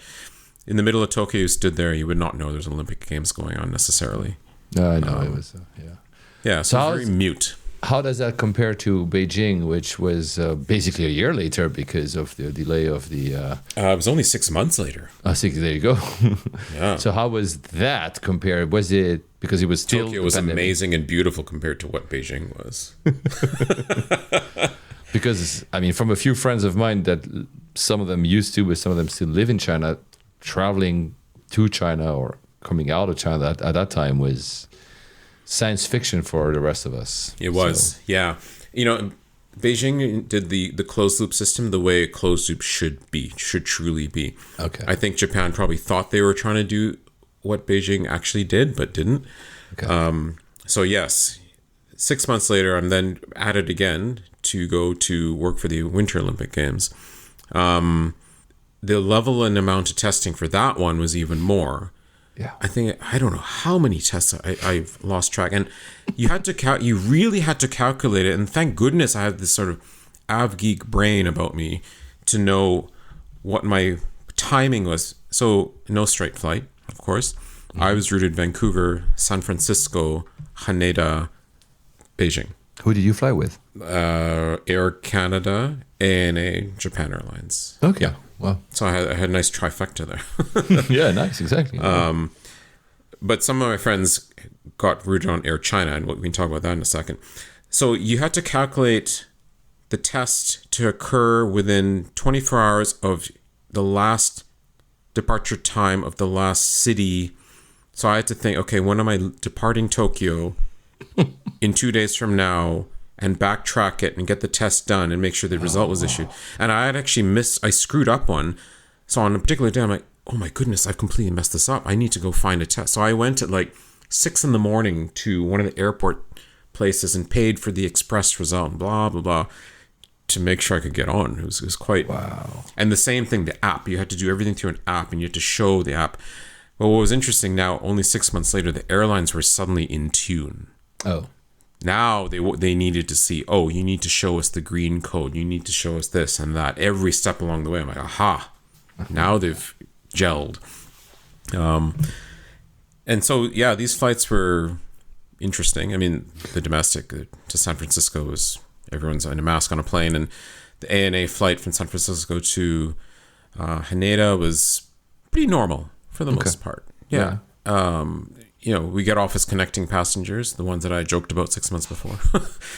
in the middle of Tokyo, you stood there, you would not know there's Olympic Games going on necessarily. No, I know it was. Yeah, so very mute. How does that compare to Beijing, which was basically a year later because of the delay of the... it was only 6 months later. I think there you go. Yeah. So how was that compared? Was it because it was still... Tokyo was amazing and beautiful compared to what Beijing was. Because, I mean, from a few friends of mine that some of them used to, but some of them still live in China, traveling to China or coming out of China at that time was science fiction for the rest of us. It was, yeah. Beijing did the closed loop system the way a closed loop should truly be. Okay. I think Japan probably thought they were trying to do what Beijing actually did, but didn't. Okay. So yes, 6 months later, I'm then added again to go to work for the Winter Olympic Games. The level and amount of testing for that one was even more. Yeah. I don't know how many tests I've lost track. And you really had to calculate it. And thank goodness I had this sort of AvGeek brain about me to know what my timing was. So no straight flight, of course. Mm-hmm. I was routed Vancouver, San Francisco, Haneda, Beijing. Who did you fly with? Air Canada, ANA, Japan Airlines. Okay. Yeah. Wow. So I had a nice trifecta there. Yeah, nice, exactly. But some of my friends got routed on Air China, and we can talk about that in a second. So you had to calculate the test to occur within 24 hours of the last departure time of the last city. So I had to think, okay, when am I departing Tokyo in 2 days from now, and backtrack it and get the test done and make sure the result was issued. And I had actually I screwed up one. So on a particular day, I'm like, oh my goodness, I've completely messed this up. I need to go find a test. So I went at like 6 a.m. to one of the airport places and paid for the express result and blah, blah, blah, to make sure I could get on. It was quite... Wow. And the same thing, the app. You had to do everything through an app and you had to show the app. Well, what was interesting now, only 6 months later, the airlines were suddenly in tune. Oh. Now they needed to see, oh, you need to show us the green code. You need to show us this and that every step along the way. I'm like, aha, now they've gelled. And so, yeah, these flights were interesting. I mean, the domestic to San Francisco was everyone's in a mask on a plane. And the ANA flight from San Francisco to Haneda was pretty normal for the most part. Yeah. We get off as connecting passengers, the ones that I joked about 6 months before.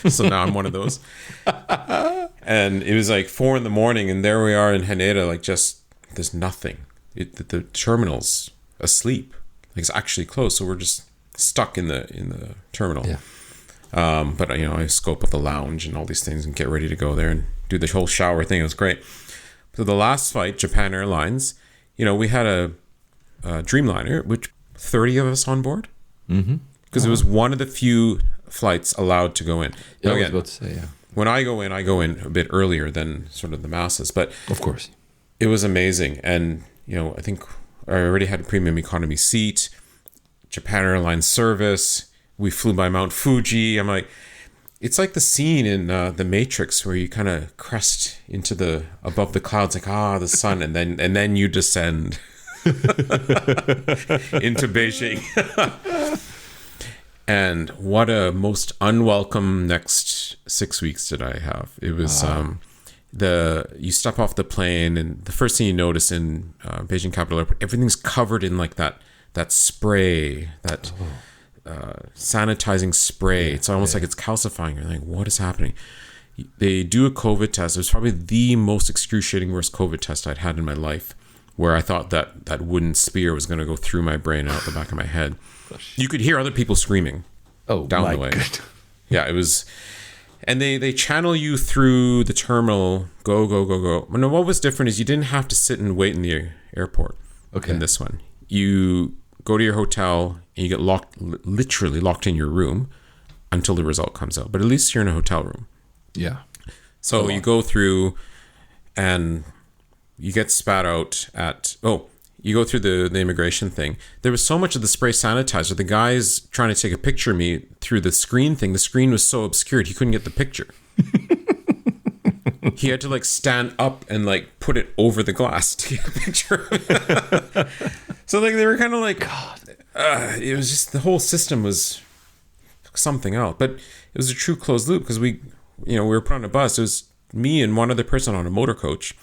So now I'm one of those. And it was like 4 a.m, and there we are in Haneda, like just, there's nothing. The terminal's asleep. Like it's actually closed, so we're just stuck in the terminal. Yeah. But I scope out the lounge and all these things and get ready to go there and do the whole shower thing. It was great. So the last flight, Japan Airlines, we had a Dreamliner, which 30 of us on board, because it was one of the few flights allowed to go in. Yeah, I was about to say, yeah. When I go in a bit earlier than sort of the masses, but of course, it was amazing. And I think I already had a premium economy seat, Japan Airlines service. We flew by Mount Fuji. I'm like, it's like the scene in The Matrix where you kind of crest into above the clouds, like the sun, and then you descend into Beijing. And what a most unwelcome next 6 weeks did I have. It was you step off the plane, and the first thing you notice in Beijing Capital Airport, everything's covered in like that spray, that sanitizing spray. It's almost like it's calcifying. You're like, what is happening? They do a COVID test. It was probably the most excruciating worst COVID test I'd had in my life, where I thought that wooden spear was going to go through my brain and out the back of my head. Gosh. You could hear other people screaming down the way. Yeah, it was. And they channel you through the terminal, go. No, what was different is you didn't have to sit and wait in the airport. Okay. In this one, you go to your hotel and you get literally locked in your room until the result comes out. But at least you're in a hotel room. Yeah. So you go through and you get spat out you go through the immigration thing. There was so much of the spray sanitizer. The guy's trying to take a picture of me through the screen thing. The screen was so obscured, he couldn't get the picture. He had to like stand up and like put it over the glass to get a picture of it. So like they were kind of like, God, it was just, the whole system was something else. But it was a true closed loop because we were put on a bus. It was me and one other person on a motor coach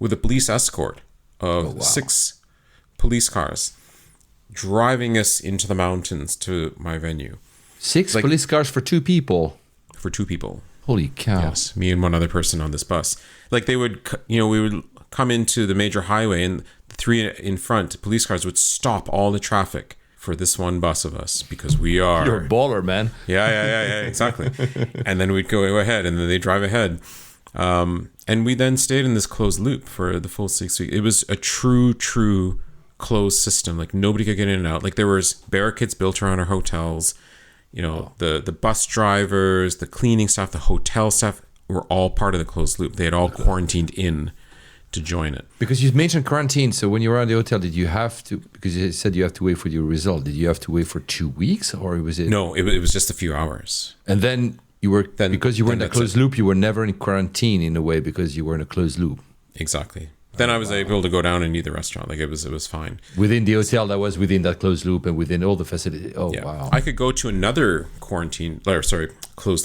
with a police escort of 6 police cars driving us into the mountains to my venue. 6 police cars for 2 people? For 2 people. Holy cow. Yes, me and one other person on this bus. Like they would, we would come into the major highway and the 3 in front, police cars would stop all the traffic for this one bus of us because we are... You're a baller, man. Yeah, exactly. And then we'd go ahead and then they drive ahead. And we then stayed in this closed loop for the full 6 weeks. It was a true closed system. Like nobody could get in and out. Like there was barricades built around our hotels. The bus drivers, the cleaning staff, the hotel staff were all part of the closed loop. They had all quarantined in to join it. Because you mentioned quarantine. So when you were at the hotel, did you have to, because you said you have to wait for your result, did you have to wait for 2 weeks or was it? No, it was just a few hours. And then because you were in a closed loop, you were never in quarantine in a way because you were in a closed loop. Exactly. Then I was able to go down and eat the restaurant. Like it was fine. Within the hotel that was within that closed loop and within all the facilities. Oh, yeah. Wow. I could go to another closed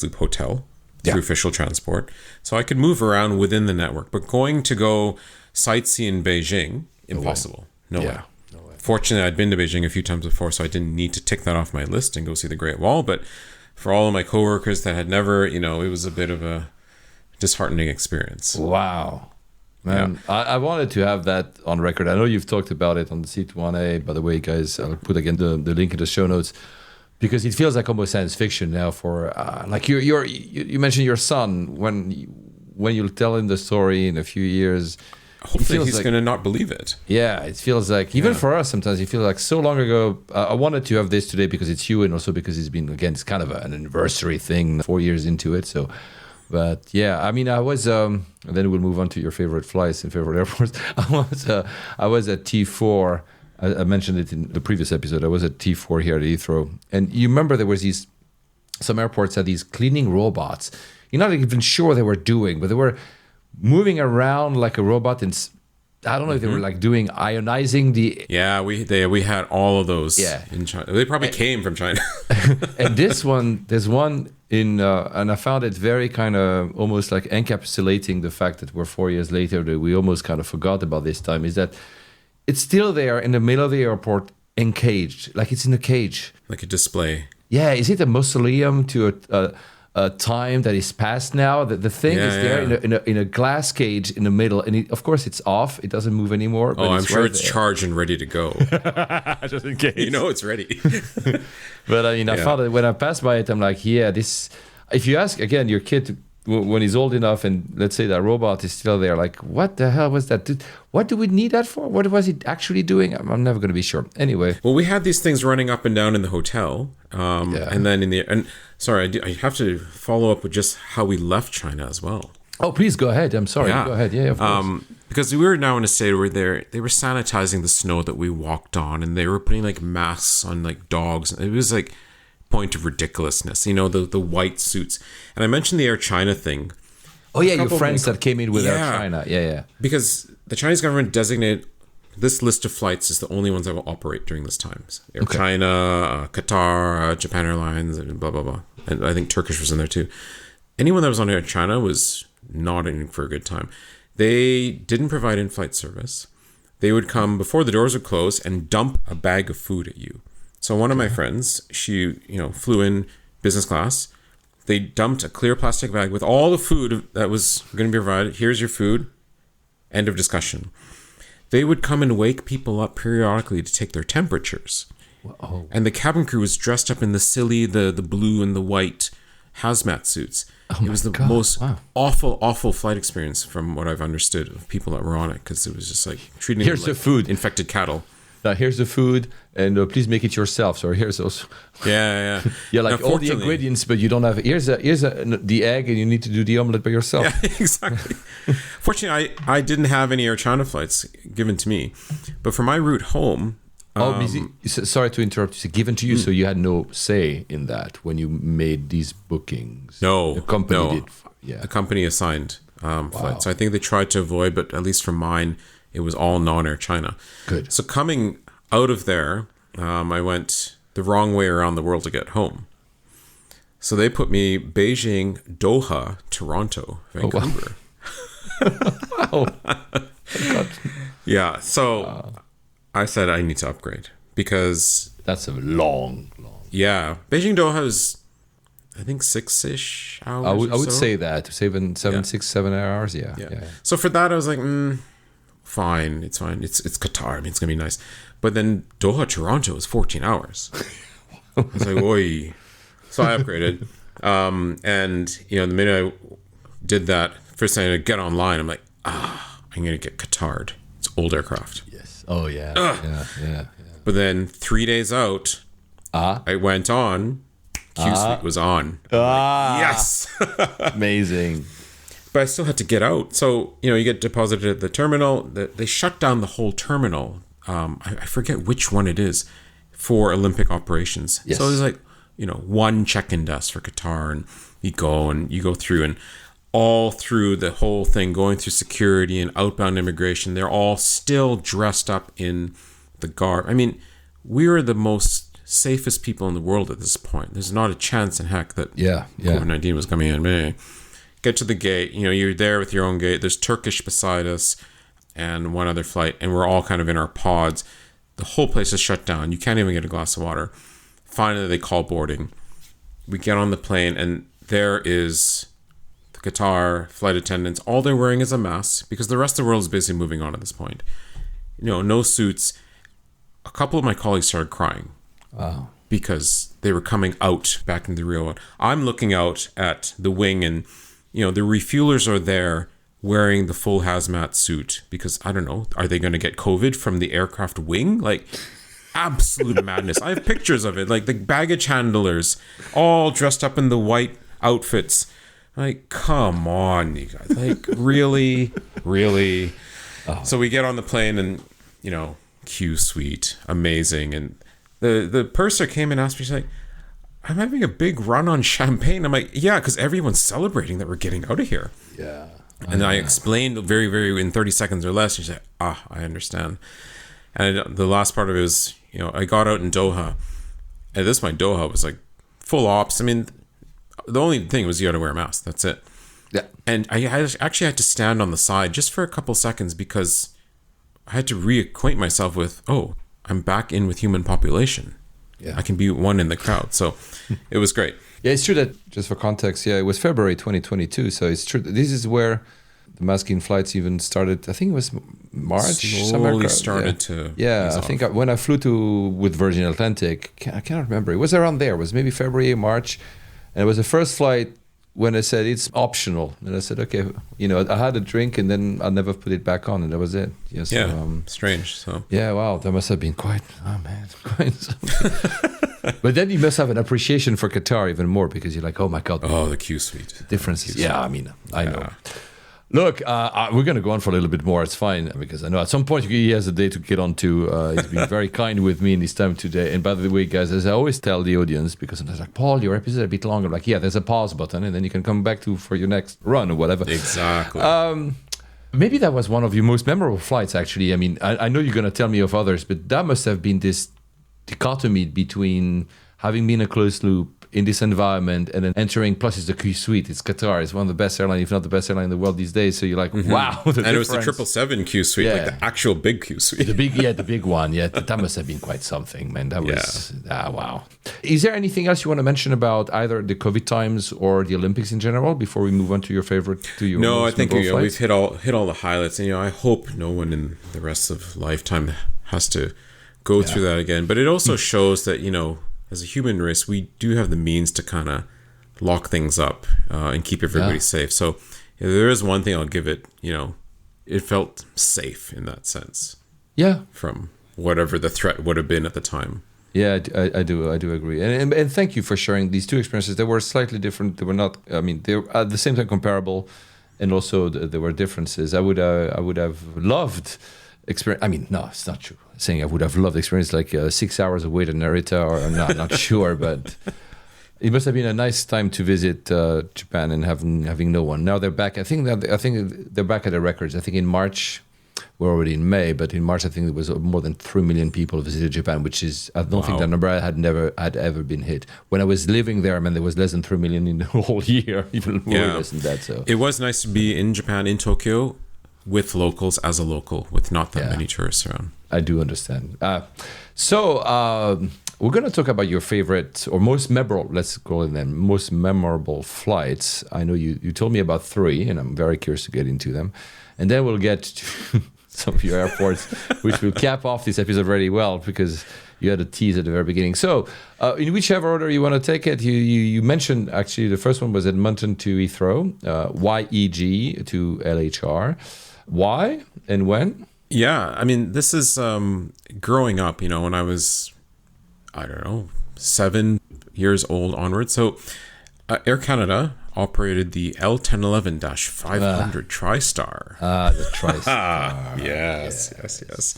loop hotel through official transport. So I could move around within the network. But going to go sightsee in Beijing, impossible. No way. Fortunately, I'd been to Beijing a few times before, so I didn't need to tick that off my list and go see the Great Wall. But for all of my coworkers that had never, it was a bit of a disheartening experience. Wow. Man, yeah. I wanted to have that on record. I know you've talked about it on the C1A. By the way, guys, I'll put again the link in the show notes because it feels like almost science fiction now. For like you mentioned your son when you'll tell him the story in a few years. Hopefully he's going to not believe it. Yeah, it feels like, even for us sometimes, it feels like so long ago. I wanted to have this today because it's you and also because it's been, again, it's kind of an anniversary thing, 4 years into it. So, but yeah, I mean, I was, and then we'll move on to your favorite flights and favorite airports. I was at T4. I mentioned it in the previous episode. I was at T4 here at Heathrow. And you remember there was these some airports had these cleaning robots. You're not even sure what they were doing, but they were moving around like a robot. And I don't know if they were like doing ionizing the. Yeah, we had all of those. Yeah. In China. They probably came from China. And there's one in, and I found it very kind of almost like encapsulating the fact that we're 4 years later, that we almost kind of forgot about this time, is that it's still there in the middle of the airport, encaged, like it's in a cage. Like a display. Yeah, is it a mausoleum to a time that is past now? The thing is there in a glass cage in the middle, and of course it's off. It doesn't move anymore. But I'm sure it's charged and ready to go. Just in case. It's ready. But I found it when I passed by it. I'm like, this. If you ask again your kid when he's old enough, and let's say that robot is still there, like, what the hell was that? What do we need that for? What was it actually doing? I'm never going to be sure. Anyway. Well, we had these things running up and down in the hotel, and then sorry, I have to follow up with just how we left China as well. Oh, please go ahead. I'm sorry. Yeah. Go ahead. Yeah, of course. Because we were now in a state where they were sanitizing the snow that we walked on, and they were putting like masks on like dogs. It was like point of ridiculousness, the white suits. And I mentioned the Air China thing. Oh yeah, your friends that came in with Air China. Yeah. Because the Chinese government designated this list of flights as the only ones that will operate during this time. Air China, Qatar, Japan Airlines, and blah, blah, blah. And I think Turkish was in there too. Anyone that was on Air China was not in for a good time. They didn't provide in-flight service. They would come before the doors would close and dump a bag of food at you. So one of my friends, she, flew in business class. They dumped a clear plastic bag with all the food that was going to be provided. Here's your food. End of discussion. They would come and wake people up periodically to take their temperatures. Oh. And the cabin crew was dressed up in the silly, the blue and the white hazmat suits. It was the most awful flight experience from what I've understood of people that were on it, because it was just like treating them like food. Infected cattle. Here's the food, and please make it yourself. So here's those. Yeah. Yeah, like all the ingredients, but you don't have. Here's the egg, and you need to do the omelet by yourself. Yeah, exactly. Fortunately, I didn't have any Air China flights given to me, but for my route home. Sorry to interrupt. You said given to you, so you had no say in that when you made these bookings. No, the company did. Yeah, the company assigned flights. So I think they tried to avoid, but at least for mine, it was all non-Air China. Good. So coming out of there, I went the wrong way around the world to get home. So they put me Beijing, Doha, Toronto, Vancouver. Wow. Yeah. So I said I need to upgrade because that's a long. Yeah, Beijing, Doha is, I think, 6-ish hours. I would say that 7 hours. Yeah. So for that, I was like, fine, it's fine. It's Qatar. I mean, it's gonna be nice. But then Doha, Toronto is 14 hours. I was like, oi. So I upgraded. And the minute I did that, first thing I get online, I'm like, I'm gonna get Qatar'd. It's old aircraft. Yes. Oh yeah. Yeah. But then 3 days out, I went on. Q Suite was on. Like, yes. Amazing. But I still had to get out. So, you get deposited at the terminal. They shut down the whole terminal. I forget which one it is for Olympic operations. Yes. So there's like, one check-in desk for Qatar, and you go through, and all through the whole thing, going through security and outbound immigration, they're all still dressed up in the garb. I mean, we were the most safest people in the world at this point. There's not a chance in heck that COVID-19 was coming in. Man, get to the gate, you're there with your own gate. There's Turkish beside us and one other flight, and we're all kind of in our pods. The whole place is shut down. You can't even get a glass of water. Finally, they call boarding. We get on the plane, and there is the Qatar flight attendants. All they're wearing is a mask because the rest of the world is basically moving on at this point. No suits. A couple of my colleagues started crying. Wow. Because they were coming out back in the real world. I'm looking out at the wing, and the refuelers are there wearing the full hazmat suit because, I don't know, are they going to get COVID from the aircraft wing? Like, absolute madness. I have pictures of it, like the baggage handlers all dressed up in the white outfits. Like, come on, you guys. Like, really? So we get on the plane, and Q Suite, amazing. And the purser came and asked me, she's like, I'm having a big run on champagne. I'm like, yeah, because everyone's celebrating that we're getting out of here. Yeah. And I explained very, very in 30 seconds or less. She said, I understand. And the last part of it was, I got out in Doha. And this my Doha was like full ops. I mean, the only thing was you had to wear a mask. That's it. Yeah. And I actually had to stand on the side just for a couple seconds because I had to reacquaint myself with, I'm back in with human population. Yeah. I can be one in the crowd. So it was great. Yeah, it's true that, just for context, it was February 2022. So it's true. This is where the masking flights even started. I think it was March. Slowly started to. Yeah, I think when I flew with Virgin Atlantic, I cannot remember. It was around there. It was maybe February, March. And it was the first flight when I said it's optional. And I said, okay, I had a drink and then I never put it back on. And that was it. Yeah, so, strange. So yeah, wow, that must have been quite something. But then you must have an appreciation for Qatar even more because you're like, oh my God. Oh, the Q suite. Differences. Yeah, I mean, I know. Look, we're going to go on for a little bit more. It's fine because I know at some point he has a day to get on to. He's been very kind with me in his time today. And by the way, guys, as I always tell the audience, because I'm like, Paul, your episode is a bit longer. I'm like, yeah, there's a pause button and then you can come back for your next run or whatever. Exactly. Maybe that was one of your most memorable flights, actually. I mean, I know you're going to tell me of others, but that must have been this dichotomy between having been a closed loop in this environment and then entering, plus it's the Q suite, it's Qatar, it's one of the best airlines, if not the best airline in the world these days. So you're like, wow. And it was the 777 Q suite, like the actual big Q suite. The big one. Yeah, that must have been quite something, man. That was, wow. Is there anything else you want to mention about either the COVID times or the Olympics in general before we move on to your favorite, No, I think we've hit all the highlights. And, I hope no one in the rest of lifetime has to go through that again. But it also shows that, as a human race, we do have the means to kind of lock things up and keep everybody safe. So if there is one thing I'll give it, it felt safe in that sense. Yeah. From whatever the threat would have been at the time. Yeah, I do agree. And thank you for sharing these two experiences. They were slightly different. They were not, they were at the same time comparable. And also there were differences. I would have loved experience. I mean, no, it's not true. Saying I would have loved experience like 6 hours of wait in Narita, or I'm not sure, but it must have been a nice time to visit Japan and having no one. Now they're back. I think they're back at the records. I think in March, we're already in May, but in March I think there was more than 3 million people visited Japan, which is I don't think that number had ever been hit. When I was living there, there was less than 3 million in the whole year, even more less than that. So it was nice to be in Japan, in Tokyo, with locals as a local, with not that many tourists around. I do understand. So we're going to talk about your favorite or most memorable, let's call it them, most memorable flights. I know you told me about 3, and I'm very curious to get into them. And then we'll get to some of your airports, which will cap off this episode really well because you had a tease at the very beginning. So in whichever order you want to take it, you mentioned actually the first one was Edmonton to Heathrow, YEG to LHR. Why and when? Yeah, this is growing up, when I was, 7 years old onward. So Air Canada operated the L1011-500 TriStar. The TriStar. Yes.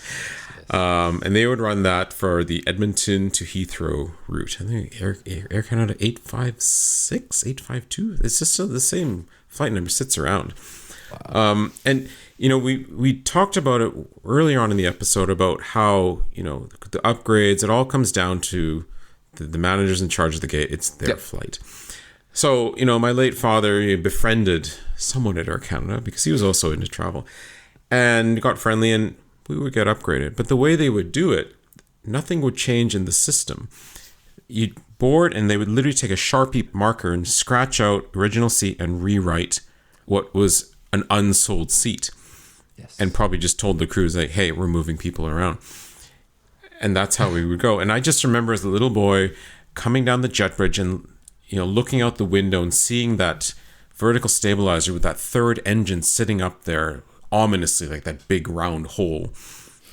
And they would run that for the Edmonton to Heathrow route. I think Air Canada 856, 852. It's just still the same flight number sits around. Wow. And we talked about it earlier on in the episode about how the upgrades, it all comes down to the managers in charge of the gate. It's their flight. So my late father befriended someone at Air Canada because he was also into travel, and got friendly, and we would get upgraded. But the way they would do it, nothing would change in the system. You'd board, and they would literally take a Sharpie marker and scratch out original seat and rewrite what was an unsold seat. Yes. And probably just told the crews like, hey, we're moving people around. And that's how we would go. And I just remember as a little boy coming down the jet bridge and, looking out the window and seeing that vertical stabilizer with that third engine sitting up there ominously, like that big round hole.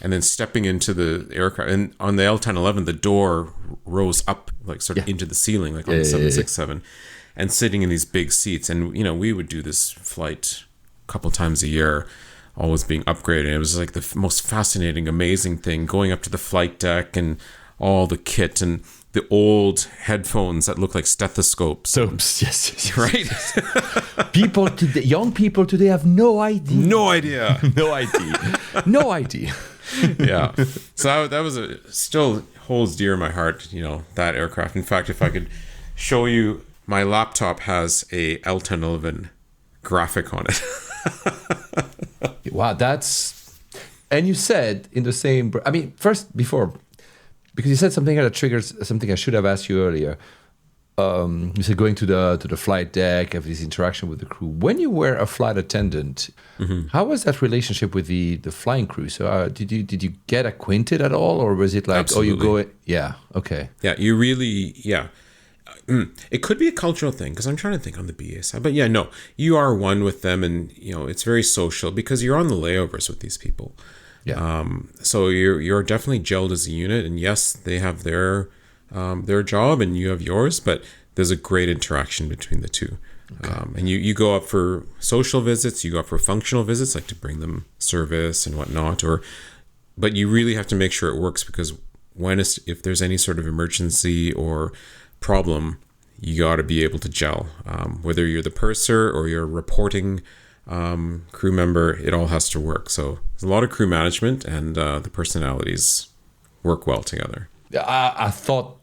And then stepping into the aircraft. And on the L1011, the door rose up like sort of into the ceiling, like on the 767. And sitting in these big seats. And, we would do this flight a couple times a year, always being upgraded. It was like the most fascinating, amazing thing, going up to the flight deck and all the kit. And the old headphones that look like stethoscopes. So yes. Right? People today, young people today have no idea. No idea. No idea. No idea. Yeah. So that was still holds dear in my heart, that aircraft. In fact, if I could show you, my laptop has a L1011 graphic on it. Wow, and you said in the same, first, before, because you said something that triggers something I should have asked you earlier. You said going to the flight deck, have this interaction with the crew. When you were a flight attendant, how was that relationship with the flying crew? So did you get acquainted at all, or was it like, Absolutely. oh, you go in? Yeah, okay. Yeah, you really, yeah. It could be a cultural thing, because I'm trying to think on the BA side. But yeah, no, you are one with them, and it's very social because you're on the layovers with these people. Yeah. So you're definitely gelled as a unit, and yes, they have their job and you have yours, but there's a great interaction between the two. Okay. And you go up for social visits, you go up for functional visits, like to bring them service and whatnot, but you really have to make sure it works, because if there's any sort of emergency or problem, you got to be able to gel. Whether you're the purser or you're a reporting crew member, it all has to work. So there's a lot of crew management, and the personalities work well together. I thought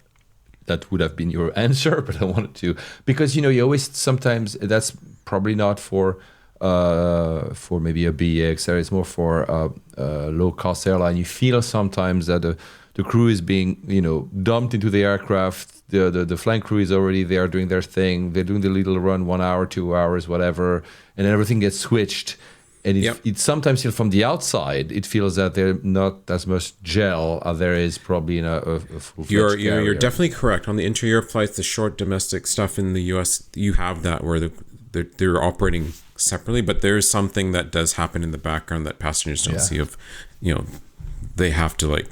that would have been your answer, but I wanted to, because you always, sometimes that's probably not for maybe a BX, it's more for a low cost airline. You feel sometimes that the crew is being dumped into the aircraft. The flying crew is already there doing their thing. They're doing the little run, 1 hour, 2 hours, whatever, and then everything gets switched. And it sometimes from the outside, it feels that they're not as much gel as there is probably in a full-fledged carrier. You're definitely correct. On the inter-Europe flights, the short domestic stuff in the US, you have that where they're operating separately, but there's something that does happen in the background that passengers don't see they have to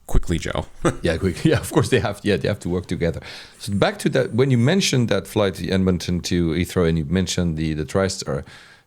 quickly gel. Quickly. Yeah, of course they have to work together. So back to that, when you mentioned that flight to Edmonton to Heathrow, and you mentioned the TriStar,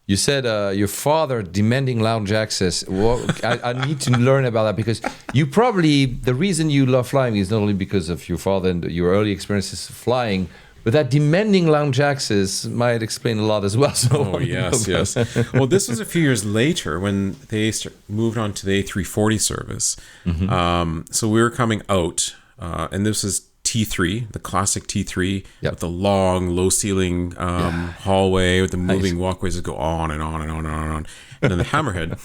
you said your father demanding lounge access. Well, I need to learn about that, because you probably, the reason you love flying is not only because of your father and your early experiences flying, but that demanding lounge access might explain a lot as well. So yes. Well, this was a few years later when they moved on to the A340 service. Mm-hmm. So we were coming out, and this is T3, the classic T3, with the long, low-ceiling hallway with the moving walkways that go on and on and on and on and on. And then the Hammerhead.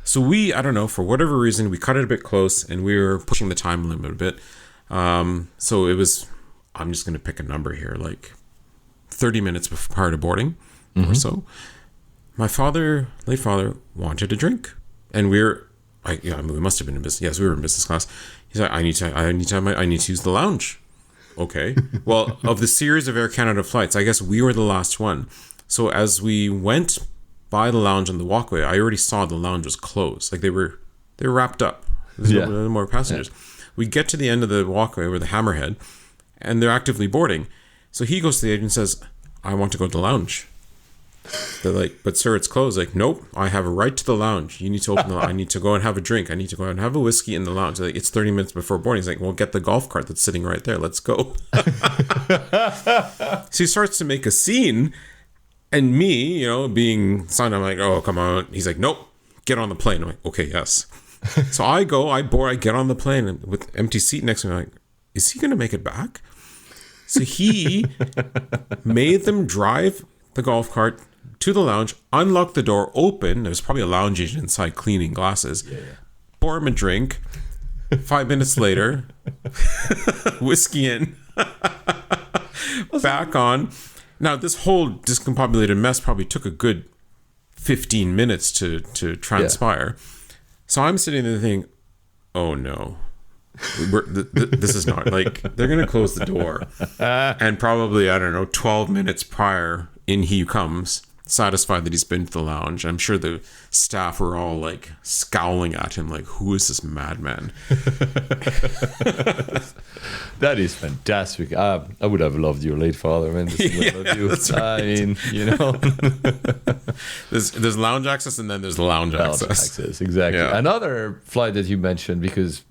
So I don't know, for whatever reason, we cut it a bit close, and we were pushing the time limit a bit. So it was, I'm just going to pick a number here, 30 minutes prior to boarding or so. My late father, wanted a drink. And we must have been in business. Yes, we were in business class. He's like, I need to use the lounge. Okay. Well, of the series of Air Canada flights, I guess we were the last one. So as we went by the lounge on the walkway, I already saw the lounge was closed. They were wrapped up. There's no more passengers. Yeah. We get to the end of the walkway with the Hammerhead, and they're actively boarding. So he goes to the agent and says, I want to go to the lounge. They're like, but sir, it's closed. Nope, I have a right to the lounge. You need to open the lounge. I need to go and have a drink. I need to go and have a whiskey in the lounge. It's 30 minutes before boarding. He's like, well, get the golf cart that's sitting right there. Let's go. So he starts to make a scene. And me, being son, I'm like, oh, come on. He's like, nope, get on the plane. I'm like, okay, yes. So I board, I get on the plane, and with empty seat next to me, I'm like, is he going to make it back? So he made them drive the golf cart to the lounge, unlock the door, open. There was probably a lounge agent inside cleaning glasses. Pour him a drink. 5 minutes later, whiskey in, back on. Now, this whole discombobulated mess probably took a good 15 minutes to transpire. So I'm sitting there thinking, oh no. This is not they're going to close the door, and probably, I don't know, 12 minutes prior, in he comes, satisfied that he's been to the lounge. I'm sure the staff were all scowling at him who is this madman? That is fantastic. I would have loved your late father, man. That's right. There's lounge access, and then there's lounge access. Exactly. Yeah. Another flight that you mentioned, because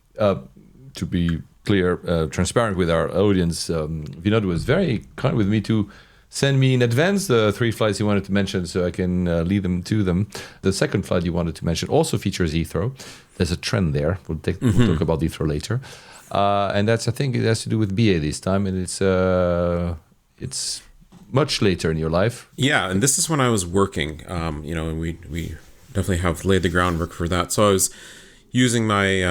to be clear, transparent with our audience, Vinod was very kind with me to send me in advance the 3 flights he wanted to mention so I can lead them to them. The second flight you wanted to mention also features Heathrow. There's a trend there. We'll talk about Heathrow later. And I think it has to do with BA this time. And it's much later in your life. Yeah, and this is when I was working, and we definitely have laid the groundwork for that. So I was using my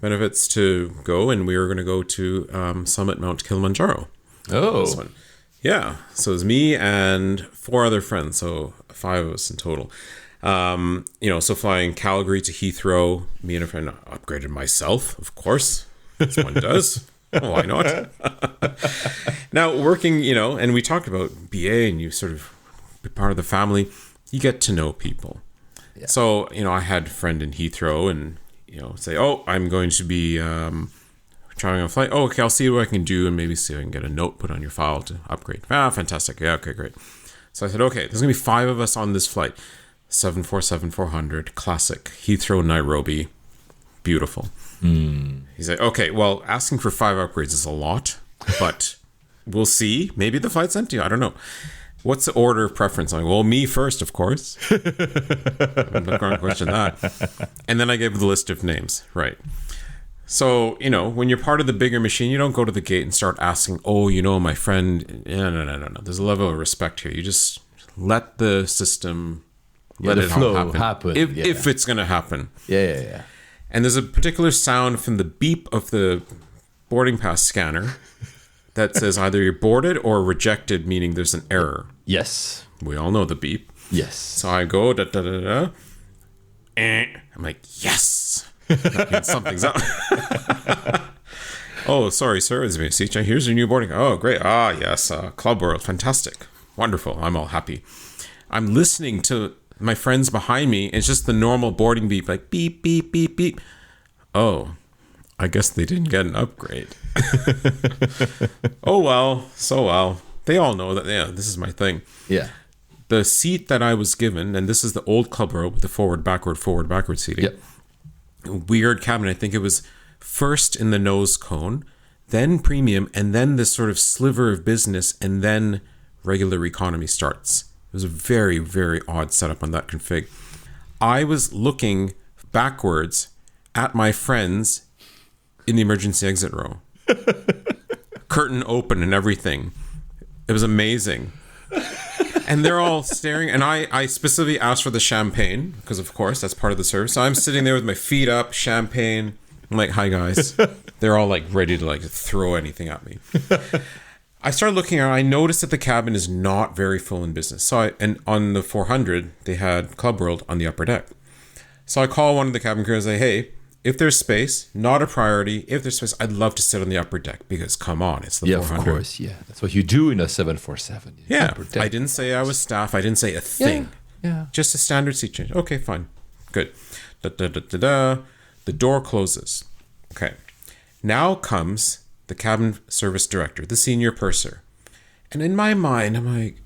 benefits to go, and we were going to go to Summit Mount Kilimanjaro. Oh. This one. Yeah, so it was me and 4 other friends, so 5 of us in total. So flying Calgary to Heathrow, me and a friend upgraded myself, of course, as one does. Oh, why not? Now, working, and we talked about BA, and you sort of be part of the family, you get to know people. Yeah. So, I had a friend in Heathrow and, say, oh, I'm going to be trying a flight. Oh, okay, I'll see what I can do and maybe see if I can get a note put on your file to upgrade. Ah, fantastic. Yeah, okay, great. So I said, okay, there's going to be 5 of us on this flight. 747-400, classic. Heathrow, Nairobi. Beautiful. He's like, okay, well, asking for 5 upgrades is a lot, but we'll see. Maybe the flight's empty. I don't know. What's the order of preference? I'm like, well, me first, of course. I'm not going to question that. And then I gave the list of names. Right. So, when you're part of the bigger machine, you don't go to the gate and start asking, oh, my friend. No. There's a level of respect here. You just let the system, let it all happen. If it's going to happen. Yeah. And there's a particular sound from the beep of the boarding pass scanner that says either you're boarded or rejected, meaning there's an error. Yes. We all know the beep. Yes. So I go, da-da-da-da. I'm like, yes. That means something's up. Oh, sorry, sir. It's me, seat change. Here's your new boarding. Oh, great. Ah, yes. Club World. Fantastic. Wonderful. I'm all happy. I'm listening to my friends behind me. It's just the normal boarding beep, like beep, beep, beep, beep. Oh, I guess they didn't get an upgrade. Oh, well. So well. They all know that, this is my thing. Yeah. The seat that I was given, and this is the old Club World with the forward, backward seating. Yep. Weird cabin. I think it was first in the nose cone, then premium, and then this sort of sliver of business, and then regular economy starts. It was a very, very odd setup on that config. I was looking backwards at my friends in the emergency exit row. Curtain open and everything. It was amazing. And they're all staring, and I specifically asked for the champagne, because of course that's part of the service. So I'm sitting there with my feet up, champagne. I'm like, hi guys. They're all like ready to like throw anything at me. I started looking around. I noticed that the cabin is not very full in business. So and on the 400, they had Club World on the upper deck. So I call one of the cabin crew and say, hey, if there's space, not a priority. If there's space, I'd love to sit on the upper deck because come on, it's the 400. Of course, yeah. That's what you do in a 747. Yeah, I didn't say I was staff. I didn't say a thing. Yeah. Just a standard seat change. Okay, fine. Good. Da-da-da-da-da. The door closes. Okay. Now comes the cabin service director, the senior purser. And in my mind, I'm like,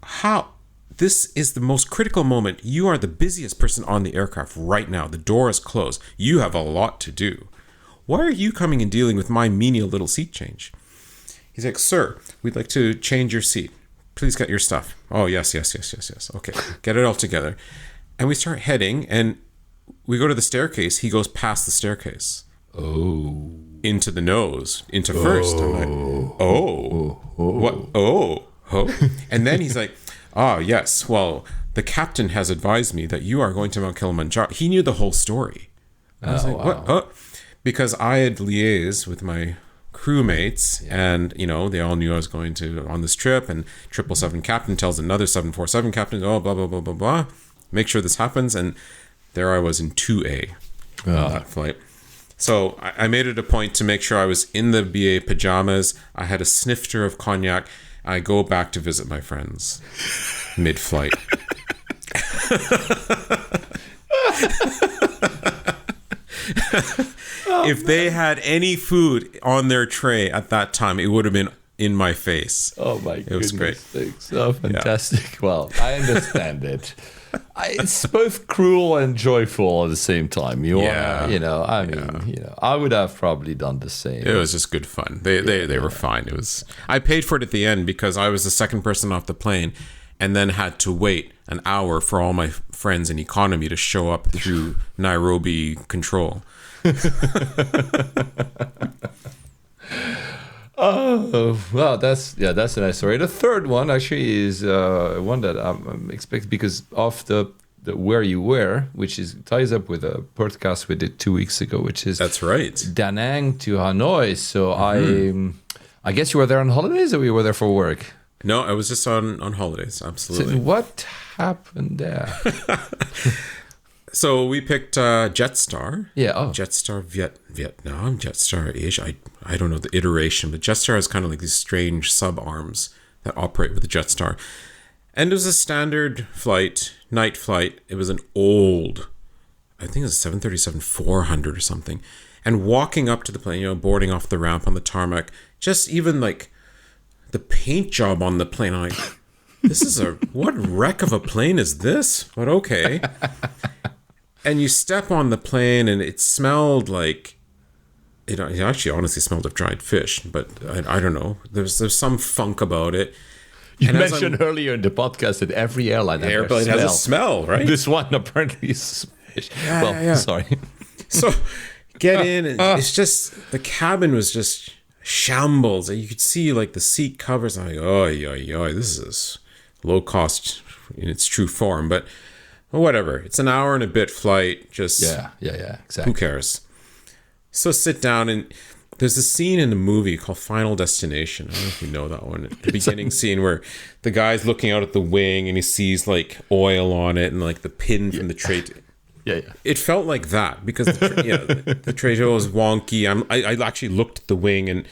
how? This is the most critical moment. You are the busiest person on the aircraft right now. The door is closed. You have a lot to do. Why are you coming and dealing with my menial little seat change? He's like, sir, we'd like to change your seat. Please get your stuff. Oh, yes. Okay, get it all together. And we start heading, and we go to the staircase. He goes past the staircase. Oh. Into the nose. Into first. I'm like, what? Oh. And then he's like, yes. Well, the captain has advised me that you are going to Mount Kilimanjaro. He knew the whole story. I was like, wow. what? Because I had liaised with my crewmates, and they all knew I was going on this trip. And 777 captain tells another 747 captain, blah blah blah blah blah. Make sure this happens. And there I was in 2A on that flight. So I made it a point to make sure I was in the BA pajamas. I had a snifter of cognac. I go back to visit my friends mid-flight. If they had any food on their tray at that time, it would have been in my face. Oh my goodness. It was great. So fantastic. Yeah. Well, I understand it. it's both cruel and joyful at the same time. I would have probably done the same. It was just good fun. They were fine. It was. I paid for it at the end because I was the second person off the plane, and then had to wait an hour for all my friends in economy to show up through Nairobi control. Oh, well, that's a nice story. The third one actually is one that I'm expecting because of the where you were, which ties up with a podcast we did 2 weeks ago, which is that's right, Da Nang to Hanoi. So I guess you were there on holidays, or you were there for work? No, I was just on holidays. Absolutely. So what happened there? So we picked Jetstar. Yeah. Oh. Jetstar Vietnam, Jetstar Asia. I don't know the iteration, but Jetstar has kind of like these strange sub-arms that operate with the Jetstar. And it was a standard flight, night flight. It was an old, I think it was a 737-400 or something. And walking up to the plane, boarding off the ramp on the tarmac, just even like the paint job on the plane, I'm like, what wreck of a plane is this? But okay. And you step on the plane and it smelled like, it actually honestly smelled of dried fish, but I don't know. There's some funk about it. You mentioned earlier in the podcast that every airline has a smell, right? This one apparently is fish. Yeah. Sorry. So get in and it's just, the cabin was just shambles. You could see like the seat covers. I'm like, this is low cost in its true form, but whatever. It's an hour and a bit flight. Just yeah, exactly. Who cares? So sit down, and there's a scene in the movie called Final Destination. I don't know if you know that one. The beginning scene where the guy's looking out at the wing and he sees like oil on it and like the pin from the tray. Yeah. It felt like that because the tray was wonky. I actually looked at the wing and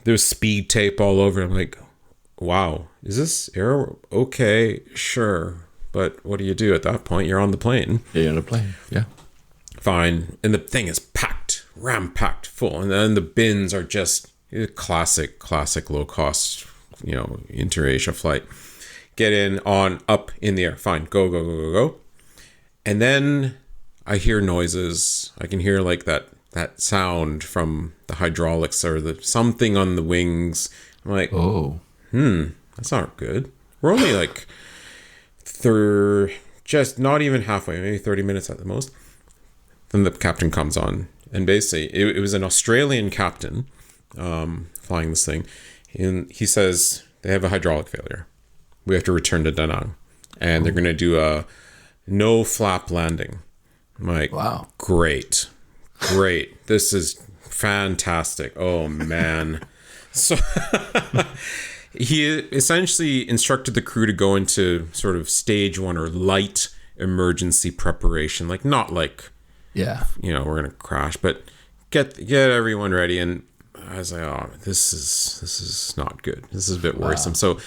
there's speed tape all over. I'm like, wow, is this air? Okay, sure. But what do you do at that point? You're on the plane. Yeah, you're on the plane. Yeah. Fine. And the thing is packed, ram-packed full. And then the bins are just classic low cost, inter-Asia flight. Get in, on, up, in the air. Fine. Go. And then I hear noises. I can hear like that sound from the hydraulics or something on the wings. I'm like, that's not good. We're only like just not even halfway, maybe 30 minutes at the most. Then the captain comes on, and basically it was an Australian captain flying this thing, and he says they have a hydraulic failure. We have to return to Da Nang, and they're going to do a no flap landing. I'm like, wow, great, this is fantastic. Oh man. So he essentially instructed the crew to go into sort of stage 1 or light emergency preparation, like not like, we're going to crash, but get everyone ready. And I was like, oh, this is not good. This is a bit worrisome. So,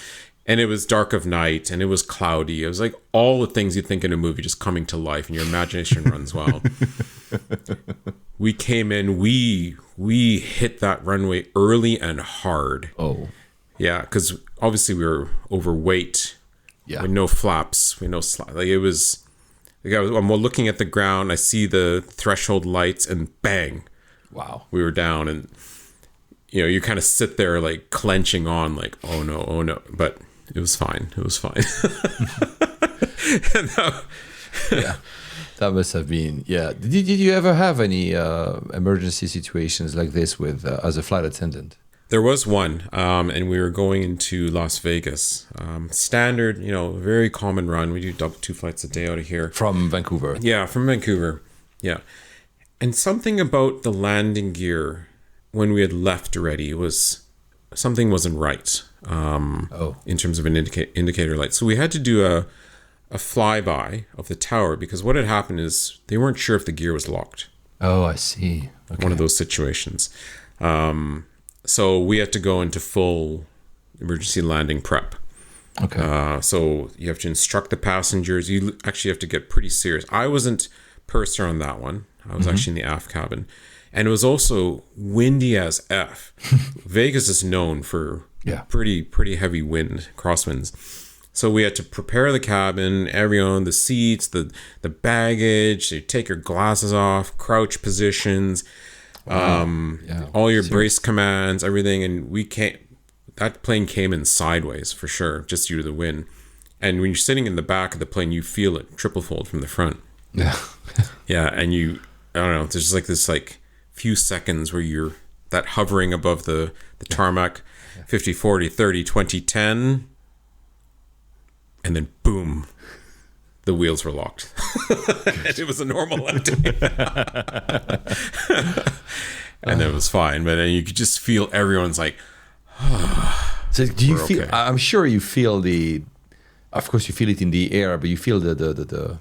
and it was dark of night and it was cloudy. It was like all the things you think in a movie just coming to life and your imagination runs wild. We came in, we hit that runway early and hard. Oh. Yeah, because obviously we were overweight. Yeah. With no flaps, with no like it was. I'm looking at the ground. I see the threshold lights, and bang! Wow. We were down, and you kind of sit there like clenching on, like oh no. But it was fine. Yeah. That must have been, yeah. Did you ever have any emergency situations like this with as a flight attendant? There was one, and we were going into Las Vegas. Standard, very common run. We do 2 flights a day out of here. From Vancouver? Yeah, from Vancouver. Yeah. And something about the landing gear when we had left already something wasn't right in terms of an indicator light. So we had to do a flyby of the tower because what had happened is they weren't sure if the gear was locked. Oh, I see. Okay. One of those situations. So we had to go into full emergency landing prep. Okay. So you have to instruct the passengers. You actually have to get pretty serious. I wasn't purser on that one. I was actually in the aft cabin. And it was also windy as F. Vegas is known for pretty heavy wind, crosswinds. So we had to prepare the cabin, everyone, the seats, the baggage. You take your glasses off, crouch positions, all your brace commands, everything. And that plane came in sideways for sure, just due to the wind. And when you're sitting in the back of the plane, you feel it triple fold from the front. Yeah. Yeah. And I don't know, there's just like this like few seconds where you're that hovering above the tarmac, 50, 40, 30, 20, 10. And then boom, the wheels were locked. And it was a normal landing. And it was fine. But then you could just feel everyone's like, so do you feel, okay. I'm sure you feel of course you feel it in the air, but you feel the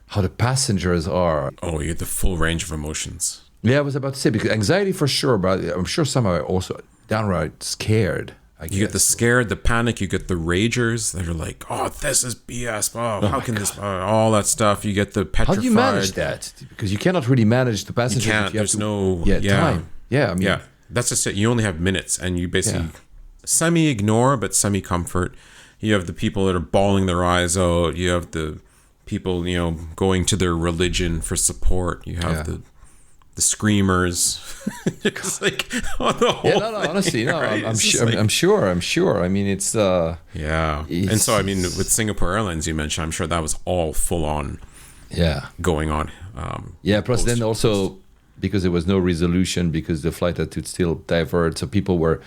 how the passengers are. Oh, you get the full range of emotions. Yeah, I was about to say, because anxiety for sure, but I'm sure some are also downright scared. You get the scared, the panic, you get the ragers that are like, oh, this is BS. Oh, how can this, all that stuff. You get the petrified. How do you manage that? Because you cannot really manage the passengers. You can't, there's no time. Yeah, I mean, that's just it. You only have minutes and you basically semi-ignore, but semi-comfort. You have the people that are bawling their eyes out. You have the people, going to their religion for support. You have the screamers. It's like the whole honestly, I'm sure. I mean, it's and so I mean, with Singapore Airlines, you mentioned, I'm sure that was all full on, going on. Plus then also because there was no resolution, because the flight had to still divert, so people were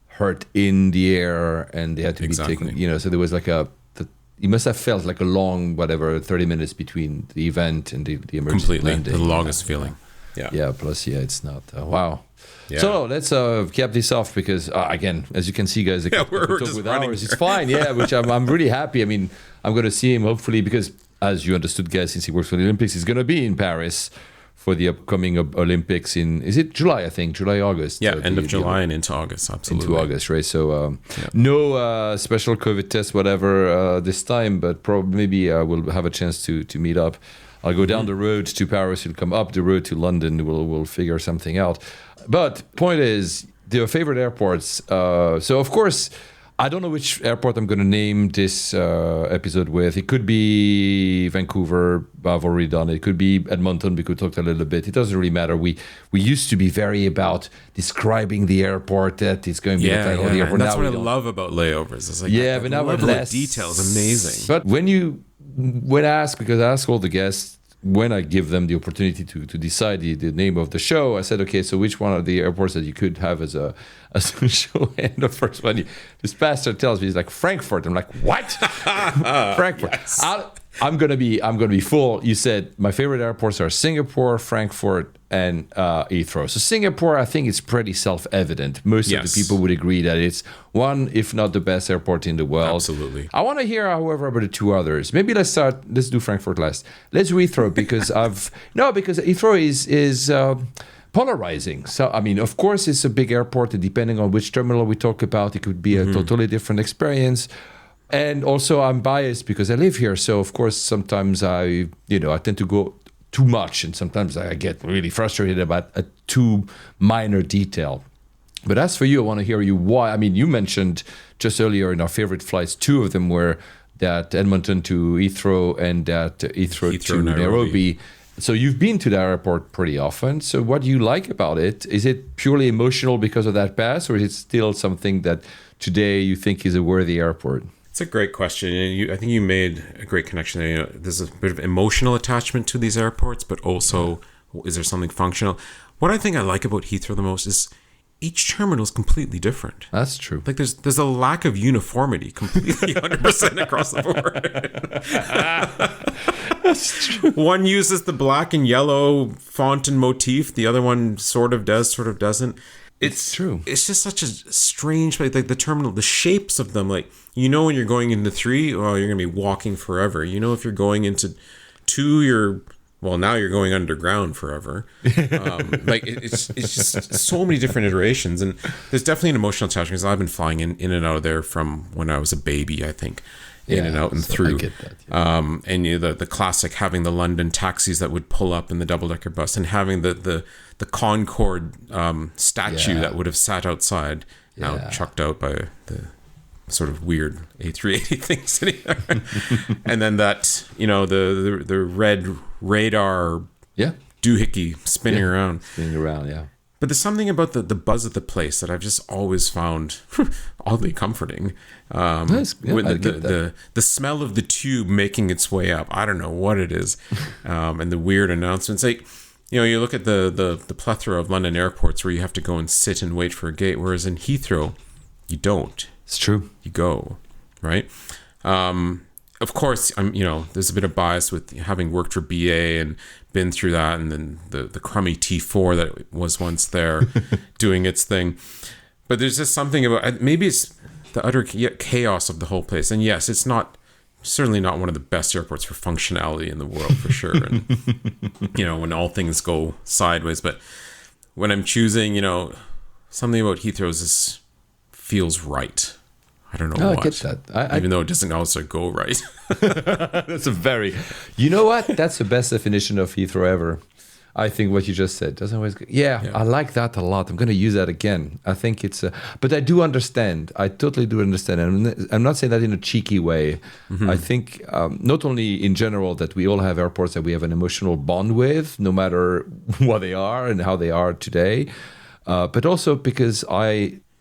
hurt in the air and they had to be taken. So there was like you must have felt like a long 30 minutes between the event and the emergency landing. The longest feeling. Yeah. Plus, it's not. Wow. Yeah. So let's cap this off because again, as you can see, guys, we're just with running hours. It's fine. Yeah, which I'm really happy. I mean, I'm going to see him hopefully because, as you understood, guys, since he works for the Olympics, he's going to be in Paris for the upcoming Olympics is it July? I think July, August. Yeah, end of July and into August. Absolutely. Into August, right? So no special COVID test, whatever this time, but probably maybe we'll have a chance to meet up. I'll go down the road to Paris. He'll come up the road to London. We'll figure something out. But point is, their favorite airports. So of course, I don't know which airport I'm going to name this episode with. It could be Vancouver. I've already done it. It could be Edmonton. We could talk a little bit. It doesn't really matter. We used to be very about describing the airport. That it's going to be the title of the airport. And that's what I love about layovers. It's like but now level less of detail is amazing. But when asked, because I ask all the guests, when I give them the opportunity to decide the name of the show, I said, okay, so which one of the airports that you could have as a show? And the first one, this pastor tells me, he's like, Frankfurt. I'm like, what? Frankfurt. Yes. I'm gonna be full. You said my favorite airports are Singapore, Frankfurt, and Heathrow. So Singapore, I think it's pretty self-evident. Most of the people would agree that it's one, if not the best airport in the world. Absolutely. I want to hear, however, about the two others. Maybe let's do Frankfurt last. Let's do Heathrow because because Heathrow is polarizing. So, I mean, of course, it's a big airport, and depending on which terminal we talk about, it could be a totally different experience. And also, I'm biased because I live here. So, of course, sometimes I tend to go too much, and sometimes I get really frustrated about a too minor detail. But as for you, I want to hear you why. I mean, you mentioned just earlier in our favorite flights, two of them were that Edmonton to Heathrow and that Heathrow to Nairobi. So you've been to the airport pretty often. So what do you like about it? Is it purely emotional because of that pass, or is it still something that today you think is a worthy airport? It's a great question. And I think you made a great connection there. There's a bit of emotional attachment to these airports, but also is there something functional? What I think I like about Heathrow the most is each terminal is completely different. That's true. Like there's a lack of uniformity completely 100% across the board. That's true. One uses the black and yellow font and motif. The other one sort of does, sort of doesn't. It's true. It's just such a strange, like the terminal, the shapes of them, like, when you're going into 3, you're going to be walking forever. If you're going into 2, now you're going underground forever. It's just so many different iterations. And there's definitely an emotional attachment because I've been flying in and out of there from when I was a baby, I think. In and out and through. I get that. Yeah. And the classic, having the London taxis that would pull up in the double-decker bus and having the Concorde statue that would have sat outside, now chucked out by the sort of weird A380 thing sitting there. And then that, the red radar doohickey spinning around. Spinning around, yeah. But there's something about the buzz of the place that I've just always found oddly comforting. The smell of the tube making its way up. I don't know what it is. And the weird announcements. Like, you look at the plethora of London airports where you have to go and sit and wait for a gate, whereas in Heathrow, you don't. It's true. You go, right? Of course, there's a bit of bias with having worked for BA and been through that, and then the crummy T4 that was once there doing its thing. But there's just something about, maybe it's the utter chaos of the whole place. And yes, it's certainly not one of the best airports for functionality in the world, for sure. And, when all things go sideways. But when I'm choosing, something about Heathrow feels right. I don't know what. I get that. Even though it doesn't also go right. That's you know what? That's the best definition of Heathrow ever. I think what you just said doesn't always go. Yeah, I like that a lot. I'm going to use that again. I think it's but I do understand. I totally do understand. And I'm not saying that in a cheeky way. Mm-hmm. I think not only in general that we all have airports that we have an emotional bond with, no matter what they are and how they are today, but also because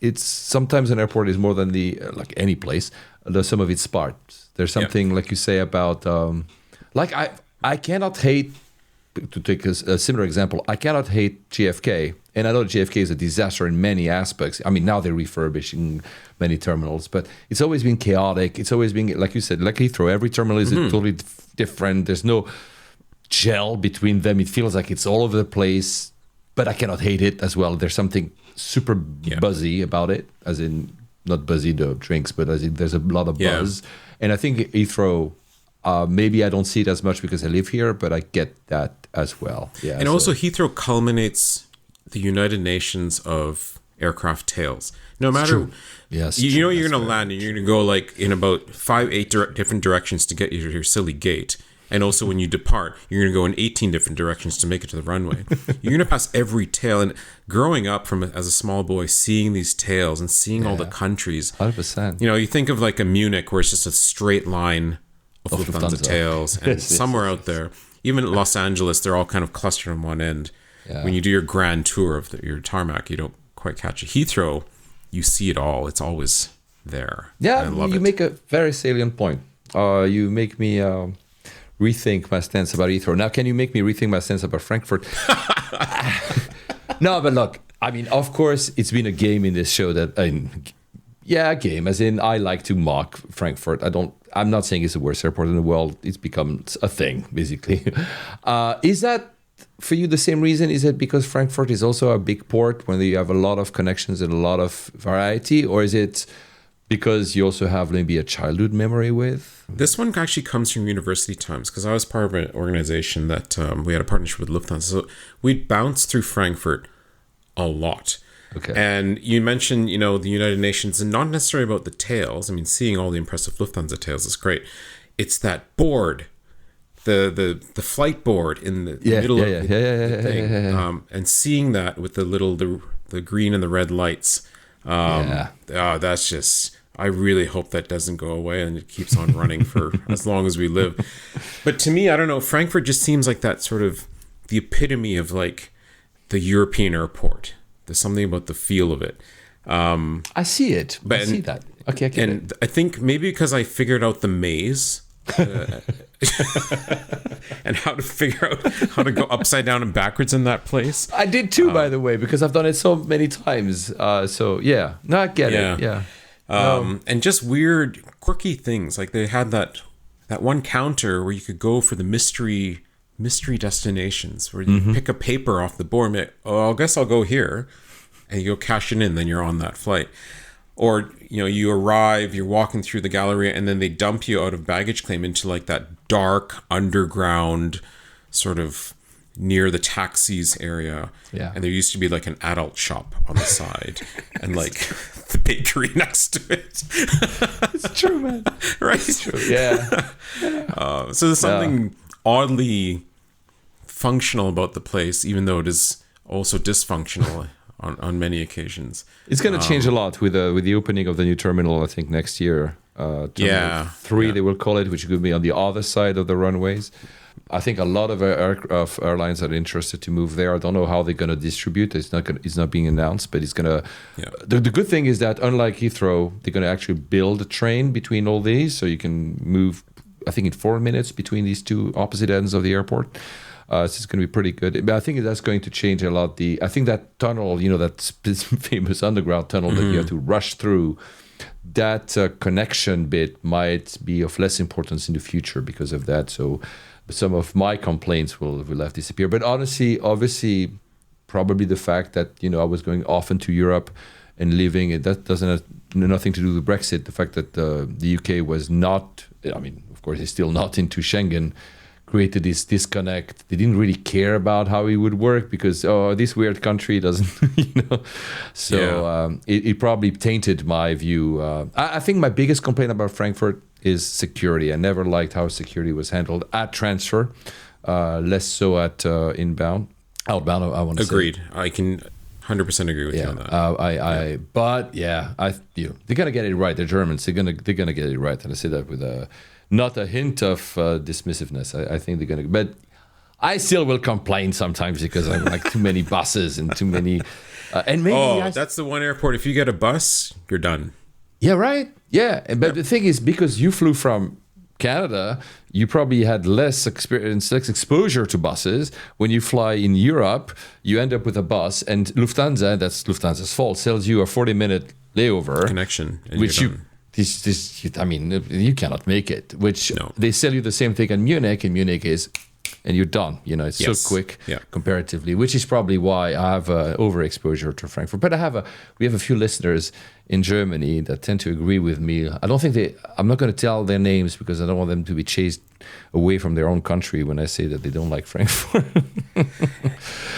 it's sometimes an airport is more than like any place, the sum of its parts. There's something like you say about like I cannot hate, to take a similar example, I cannot hate JFK, and I know JFK is a disaster in many aspects. I mean, now they're refurbishing many terminals, but it's always been chaotic. It's always been, like you said, like Heathrow, every terminal is totally different. There's no gel between them. It feels like it's all over the place, but I cannot hate it as well. There's something super buzzy about it, as in not buzzy the drinks, but as in there's a lot of buzz. And I think Heathrow, maybe I don't see it as much because I live here, but I get that as well. Yeah. And also Heathrow culminates the United Nations of aircraft tails. No matter, yes, you're going to land and you're going to go like in about 5-8 different directions to get your silly gate. And also when you depart, you're going to go in 18 different directions to make it to the runway. You're going to pass every tail. And growing up as a small boy, seeing these tails and seeing all the countries. 100%. You think of like a Munich where it's just a straight line of Lufthansa tails. And somewhere out there, even at Los Angeles, they're all kind of clustered on one end. Yeah. When you do your grand tour of your tarmac, you don't quite catch it. Heathrow, you see it all. It's always there. Yeah, you make a very salient point. You make me... rethink my stance about Heathrow. Now, can you make me rethink my stance about Frankfurt? No, but look, I mean, of course, it's been a game in this show that, a game, as in I like to mock Frankfurt. I'm not saying it's the worst airport in the world. It's become a thing, basically. Is that for you the same reason? Is it because Frankfurt is also a big port when you have a lot of connections and a lot of variety? Or is it because you also have maybe a childhood memory with? This one actually comes from university times because I was part of an organization that we had a partnership with Lufthansa. So we'd bounce through Frankfurt a lot. Okay. And you mentioned, the United Nations, and not necessarily about the tails. I mean, seeing all the impressive Lufthansa tails is great. It's that board, the flight board in the middle of the thing. And seeing that with the green and the red lights. That's just... I really hope that doesn't go away and it keeps on running for as long as we live. But to me, I don't know, Frankfurt just seems like that sort of the epitome of like the European airport. There's something about the feel of it. I see it. I see that. Okay, I get it. I think maybe because I figured out the maze and how to figure out how to go upside down and backwards in that place. I did too, by the way, because I've done it so many times. I get it. Yeah. And just weird, quirky things. Like they had that one counter where you could go for the mystery destinations where you pick a paper off the board and I guess I'll go here, and you go cash it in, then you're on that flight. Or, you arrive, you're walking through the gallery, and then they dump you out of baggage claim into like that dark underground sort of near the taxis area. Yeah. And there used to be like an adult shop on the side and like the bakery next to it. It's true, man. Right? It's true. Yeah. So there's something oddly functional about the place, even though it is also dysfunctional on many occasions. It's going to change a lot with the opening of the new terminal, I think, next year. Terminal 3, they will call it, which could be on the other side of the runways. I think a lot of airlines are interested to move there. I don't know how they're going to distribute. It's not being announced, but it's going to. Yeah. The good thing is that unlike Heathrow, they're going to actually build a train between all these, so you can move, I think, in 4 minutes between these two opposite ends of the airport. So it's going to be pretty good. But I think that's going to change a lot. I think that tunnel, that famous underground tunnel that you have to rush through, that connection bit might be of less importance in the future because of that. So some of my complaints will have disappeared. But honestly, obviously, probably the fact that I was going often to Europe and living, that doesn't have nothing to do with Brexit. The fact that the UK was not, of course, it's still not into Schengen, created this disconnect. They didn't really care about how it would work because this weird country doesn't, So it probably tainted my view. I think my biggest complaint about Frankfurt is security. I never liked how security was handled at transfer, less so at outbound. I want to say. Agreed. I can 100% agree with you on that. They're gonna get it right. The Germans, they're gonna get it right, and I say that with not a hint of dismissiveness. I think they're gonna, but I still will complain sometimes because I'm like too many buses and too many. And maybe that's the one airport. If you get a bus, you're done. Yeah, right. Yeah, but the thing is, because you flew from Canada, you probably had less experience, less exposure to buses. When you fly in Europe, you end up with a bus, and Lufthansa, that's Lufthansa's fault, sells you a 40-minute layover connection, which you cannot make it. They sell you the same thing in Munich, and Munich is. And you're done. It's so quick comparatively, which is probably why I have overexposure to Frankfurt. But we have a few listeners in Germany that tend to agree with me. I'm not going to tell their names because I don't want them to be chased away from their own country when I say that they don't like Frankfurt.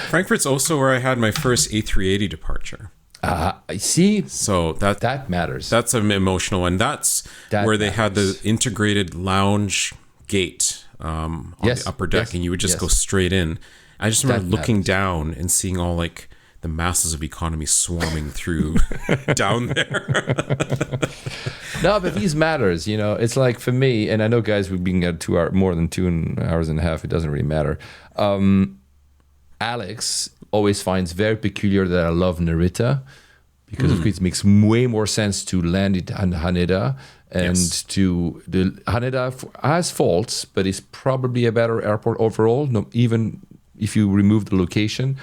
Frankfurt's also where I had my first A380 departure. I see. So that matters. That's an emotional one. That's where they had the integrated lounge gate. On the upper deck, and you would just go straight in. I just remember looking down and seeing all like the masses of economy swarming through down there. No, but these matters, It's like for me, and I know guys we've been at more than 2 hours and a half. It doesn't really matter. Alex always finds very peculiar that I love Narita because of course it makes way more sense to land it in Haneda. And to the Haneda has faults, but it's probably a better airport overall, even if you remove the location.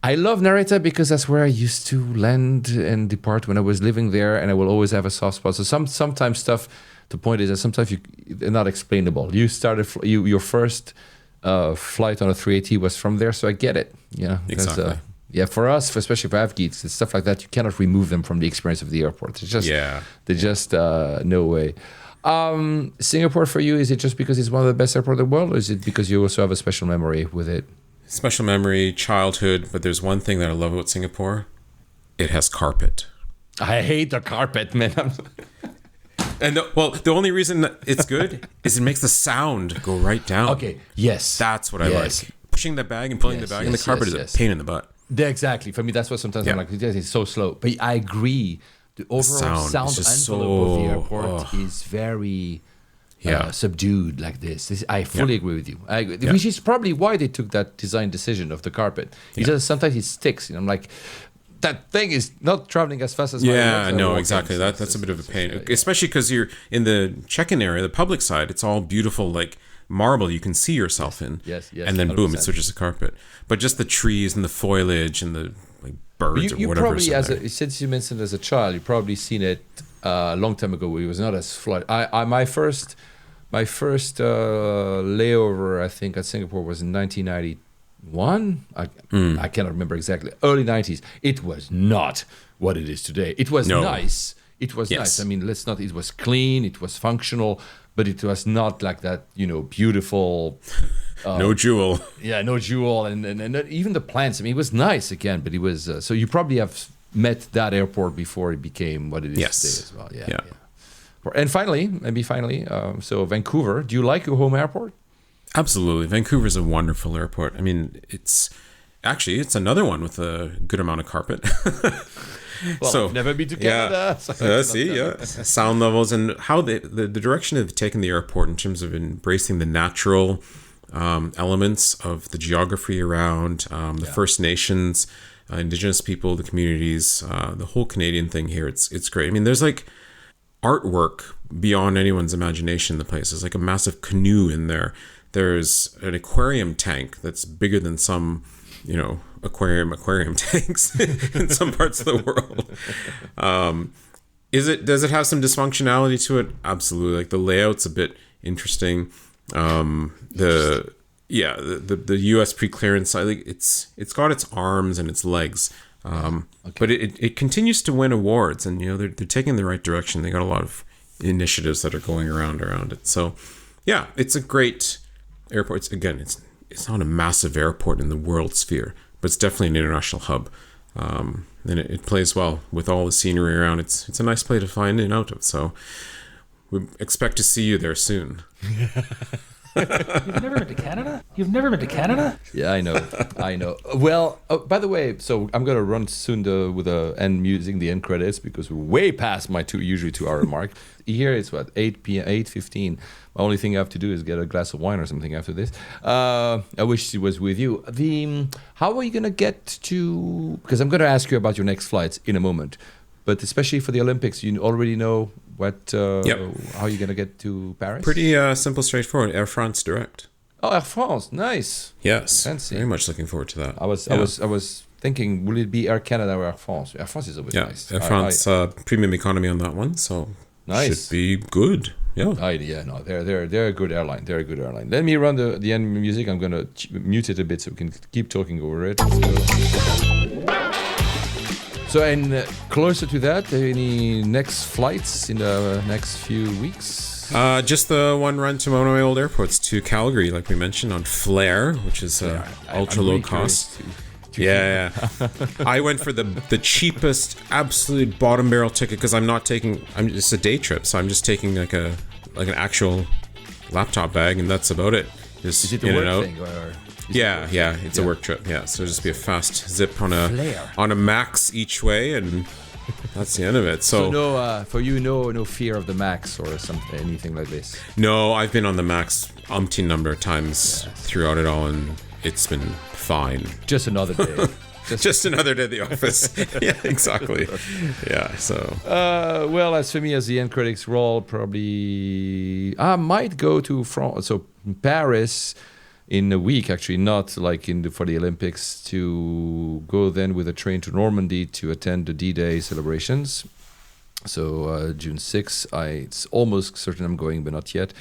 I love Narita because that's where I used to land and depart when I was living there, and I will always have a soft spot. So sometimes stuff, the point is that sometimes they're not explainable. You started, your first flight on a 380 was from there, so I get it. Exactly. For us, especially for AvGeeks, it's stuff like that. You cannot remove them from the experience of the airport. It's just, they're just no way. Singapore for you, is it just because it's one of the best airports in the world, or is it because you also have a special memory with it? Special memory, childhood, but there's one thing that I love about Singapore. It has carpet. I hate the carpet, man. And the only reason that it's good is it makes the sound go right down. Okay, yes. That's what I like. Pushing the bag and pulling the bag in the carpet is a pain in the butt. Exactly. For me, that's what sometimes I'm like, it's so slow. But I agree. The overall sound envelope of the airport is very subdued like this. I fully agree with you. Which is probably why they took that design decision of the carpet. Because sometimes it sticks. And I'm like, that thing is not traveling as fast as my legs. No, exactly. That's a bit of a pain. Especially because you're in the check-in area, the public side, it's all beautiful, like marble you can see yourself in. Yes. And then 100%. Boom, it switches to carpet. But just the trees and the foliage and the birds or you whatever. You probably, since you mentioned as a child, you've probably seen it a long time ago. It was not as flooded. My first layover, I think, at Singapore was in 1991. I cannot remember exactly. Early 90s. It was not what it is today. It was nice. It was nice. I mean, it was clean. It was functional. But it was not like that, beautiful. No jewel. Yeah, no jewel, and even the plants. I mean, it was nice again, but it was. So you probably have met that airport before it became what it is today as well. Yeah. And finally, so Vancouver. Do you like your home airport? Absolutely, Vancouver's a wonderful airport. I mean, it's actually, it's another one with a good amount of carpet. Well, so, I've never been to Canada. Sound levels and how the direction they've taken the airport in terms of embracing the natural elements of the geography around, the First Nations, Indigenous people, the communities, the whole Canadian thing here. It's great. I mean, there's like artwork beyond anyone's imagination in the place. There's like a massive canoe in there. There's an aquarium tank that's bigger than some, aquarium tanks in some parts of the world. Does it have some dysfunctionality to it? Absolutely. Like the layout's a bit interesting. The US pre-clearance, I think it's got its arms and its legs. But it continues to win awards, and they're taking the right direction. They got a lot of initiatives that are going around it. So yeah, it's a great airport. It's not a massive airport in the world sphere, but it's definitely an international hub. And it plays well with all the scenery around. It's a nice place to find in and out of. So we expect to see you there soon. You've never been to Canada? You've never been to Canada? Yeah, I know. Well, by the way, so I'm going to run soon with using the end credits because we're way past my usually 2-hour mark. Here it's 8 p.m., 8:15. The only thing I have to do is get a glass of wine or something after this. I wish it was with you. How are you going to get to... Because I'm going to ask you about your next flights in a moment. But especially for the Olympics, you already know how you're going to get to Paris? Pretty simple, straightforward. Air France direct. Oh, Air France. Nice. Yes. Fancy. Very much looking forward to that. I was thinking, will it be Air Canada or Air France? Air France is always nice. Air France premium economy on that one, so nice. Should be good. Yeah. They're a good airline. They're a good airline. Let me run the end music. I'm going to mute it a bit so we can keep talking over it. So, and closer to that, any next flights in the next few weeks? Just the one run to one of my old airports to Calgary, like we mentioned, on Flair, which is ultra low cost. Yeah. I went for the cheapest, absolute bottom barrel ticket because it's a day trip, so I'm just taking like an actual laptop bag, and that's about it. Just is it the in work and out. thing? It's a work trip. Yeah, so just be a fast zip on a max each way, and that's the end of it. So no fear of the max or something, anything like this. No, I've been on the max umpteen number of times throughout it all, and it's been fine. Just another day. Just another day at the office. Yeah, exactly. Yeah, so. Well, as for me, as the end critics roll, probably I might go to France. So Paris. In a week, actually, not like for the Olympics, to go then with a train to Normandy to attend the D-Day celebrations. So June 6th, it's almost certain I'm going, but not yet.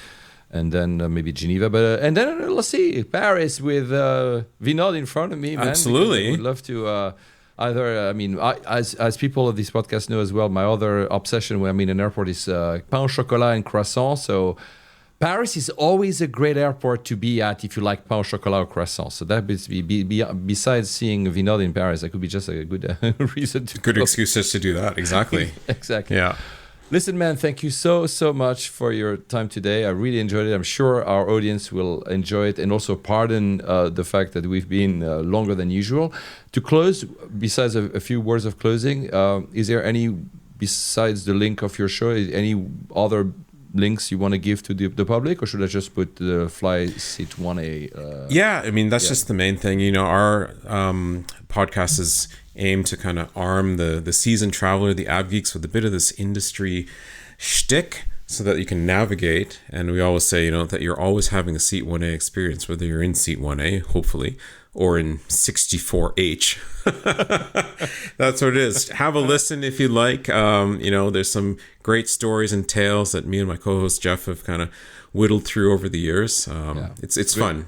And then maybe Geneva, and then let's see, Paris with Vinod in front of me. Man, absolutely, I would love to. As people of this podcast know as well, my other obsession when I'm in an airport is pain au chocolat and croissant. So. Paris is always a great airport to be at if you like pain au chocolat or croissant. So that besides seeing Vinod in Paris, that could be just a good reason to good excuse just to do that. Exactly. Exactly. Yeah. Listen, man, thank you so much for your time today. I really enjoyed it. I'm sure our audience will enjoy it, and also pardon the fact that we've been longer than usual. To close, besides a few words of closing, is there any, besides the link of your show, any other links you want to give to the public, or should I just put the Fly Seat 1A? That's just the main thing. Our podcast is aimed to kind of arm the seasoned traveler, the AvGeeks, with a bit of this industry shtick so that you can navigate. And we always say, that you're always having a Seat 1A experience, whether you're in Seat 1A, hopefully, or in 64H. That's what it is. Have a listen if you like. There's some great stories and tales that me and my co-host Jeff have kind of whittled through over the years. It's fun,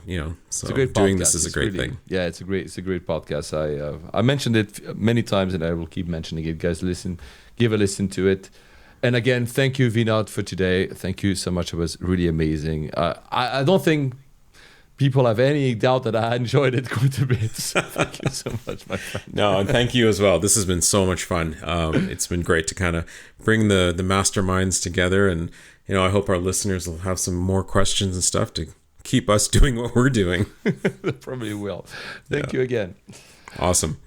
so doing this is a great thing. Yeah, it's a great podcast. I mentioned it many times, and I will keep mentioning it. Guys, give a listen to it. And again, thank you, Vinod, for today. Thank you so much. It was really amazing. I don't think people have any doubt that I enjoyed it quite a bit. So thank you so much, my friend. No, and thank you as well. This has been so much fun. It's been great to kind of bring the masterminds together, and I hope our listeners will have some more questions and stuff to keep us doing what we're doing. They probably will. Thank you again. Awesome.